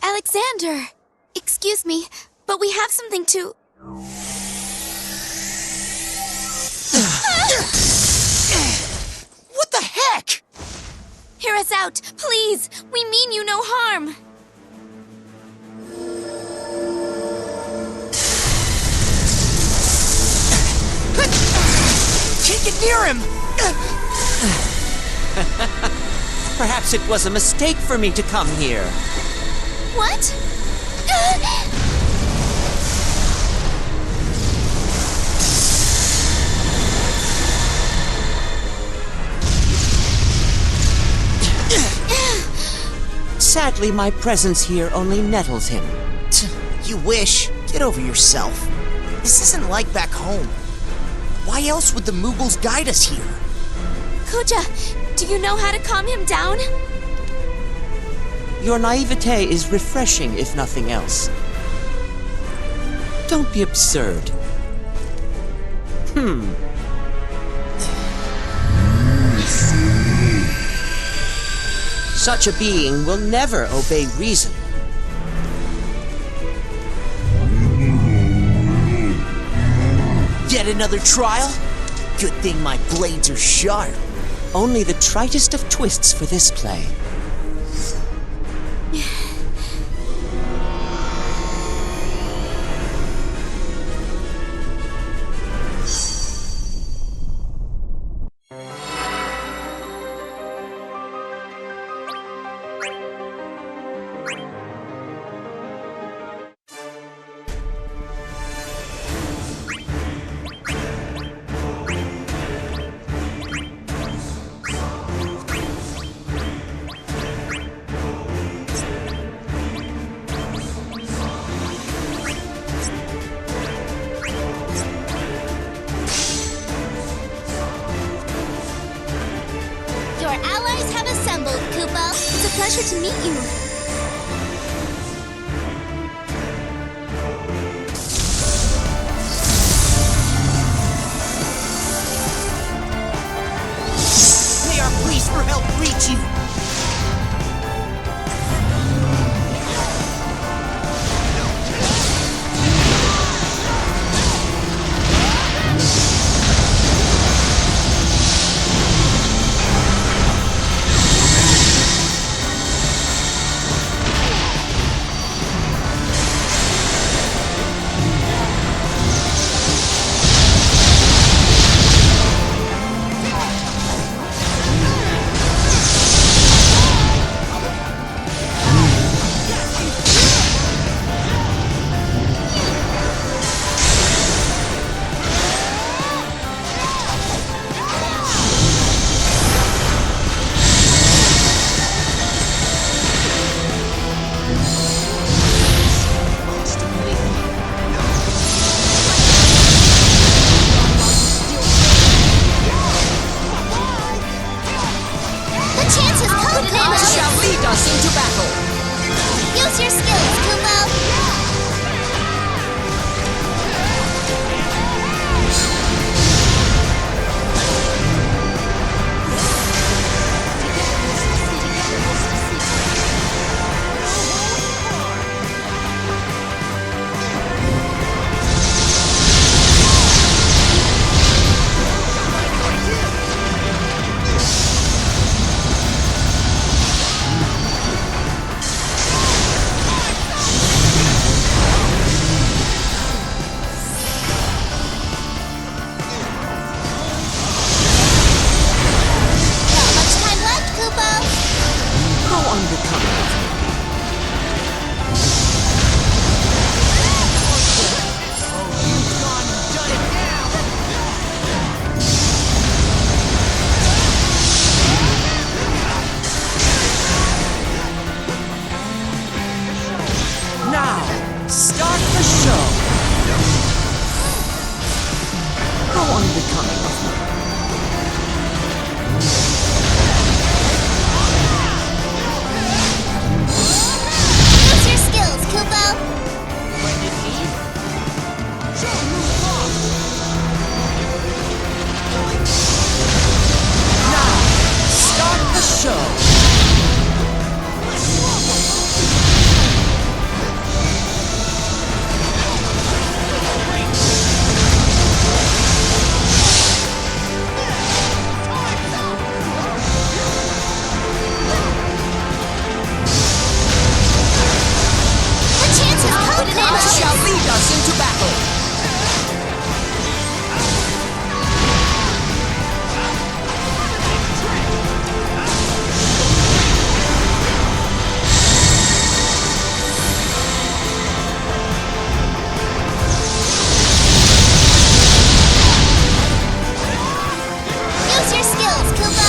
Alexander! Excuse me, but we have something to... What the heck? Hear us out, please! We mean you no harm! Can't get near him! Perhaps it was a mistake for me to come here. What? Sadly, my presence here only nettles him. You wish. Get over yourself. This isn't like back home. Why else would the Moogles guide us here? Kuja, do you know how to calm him down? Your naivete is refreshing, if nothing else. Don't be absurd. Such a being will never obey reason. Yet another trial? Good thing my blades are sharp. Only the tritest of twists for this play. Pleasure to meet you. May our pleas for help reach you. us into battle! Use your skills, Kupo! Start the show! How unbecoming of me. Use your skills, Kupo! Now, start the show! Shall lead us into battle. Use your skills, Kupo!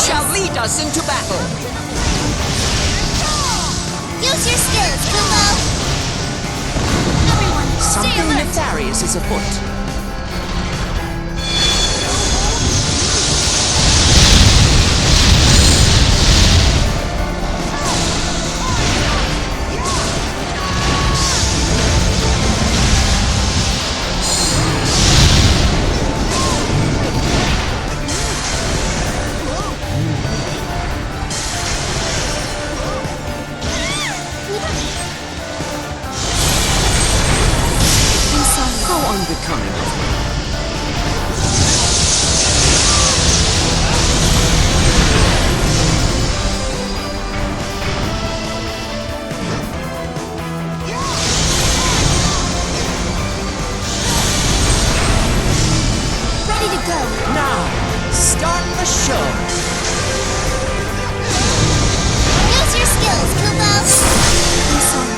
Shall lead us into battle. Use your skills, Kupo! Everyone, stay Something alert! nefarious is afoot. How unbecoming of me. Ready to go! Now, start the show! Use your skills, Kupo! I'm sorry.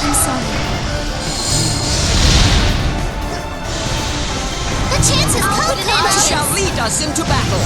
I'm sorry. The chance has come! Shall lead us into battle.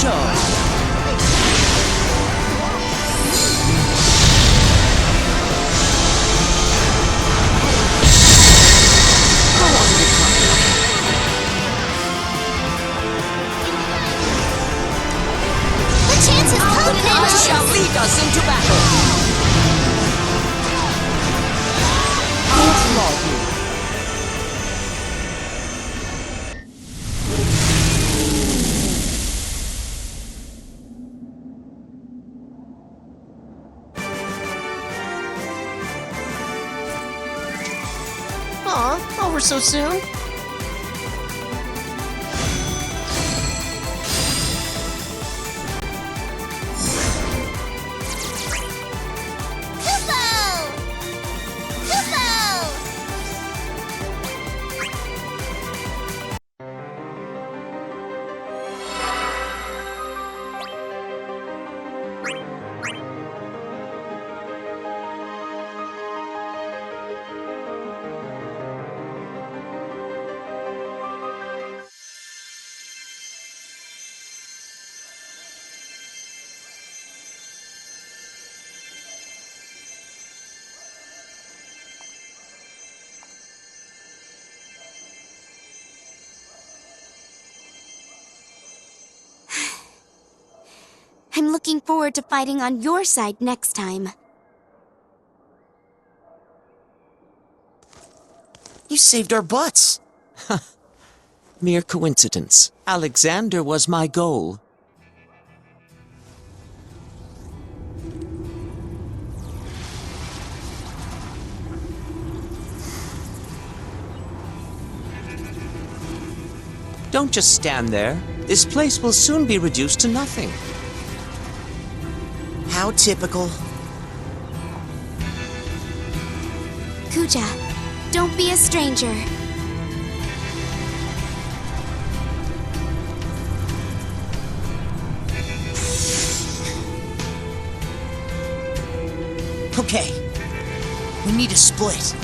show. Shall lead us into battle. Onslaught you. Aw, over so soon? I'm looking forward to fighting on your side next time. You saved our butts. Mere coincidence. Alexander was my goal. Don't just stand there. This place will soon be reduced to nothing. How typical. Kuja, don't be a stranger. Okay. We need a split.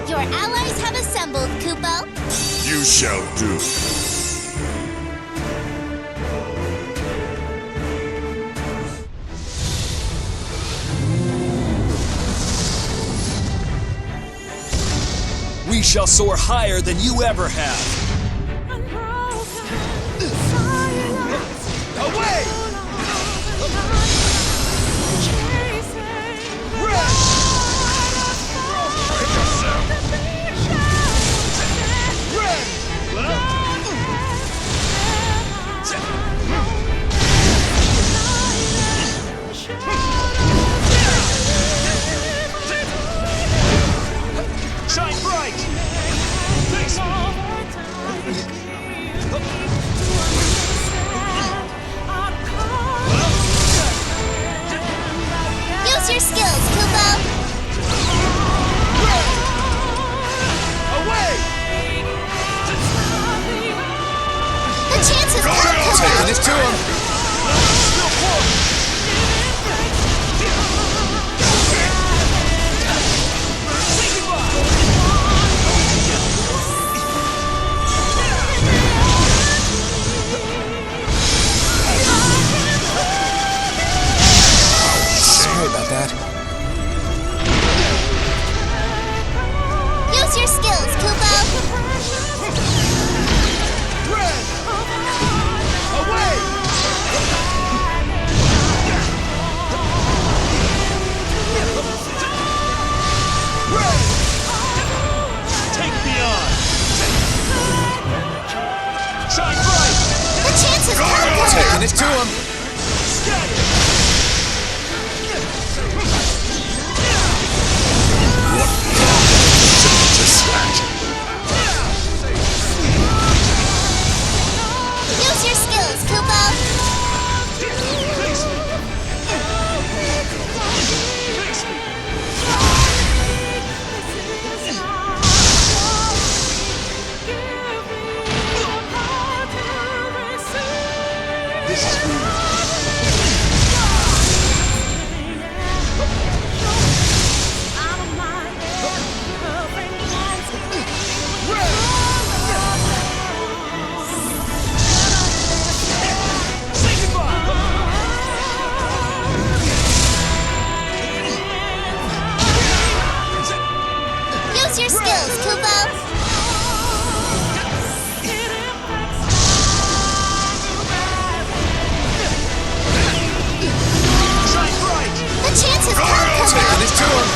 Your allies have assembled, Kupo. You shall do. We shall soar higher than you ever have. Away! Shine bright! Face Use your skills, Kupo. Away! The chances are Taking it to him. Sorry about that. Use your skills, Kupo. Red! Away! taking it to him. What sentence is that? Use your skills, Kupo! Use your skills, Kupo! The chance has come, Kupo! Taking it to him.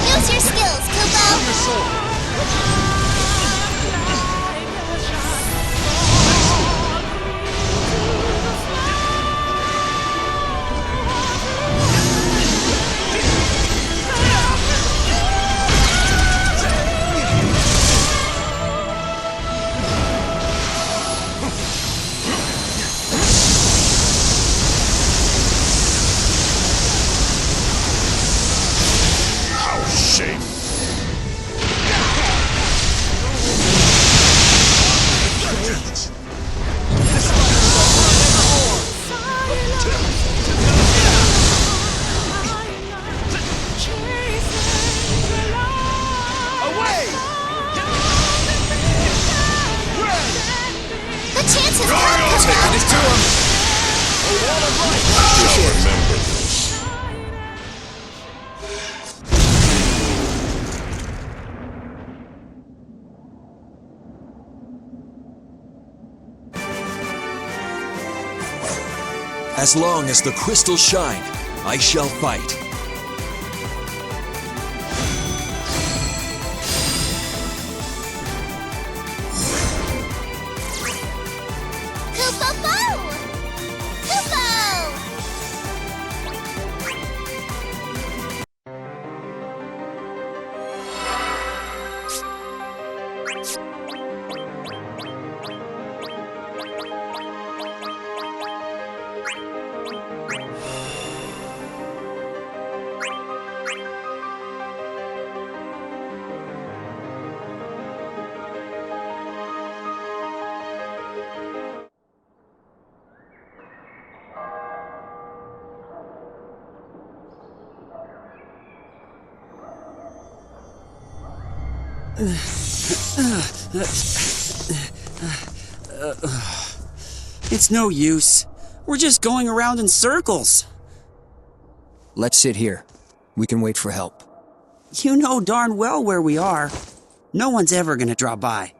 Use your skills, Kupo! How shameful. The chance has come, Kupo! Taking it to him. I shall remember this. As long as the crystals shine, I shall fight. Kupo Bow! Kupo! It's no use. We're just going around in circles. Let's sit here. We can wait for help. You know darn well where we are. No one's ever gonna drop by.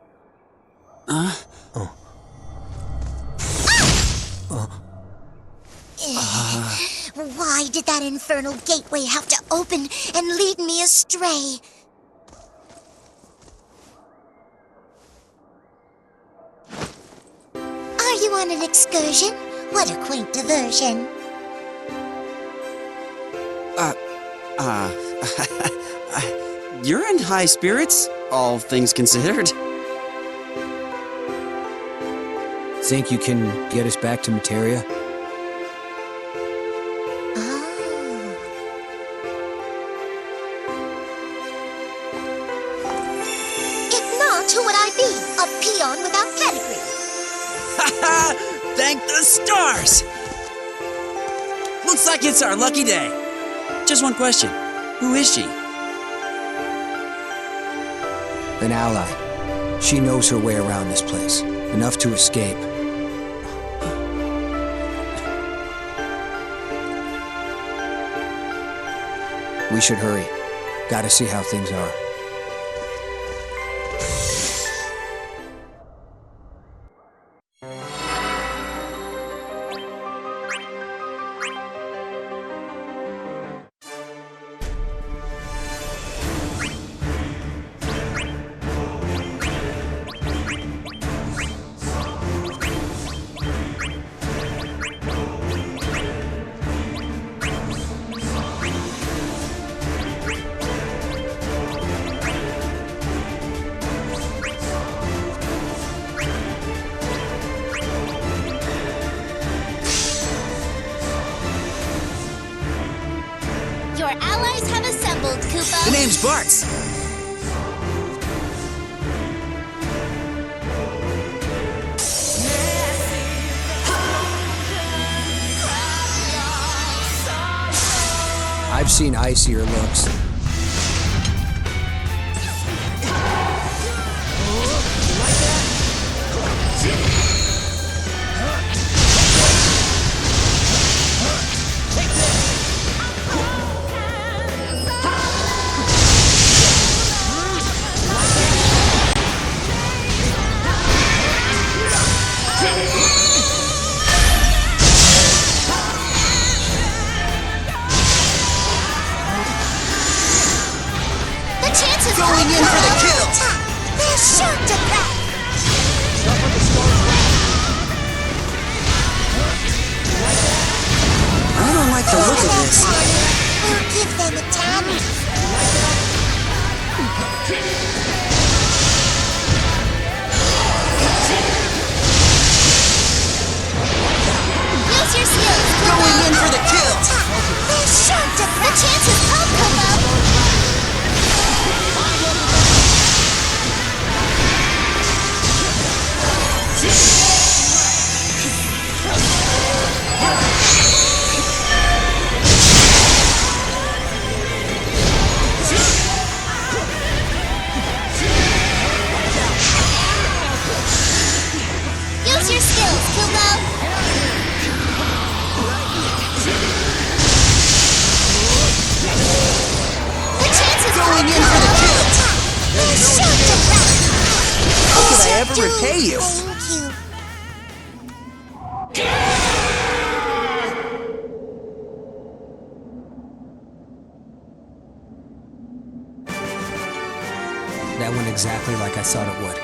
Why did that infernal gateway have to open and lead me astray? Are you on an excursion? What a quaint diversion. You're in high spirits, all things considered. Think you can get us back to Materia? If not, who would I be? A peon without pedigree. Thank the stars! Looks like it's our lucky day. Just one question. Who is she? An ally. She knows her way around this place. Enough to escape. We should hurry. Gotta see how things are. Koopa? The name's Bartz. I've seen icier looks. Going in for the kill! They're sure to crack! I don't like the look of this. We'll give them a tap. Use your skills, Koopa! Going in for the kill! They're sure to crack! The chance is come, Koopa! Use your skills, Koopa! The chance is Going in for the kill! They're sure to crack! How could I ever repay you? Thank you. That went exactly like I thought it would.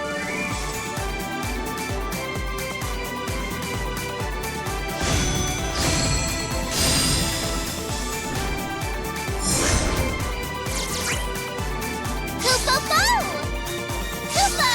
Koopa Bow! Koopa!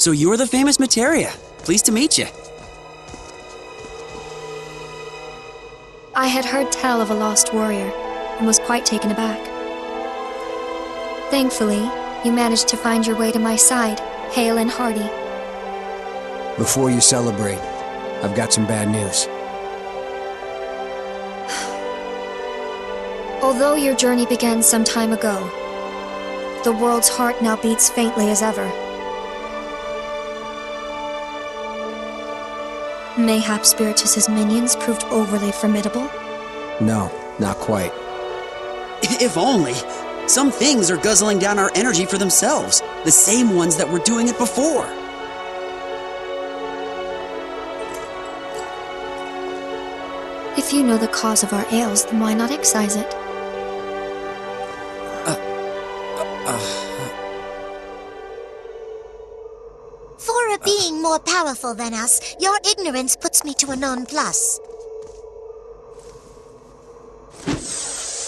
So you're the famous Materia. Pleased to meet you. I had heard tell of a lost warrior and was quite taken aback. Thankfully, you managed to find your way to my side, hale and hearty. Before you celebrate, I've got some bad news. Although your journey began some time ago, the world's heart now beats faintly as ever. Mayhap Spiritus's minions proved overly formidable? No, not quite. If only. Some things are guzzling down our energy for themselves. The same ones that were doing it before. If you know the cause of our ails, then why not excise it? For a being more powerful than us, your ignorance puts me to a nonplus.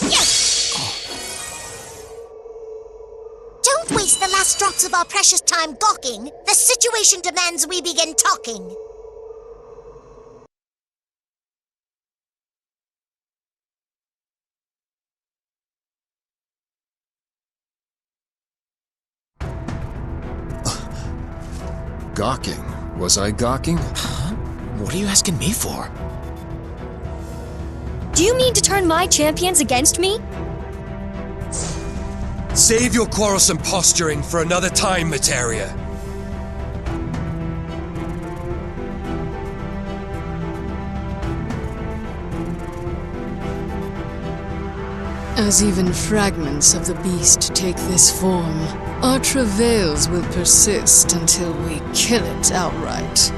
Yes! Don't waste the last drops of our precious time gawking. The situation demands we begin talking. Gawking? Was I gawking? Huh? What are you asking me for? Do you mean to turn my champions against me? Save your quarrelsome posturing for another time, Materia. As even fragments of the beast take this form, our travails will persist until we kill it outright.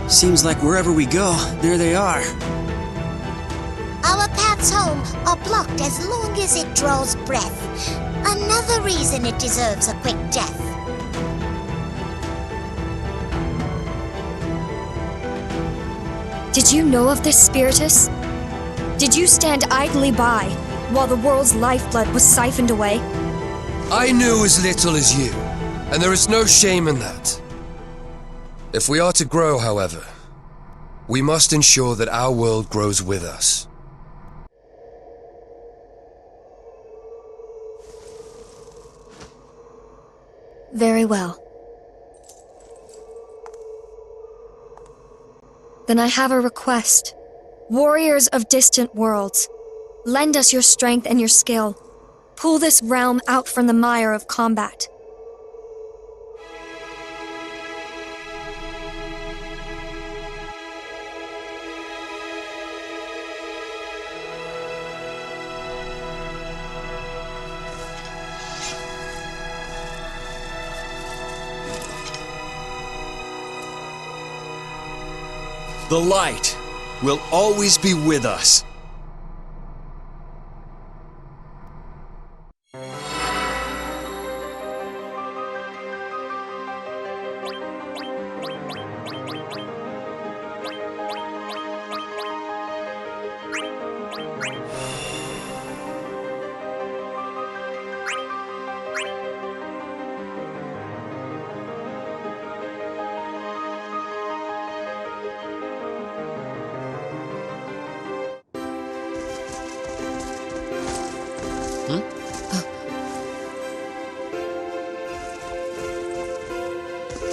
Seems like wherever we go, there they are. Our paths home are blocked as long as it draws breath. Another reason it deserves a quick death. Did you know of this, Spiritus? Did you stand idly by while the world's lifeblood was siphoned away? I knew as little as you, and there is no shame in that. If we are to grow, however, we must ensure that our world grows with us. Very well. Then I have a request. Warriors of distant worlds, lend us your strength and your skill. Pull this realm out from the mire of combat. The light will always be with us.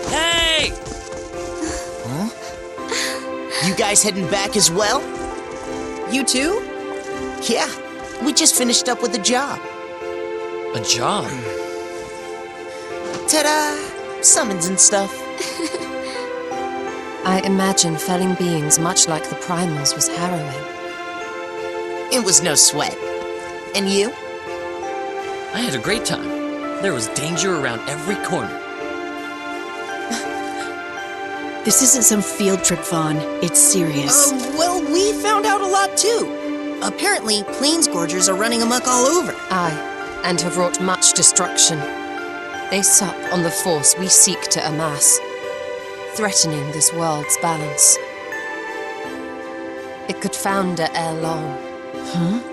Hey! Huh? You guys heading back as well? You too? Yeah, we just finished up with a job. A job? Ta-da! Summons and stuff. I imagine felling beings much like the primals was harrowing. It was no sweat. And you? I had a great time. There was danger around every corner. This isn't some field trip, Vaughn. It's serious. Well, we found out a lot too. Apparently, Planesgorgers are running amok all over. Aye, and have wrought much destruction. They sup on the force we seek to amass, threatening this world's balance. It could founder ere long. Huh?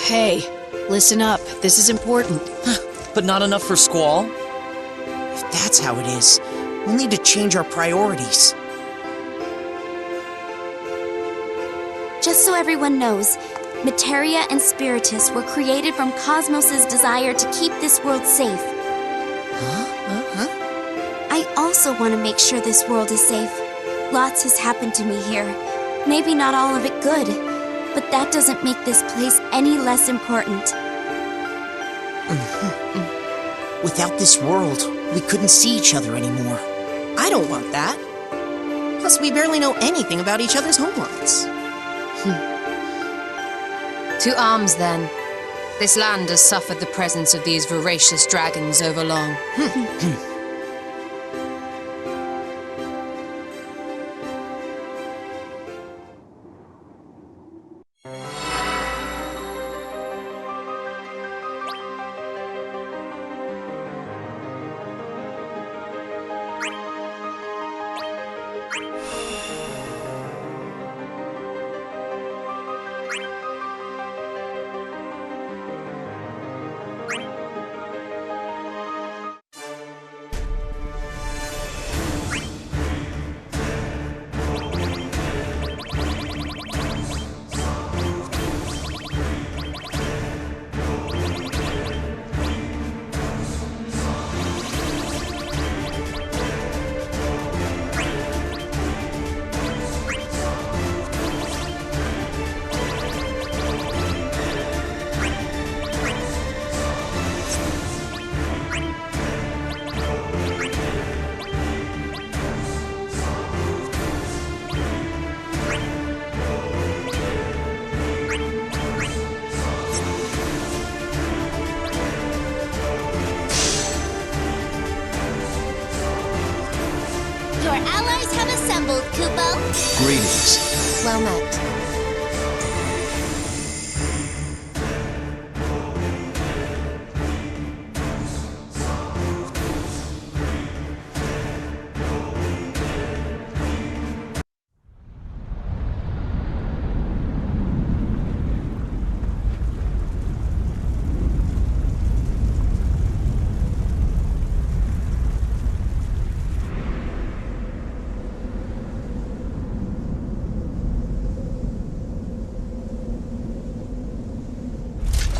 Hey, listen up. This is important. But not enough for Squall? If that's how it is, we'll need to change our priorities. Just so everyone knows, Materia and Spiritus were created from Cosmos' desire to keep this world safe. I also want to make sure this world is safe. Lots has happened to me here. Maybe not all of it good, but that doesn't make this place any less important. Without this world, we couldn't see each other anymore. I don't want that. Plus, we barely know anything about each other's homeworlds. To arms, then. This land has suffered the presence of these voracious dragons over long. assembled, Kupo. Greetings. Well met.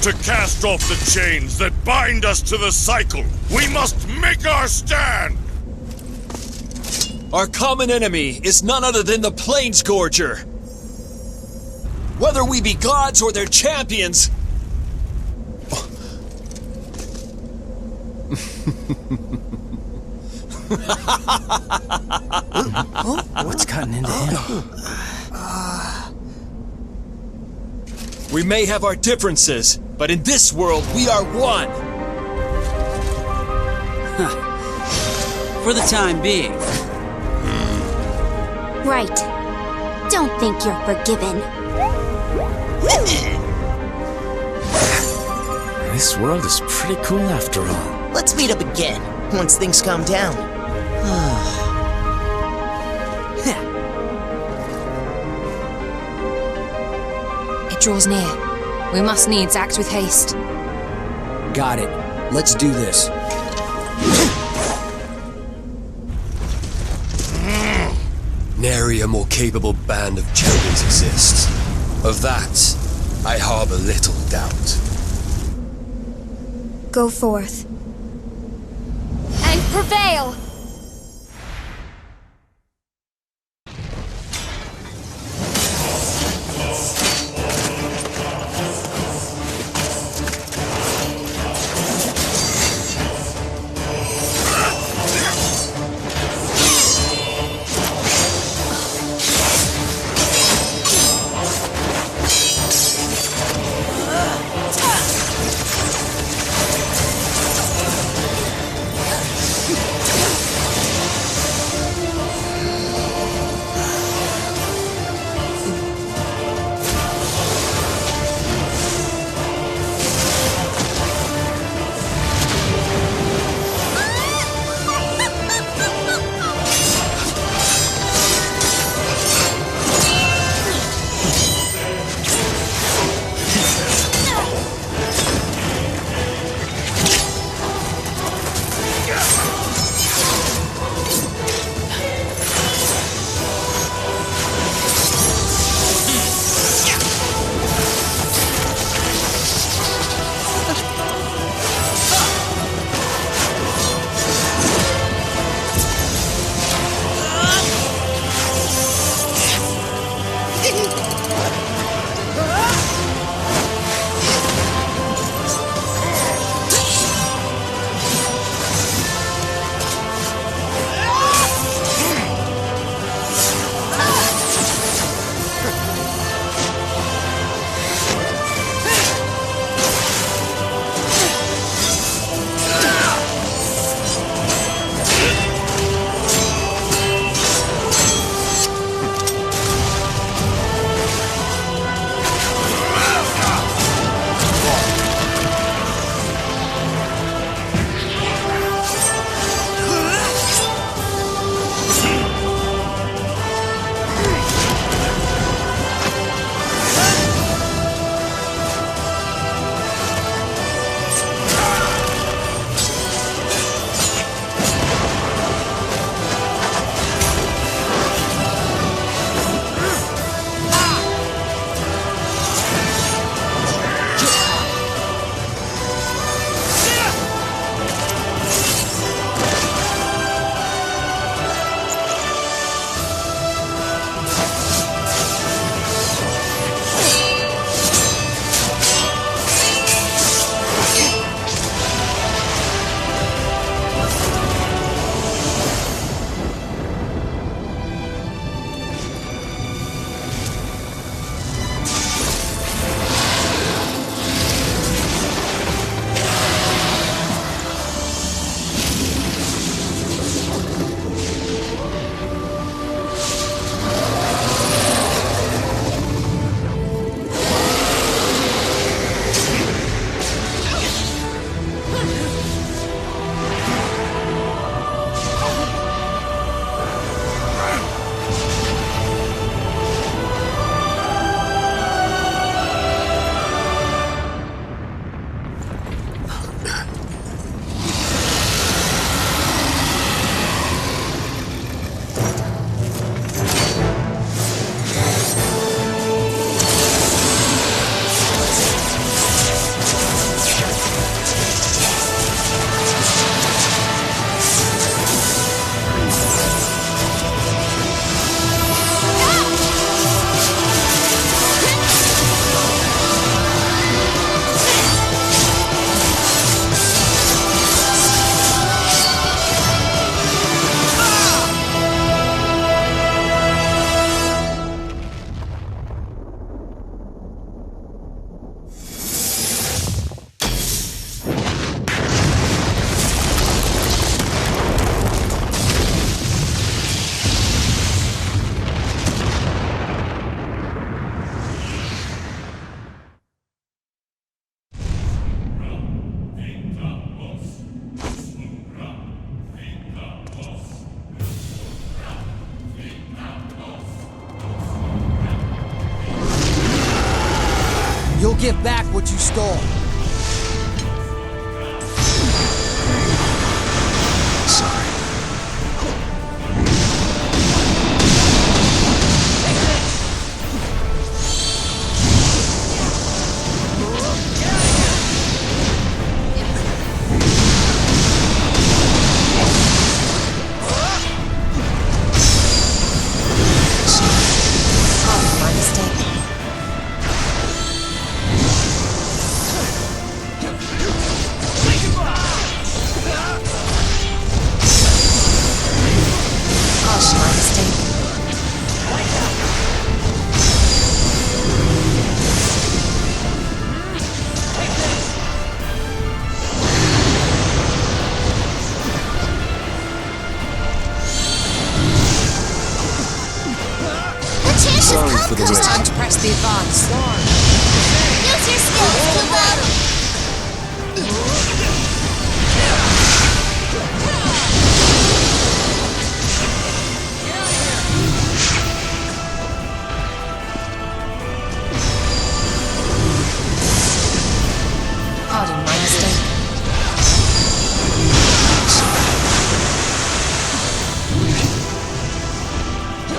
To cast off the chains that bind us to the cycle, we must make our stand! Our common enemy is none other than the Planescourger. Whether we be gods or their champions... What's gotten into him? We may have our differences, but in this world, we are one! For the time being. Right. Don't think you're forgiven. This world is pretty cool after all. Let's meet up again, once things calm down. It draws near. We must needs act with haste. Got it. Let's do this. Nary a more capable band of champions exists. Of that, I harbor little doubt. Go forth. And prevail! give back what you stole. Sorry. It's time to press the advance. Use your skills, Kubo! Pardon my mistake.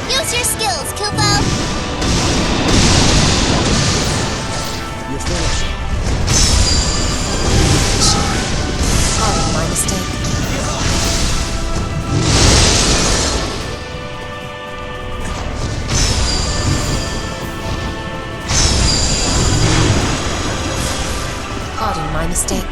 Use your skills, Kubo! You're finished. Pardon my mistake. Pardon my mistake.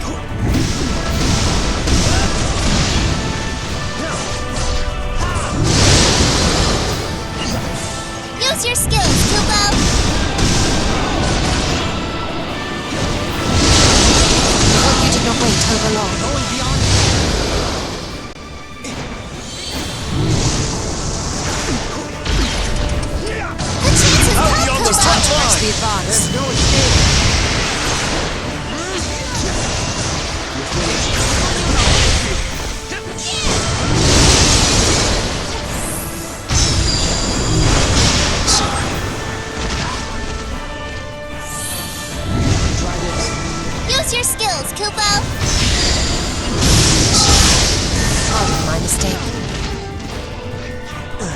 Use your skills, Kubo! You did not wait over long. Going beyond. The chances Out come, beyond the Kubo! front Press line! the advance. There's no escape. Use your skills, Kubo! Pardon my mistake.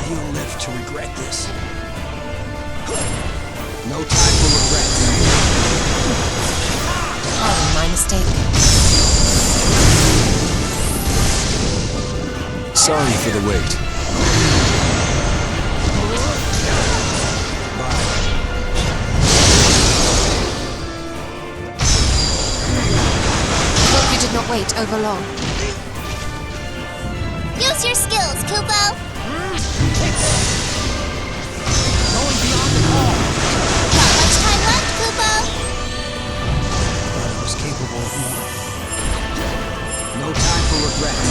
You'll live to regret this. No time for regrets. Pardon my mistake. Sorry for the wait. Hope you did not wait over long. Use your skills, Kubo! Going beyond the call. Not much time left, Kubo! I was capable of more. No time for regrets.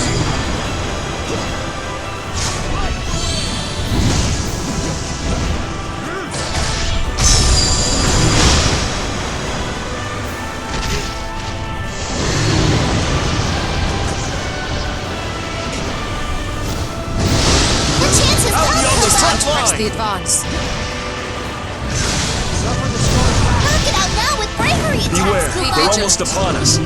The chances Out come, beyond the Kubo! front Press line! the advance. Knock it out now with bravery attacks, Beware, Kubo! they're almost upon us.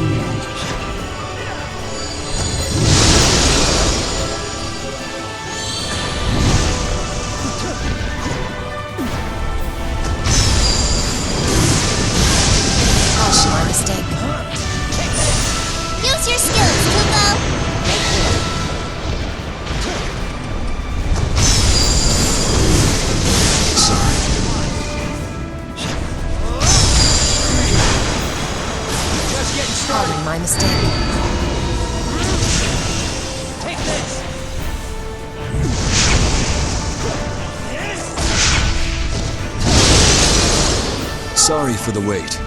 Pardon my mistake. Use your skills, Kubo! Just getting started. Pardon my mistake. Take this. Sorry for the wait.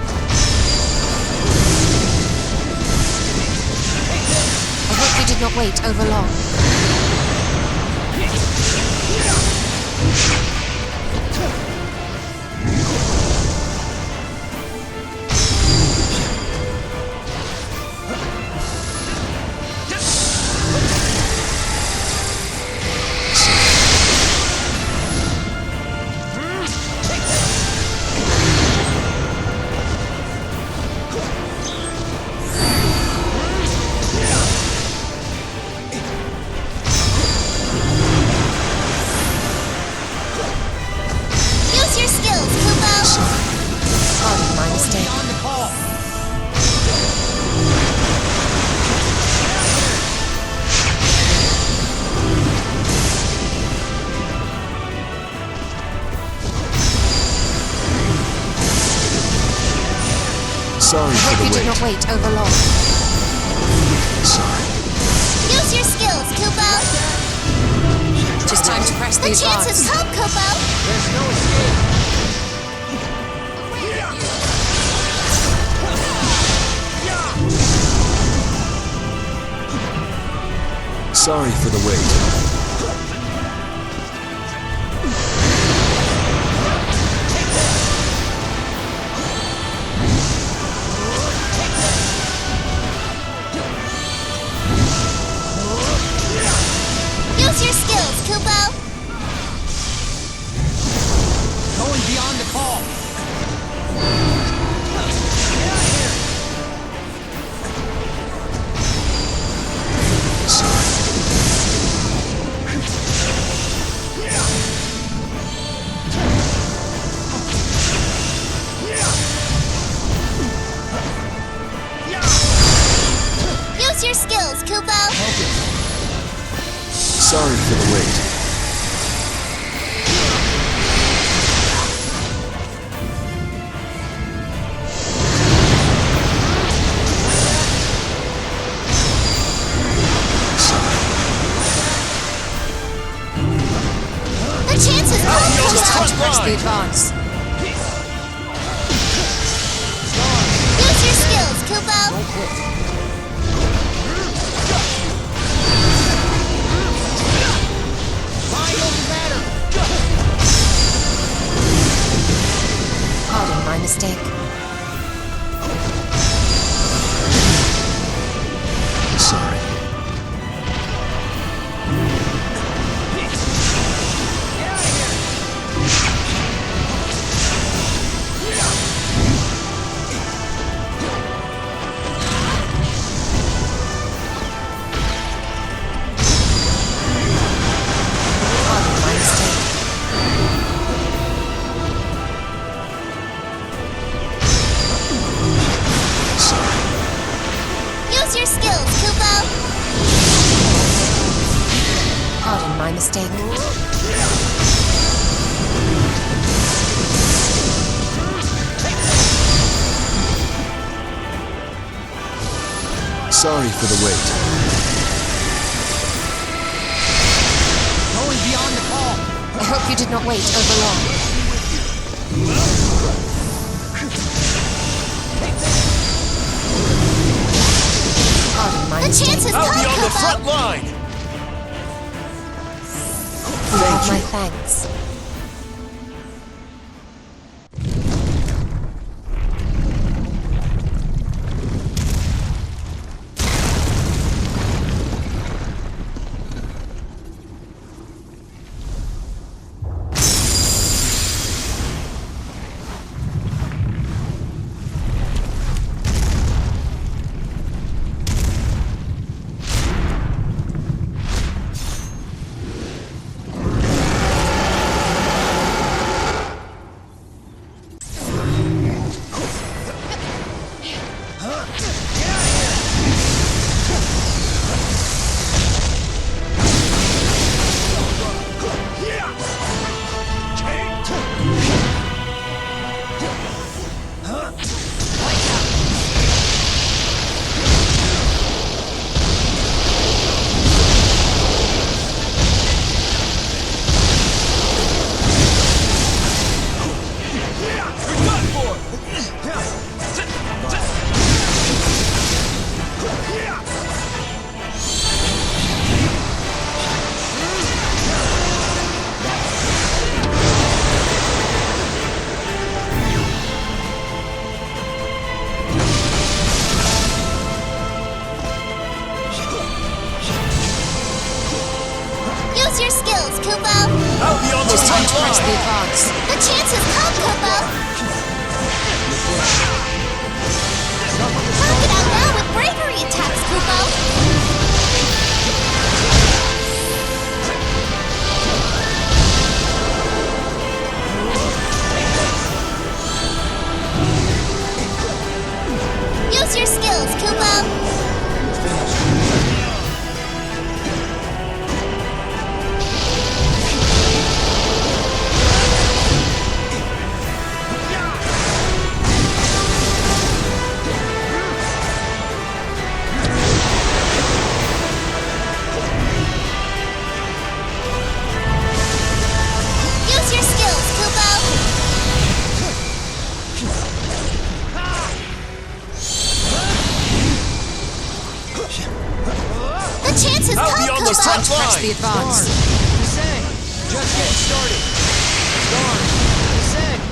I hope you did not wait over long. Sorry for the You did wait. not wait over long. Sorry. Use your skills, Kupo! Just time to press the The chance advance. has come, Kupo! There's no escape. Sorry for the wait. Use your skills, Kupo! Going beyond the call. Use your skills, Kupo! Sorry for the wait. The chance has come, Just time to Kupo! press the advance. Use your skills, Kupo! Pardon my mistake. Sorry. Pardon my mistake. Use your skills, Kupo! Pardon my mistake. Sorry for the wait. Going beyond the call. I hope you did not wait over long. Pardon my The mistake. chance has I'll come, be on the Kupo! front line! You have my thanks. Use your skills, Kupo! I'll be on the Just time front to press the line! advance. The chance has come, Kupo! Work it out now with bravery attacks, Kupo! Use your skills, Kupo! the advance. Descend! Just getting started. Darn. Descend!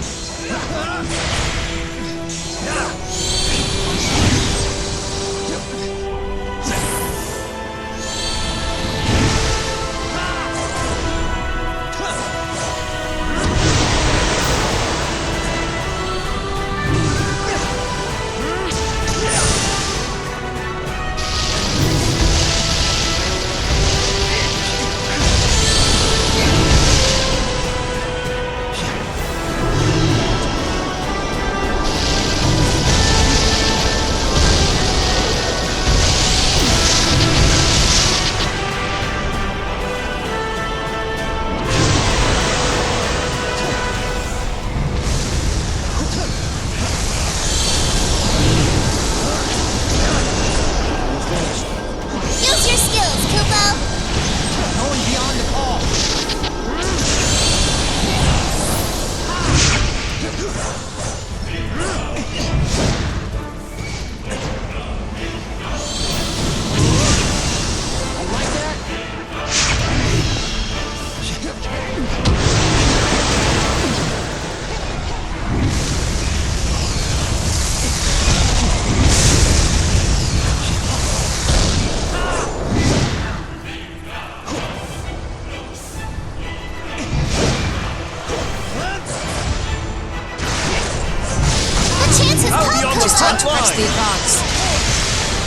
Just time to press the advance.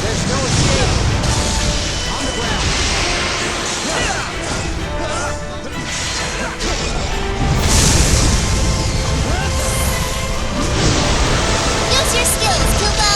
There's no escape. On the ground. Use your skills, Kubo!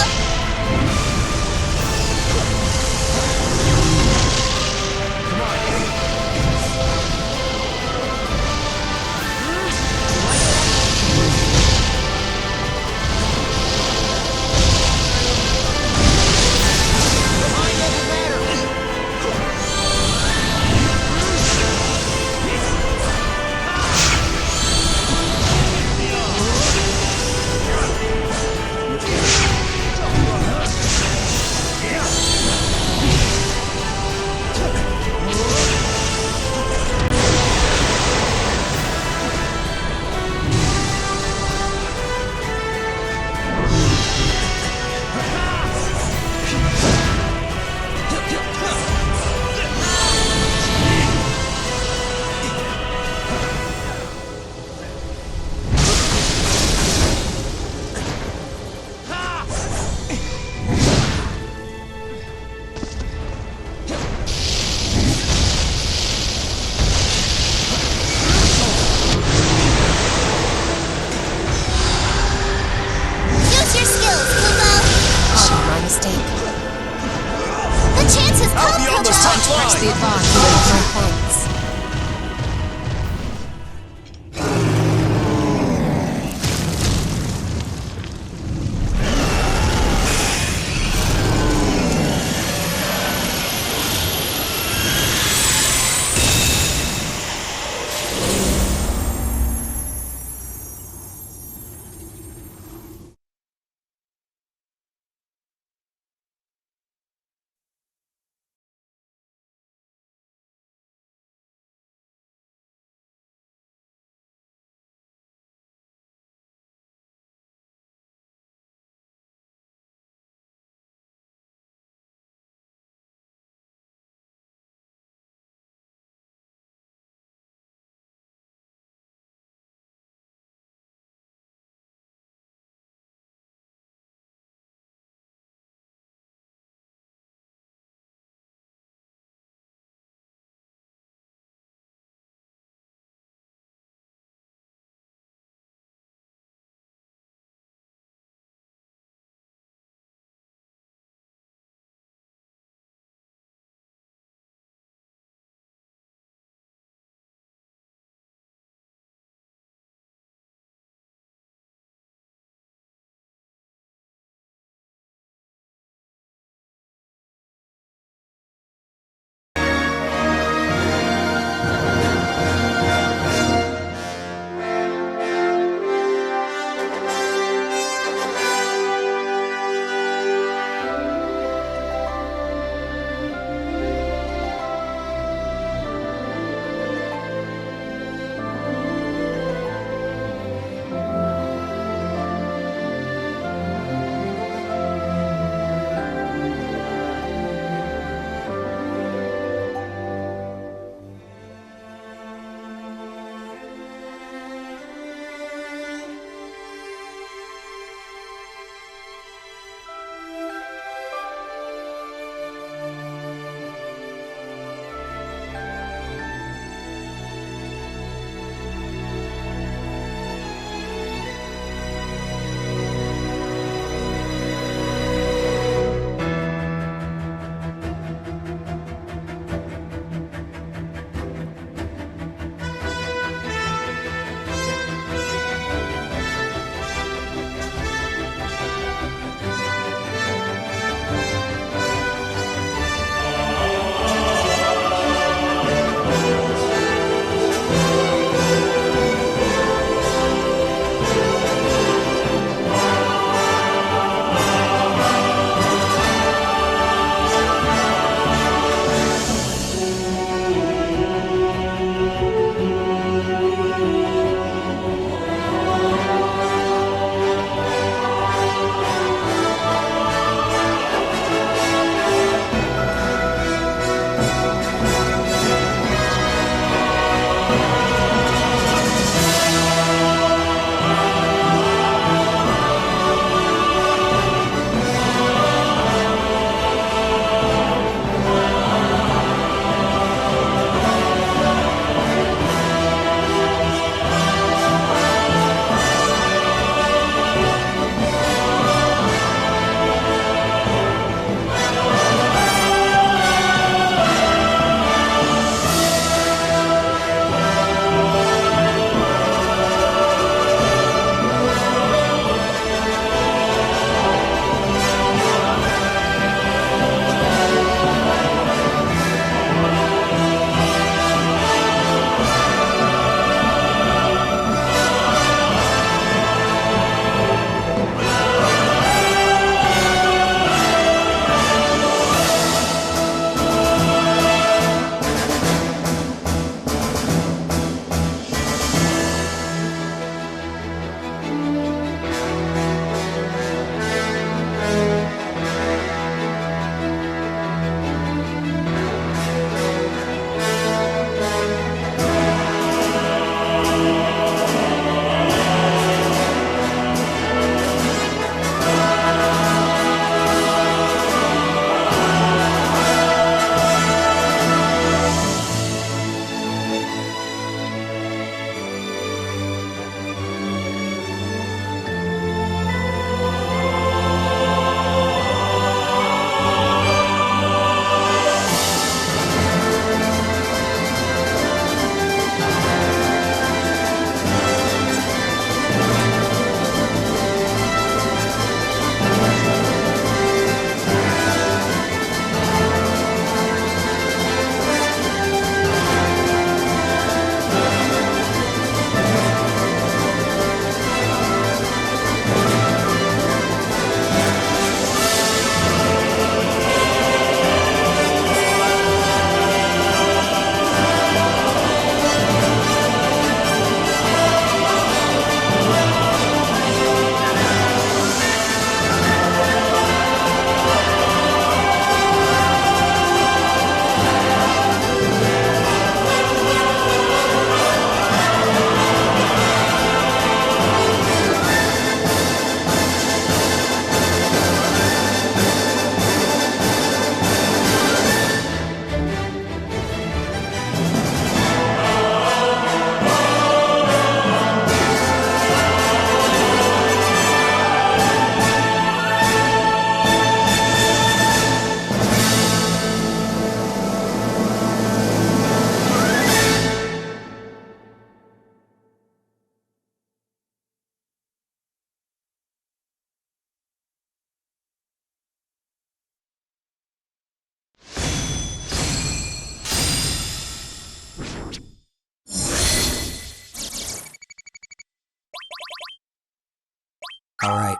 All right.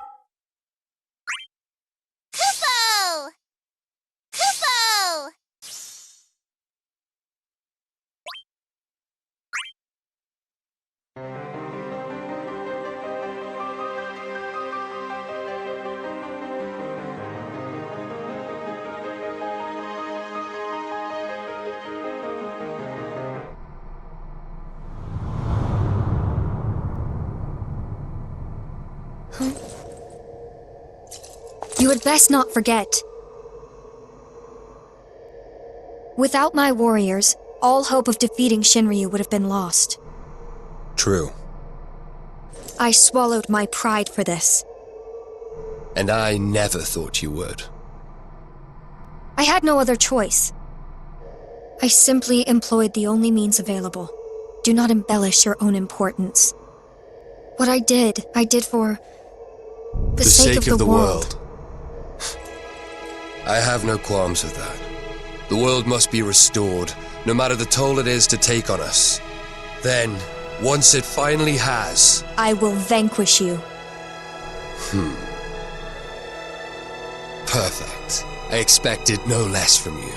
Kupo! Kupo! You had best not forget. Without my warriors, all hope of defeating Shinryu would have been lost. True. I swallowed my pride for this. And I never thought you would. I had no other choice. I simply employed the only means available. Do not embellish your own importance. What I did for the sake of the world. I have no qualms with that. The world must be restored, no matter the toll it is to take on us. Then, once it finally has... I will vanquish you. Perfect. I expected no less from you.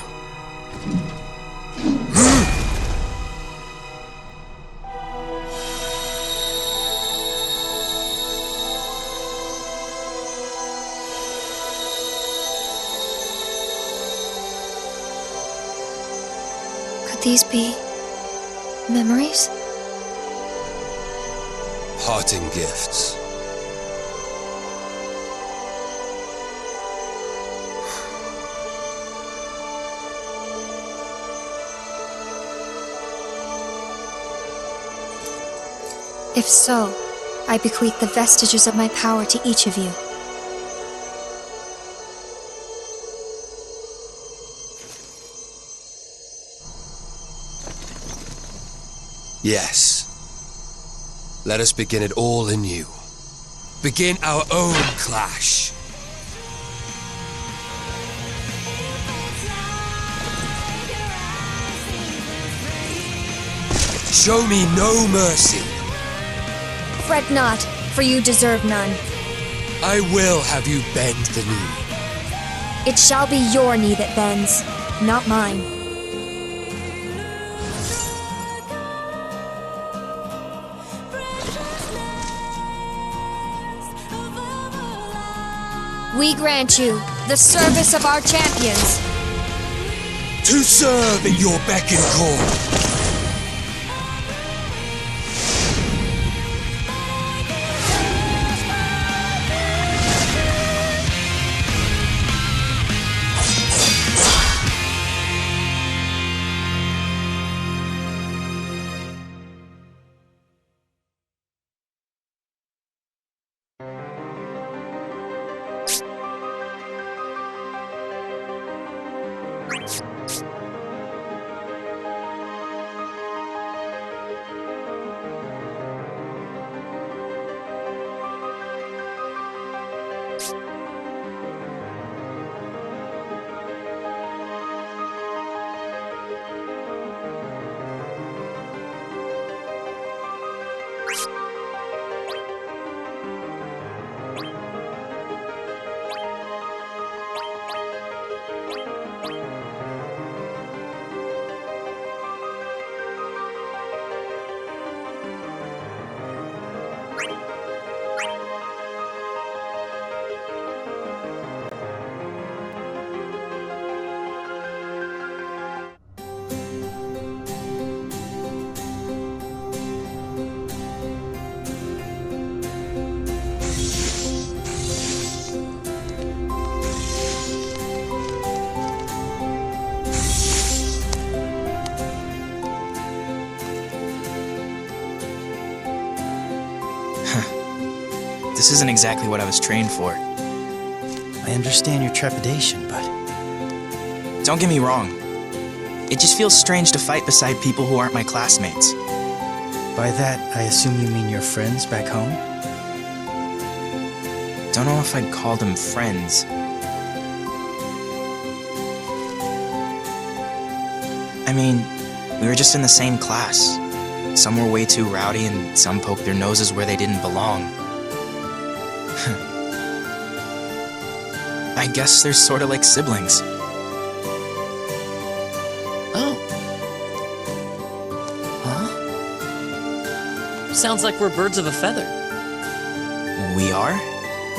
Could these be memories? Parting gifts. If so, I bequeath the vestiges of my power to each of you. Yes. Let us begin it all anew. Begin our own clash. Show me no mercy. Fret not, for you deserve none. I will have you bend the knee. It shall be your knee that bends, not mine. We grant you the service of our champions. To serve at your beck and call. This isn't exactly what I was trained for. I understand your trepidation, but... Don't get me wrong. It just feels strange to fight beside people who aren't my classmates. By that, I assume you mean your friends back home? Don't know if I'd call them friends. I mean, we were just in the same class. Some were way too rowdy and some poked their noses where they didn't belong. I guess they're sorta like siblings. Oh. Huh? Sounds like we're birds of a feather. We are?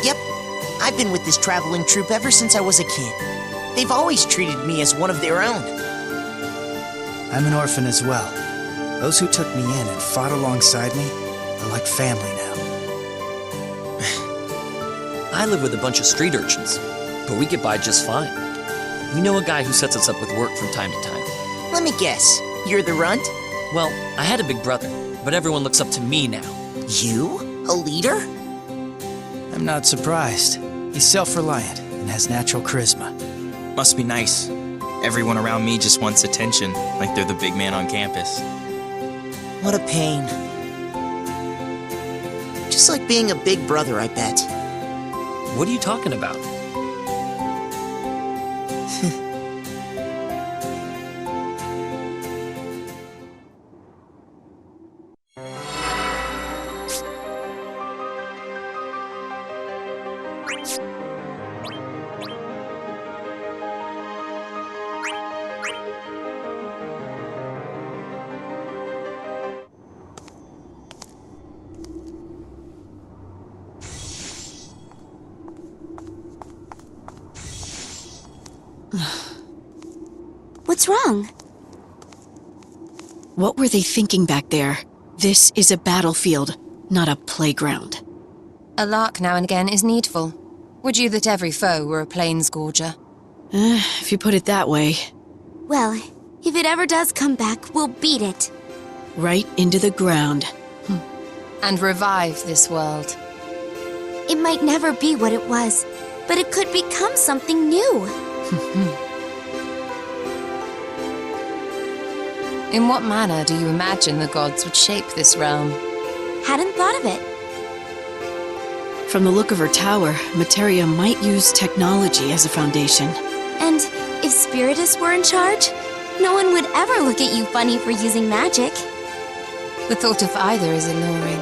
Yep. I've been with this traveling troupe ever since I was a kid. They've always treated me as one of their own. I'm an orphan as well. Those who took me in and fought alongside me are like family now. I live with a bunch of street urchins, but we get by just fine. We know a guy who sets us up with work from time to time. Let me guess. You're the runt? Well, I had a big brother, but everyone looks up to me now. You? A leader? I'm not surprised. He's self-reliant and has natural charisma. Must be nice. Everyone around me just wants attention, like they're the big man on campus. What a pain. Just like being a big brother, I bet. What are you talking about? What's wrong? What were they thinking back there? This is a battlefield, not a playground. A lark now and again is needful. Would you that every foe were a planesgorger? If you put it that way. Well, if it ever does come back, we'll beat it. Right into the ground. And revive this world. It might never be what it was, but it could become something new. In what manner do you imagine the gods would shape this realm? Hadn't thought of it. From the look of her tower, Materia might use technology as a foundation. And if Spiritus were in charge, no one would ever look at you funny for using magic. The thought of either is alluring.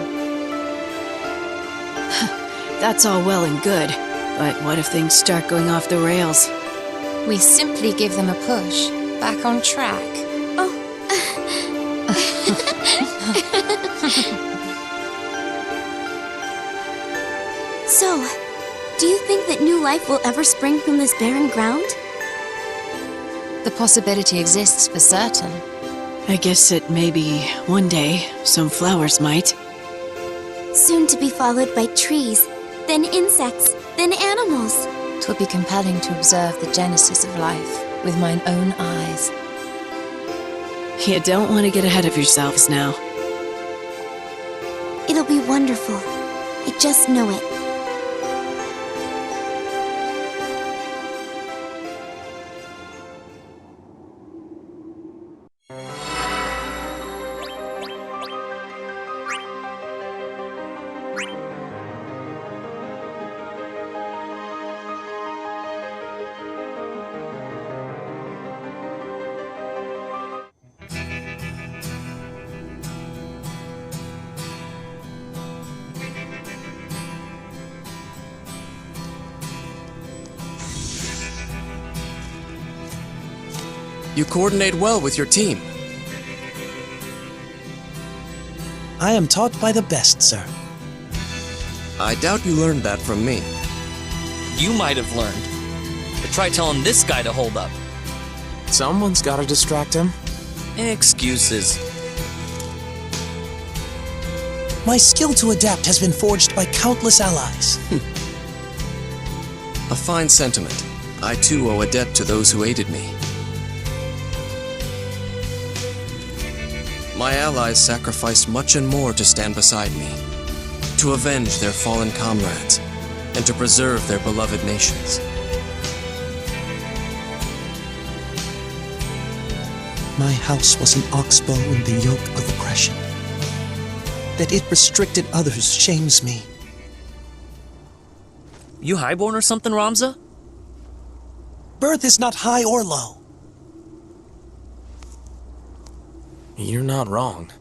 That's all well and good, but what if things start going off the rails? We simply give them a push, back on track. So, do you think that new life will ever spring from this barren ground? The possibility exists for certain. I guess that maybe one day some flowers might. Soon to be followed by trees, then insects, then animals. 'Twill be compelling to observe the genesis of life with mine own eyes. You don't want to get ahead of yourselves now. It'll be wonderful. I just know it. You coordinate well with your team. I am taught by the best, sir. I doubt you learned that from me. You might have learned. But try telling this guy to hold up. Someone's gotta distract him. Excuses. My skill to adapt has been forged by countless allies. A fine sentiment. I too owe a debt to those who aided me. My allies sacrificed much and more to stand beside me, to avenge their fallen comrades, and to preserve their beloved nations. My house was an oxbow in the yoke of oppression. That it restricted others shames me. You highborn or something, Ramza? Birth is not high or low. You're not wrong.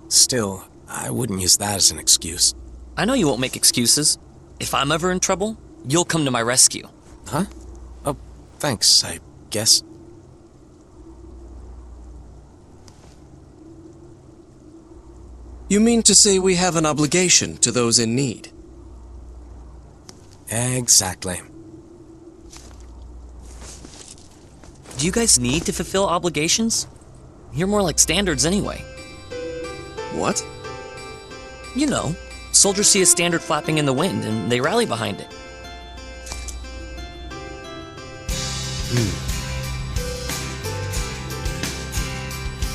Still, I wouldn't use that as an excuse. I know you won't make excuses. If I'm ever in trouble, you'll come to my rescue. Huh? Oh, thanks, I guess. You mean to say we have an obligation to those in need? Exactly. Do you guys need to fulfill obligations? You're more like standards anyway. What? You know, soldiers see a standard flapping in the wind and they rally behind it.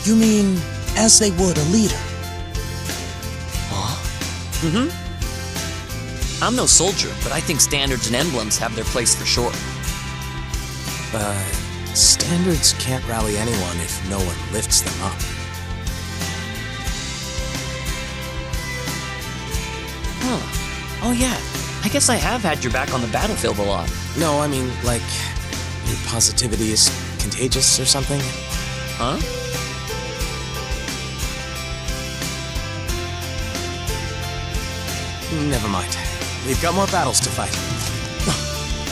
You mean, as they would a leader? I'm no soldier, but I think standards and emblems have their place for sure. Standards can't rally anyone if no one lifts them up. Huh. Oh yeah, I guess I have had your back on the battlefield a lot. No, I mean, like, your positivity is contagious or something? Huh? Never mind. We've got more battles to fight.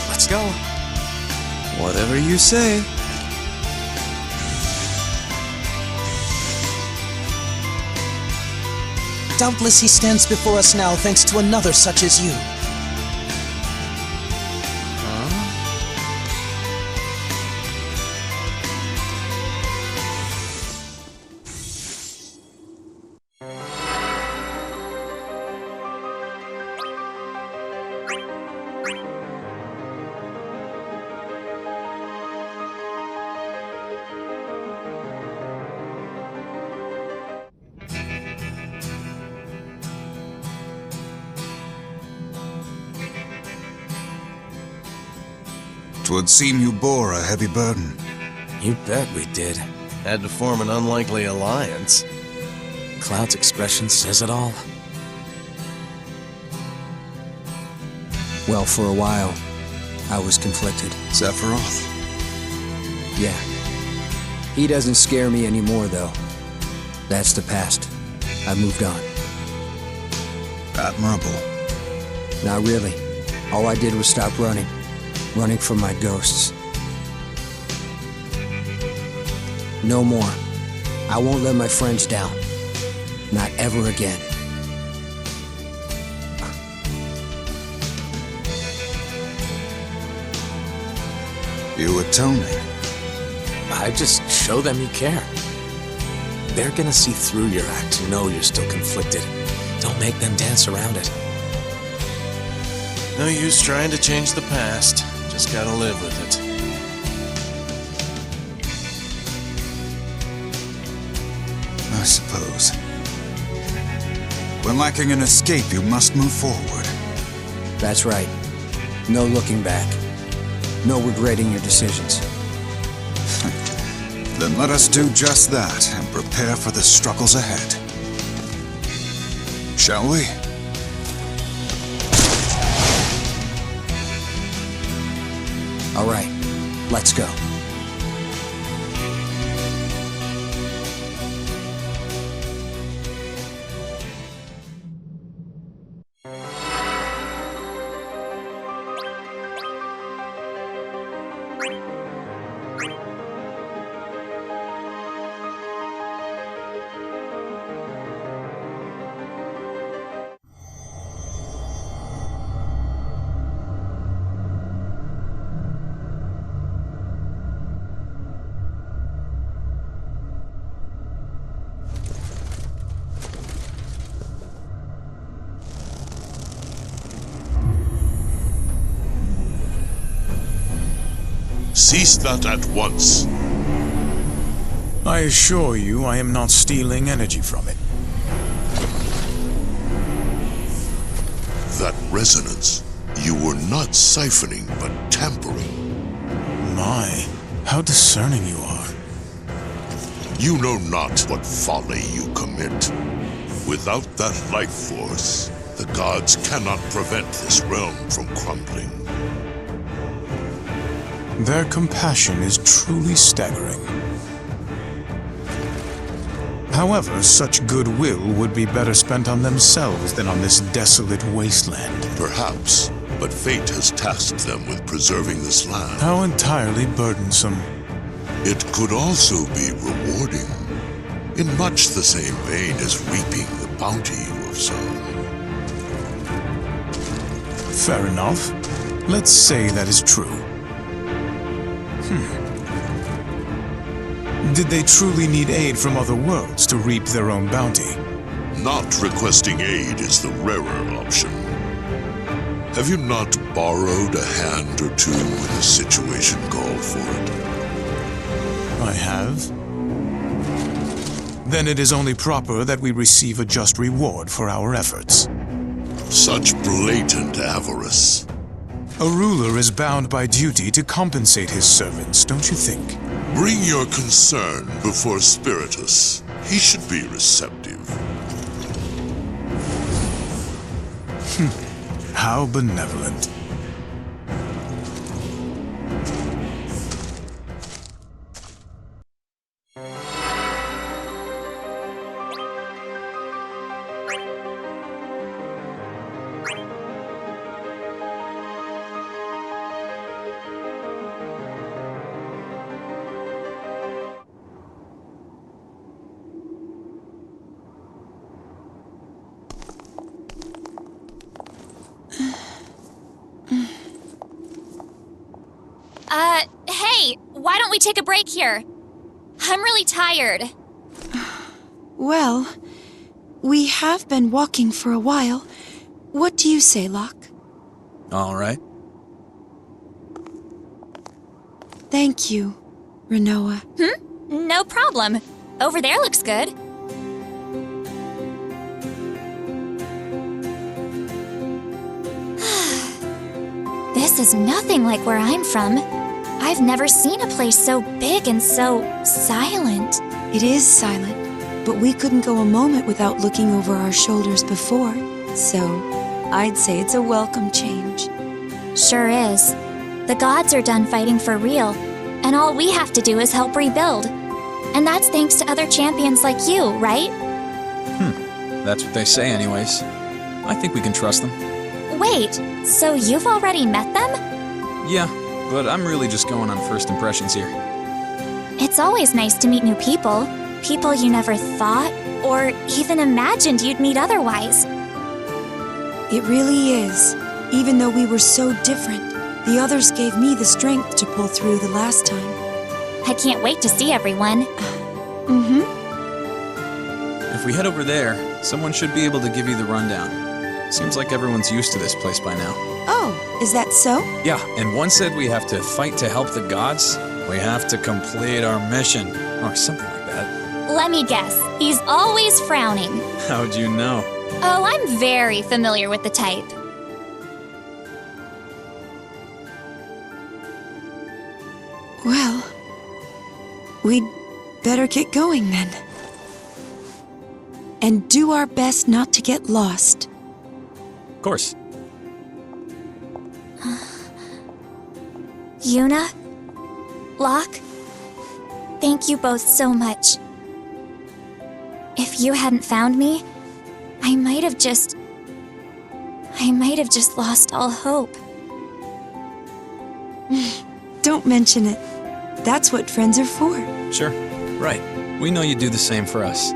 Let's go. Whatever you say. Doubtless he stands before us now thanks to another such as you. Twould seem you bore a heavy burden. You bet we did. Had to form an unlikely alliance. Cloud's expression says it all. Well, for a while, I was conflicted. Sephiroth? Yeah. He doesn't scare me anymore, though. That's the past. I moved on. Admirable. Not really. All I did was stop running. Running from my ghosts. No more. I won't let my friends down. Not ever again. You atoning? I just show them you care. They're gonna see through your act to know you're still conflicted. Don't make them dance around it. No use trying to change the past. Just gotta live with it. I suppose. When lacking an escape, you must move forward. That's right. No looking back. No regretting your decisions. Then let us do just that and prepare for the struggles ahead. Shall we? All right, let's go. Cease that at once. I assure you I am not stealing energy from it. That resonance, you were not siphoning but tampering. My, how discerning you are. You know not what folly you commit. Without that life force, the gods cannot prevent this realm from crumbling. Their compassion is truly staggering. However, such goodwill would be better spent on themselves than on this desolate wasteland. Perhaps, but fate has tasked them with preserving this land. How entirely burdensome. It could also be rewarding, in much the same vein as reaping the bounty you have sown. Fair enough. Let's say that is true. Did they truly need aid from other worlds to reap their own bounty? Not requesting aid is the rarer option. Have you not borrowed a hand or two when the situation called for it? I have. Then it is only proper that we receive a just reward for our efforts. Such blatant avarice. A ruler is bound by duty to compensate his servants, don't you think? Bring your concern before Spiritus. He should be receptive. How benevolent. Hey, why don't we take a break here? I'm really tired. Well, we have been walking for a while. What do you say, Locke? All right. Thank you, Rinoa. No problem. Over there looks good. This is nothing like where I'm from. I've never seen a place so big and so silent. It is silent, but we couldn't go a moment without looking over our shoulders before, so I'd say it's a welcome change. Sure is. The gods are done fighting for real, and all we have to do is help rebuild. And that's thanks to other champions like you, right? That's what they say anyways. I think we can trust them. Wait, so you've already met them? Yeah, but I'm really just going on first impressions here. It's always nice to meet new people. People you never thought or even imagined you'd meet otherwise. It really is. Even though we were so different, the others gave me the strength to pull through the last time. I can't wait to see everyone. If we head over there, someone should be able to give you the rundown. Seems like everyone's used to this place by now. Oh, is that so? Yeah, and one said we have to fight to help the gods. We have to complete our mission, or something like that. Let me guess, he's always frowning. How'd you know? Oh, I'm very familiar with the type. Well, we'd better get going then. And do our best not to get lost. Of course. Yuna? Locke? Thank you both so much. If you hadn't found me, I might have just lost all hope. Don't mention it. That's what friends are for. Sure. Right. We know you'd do the same for us.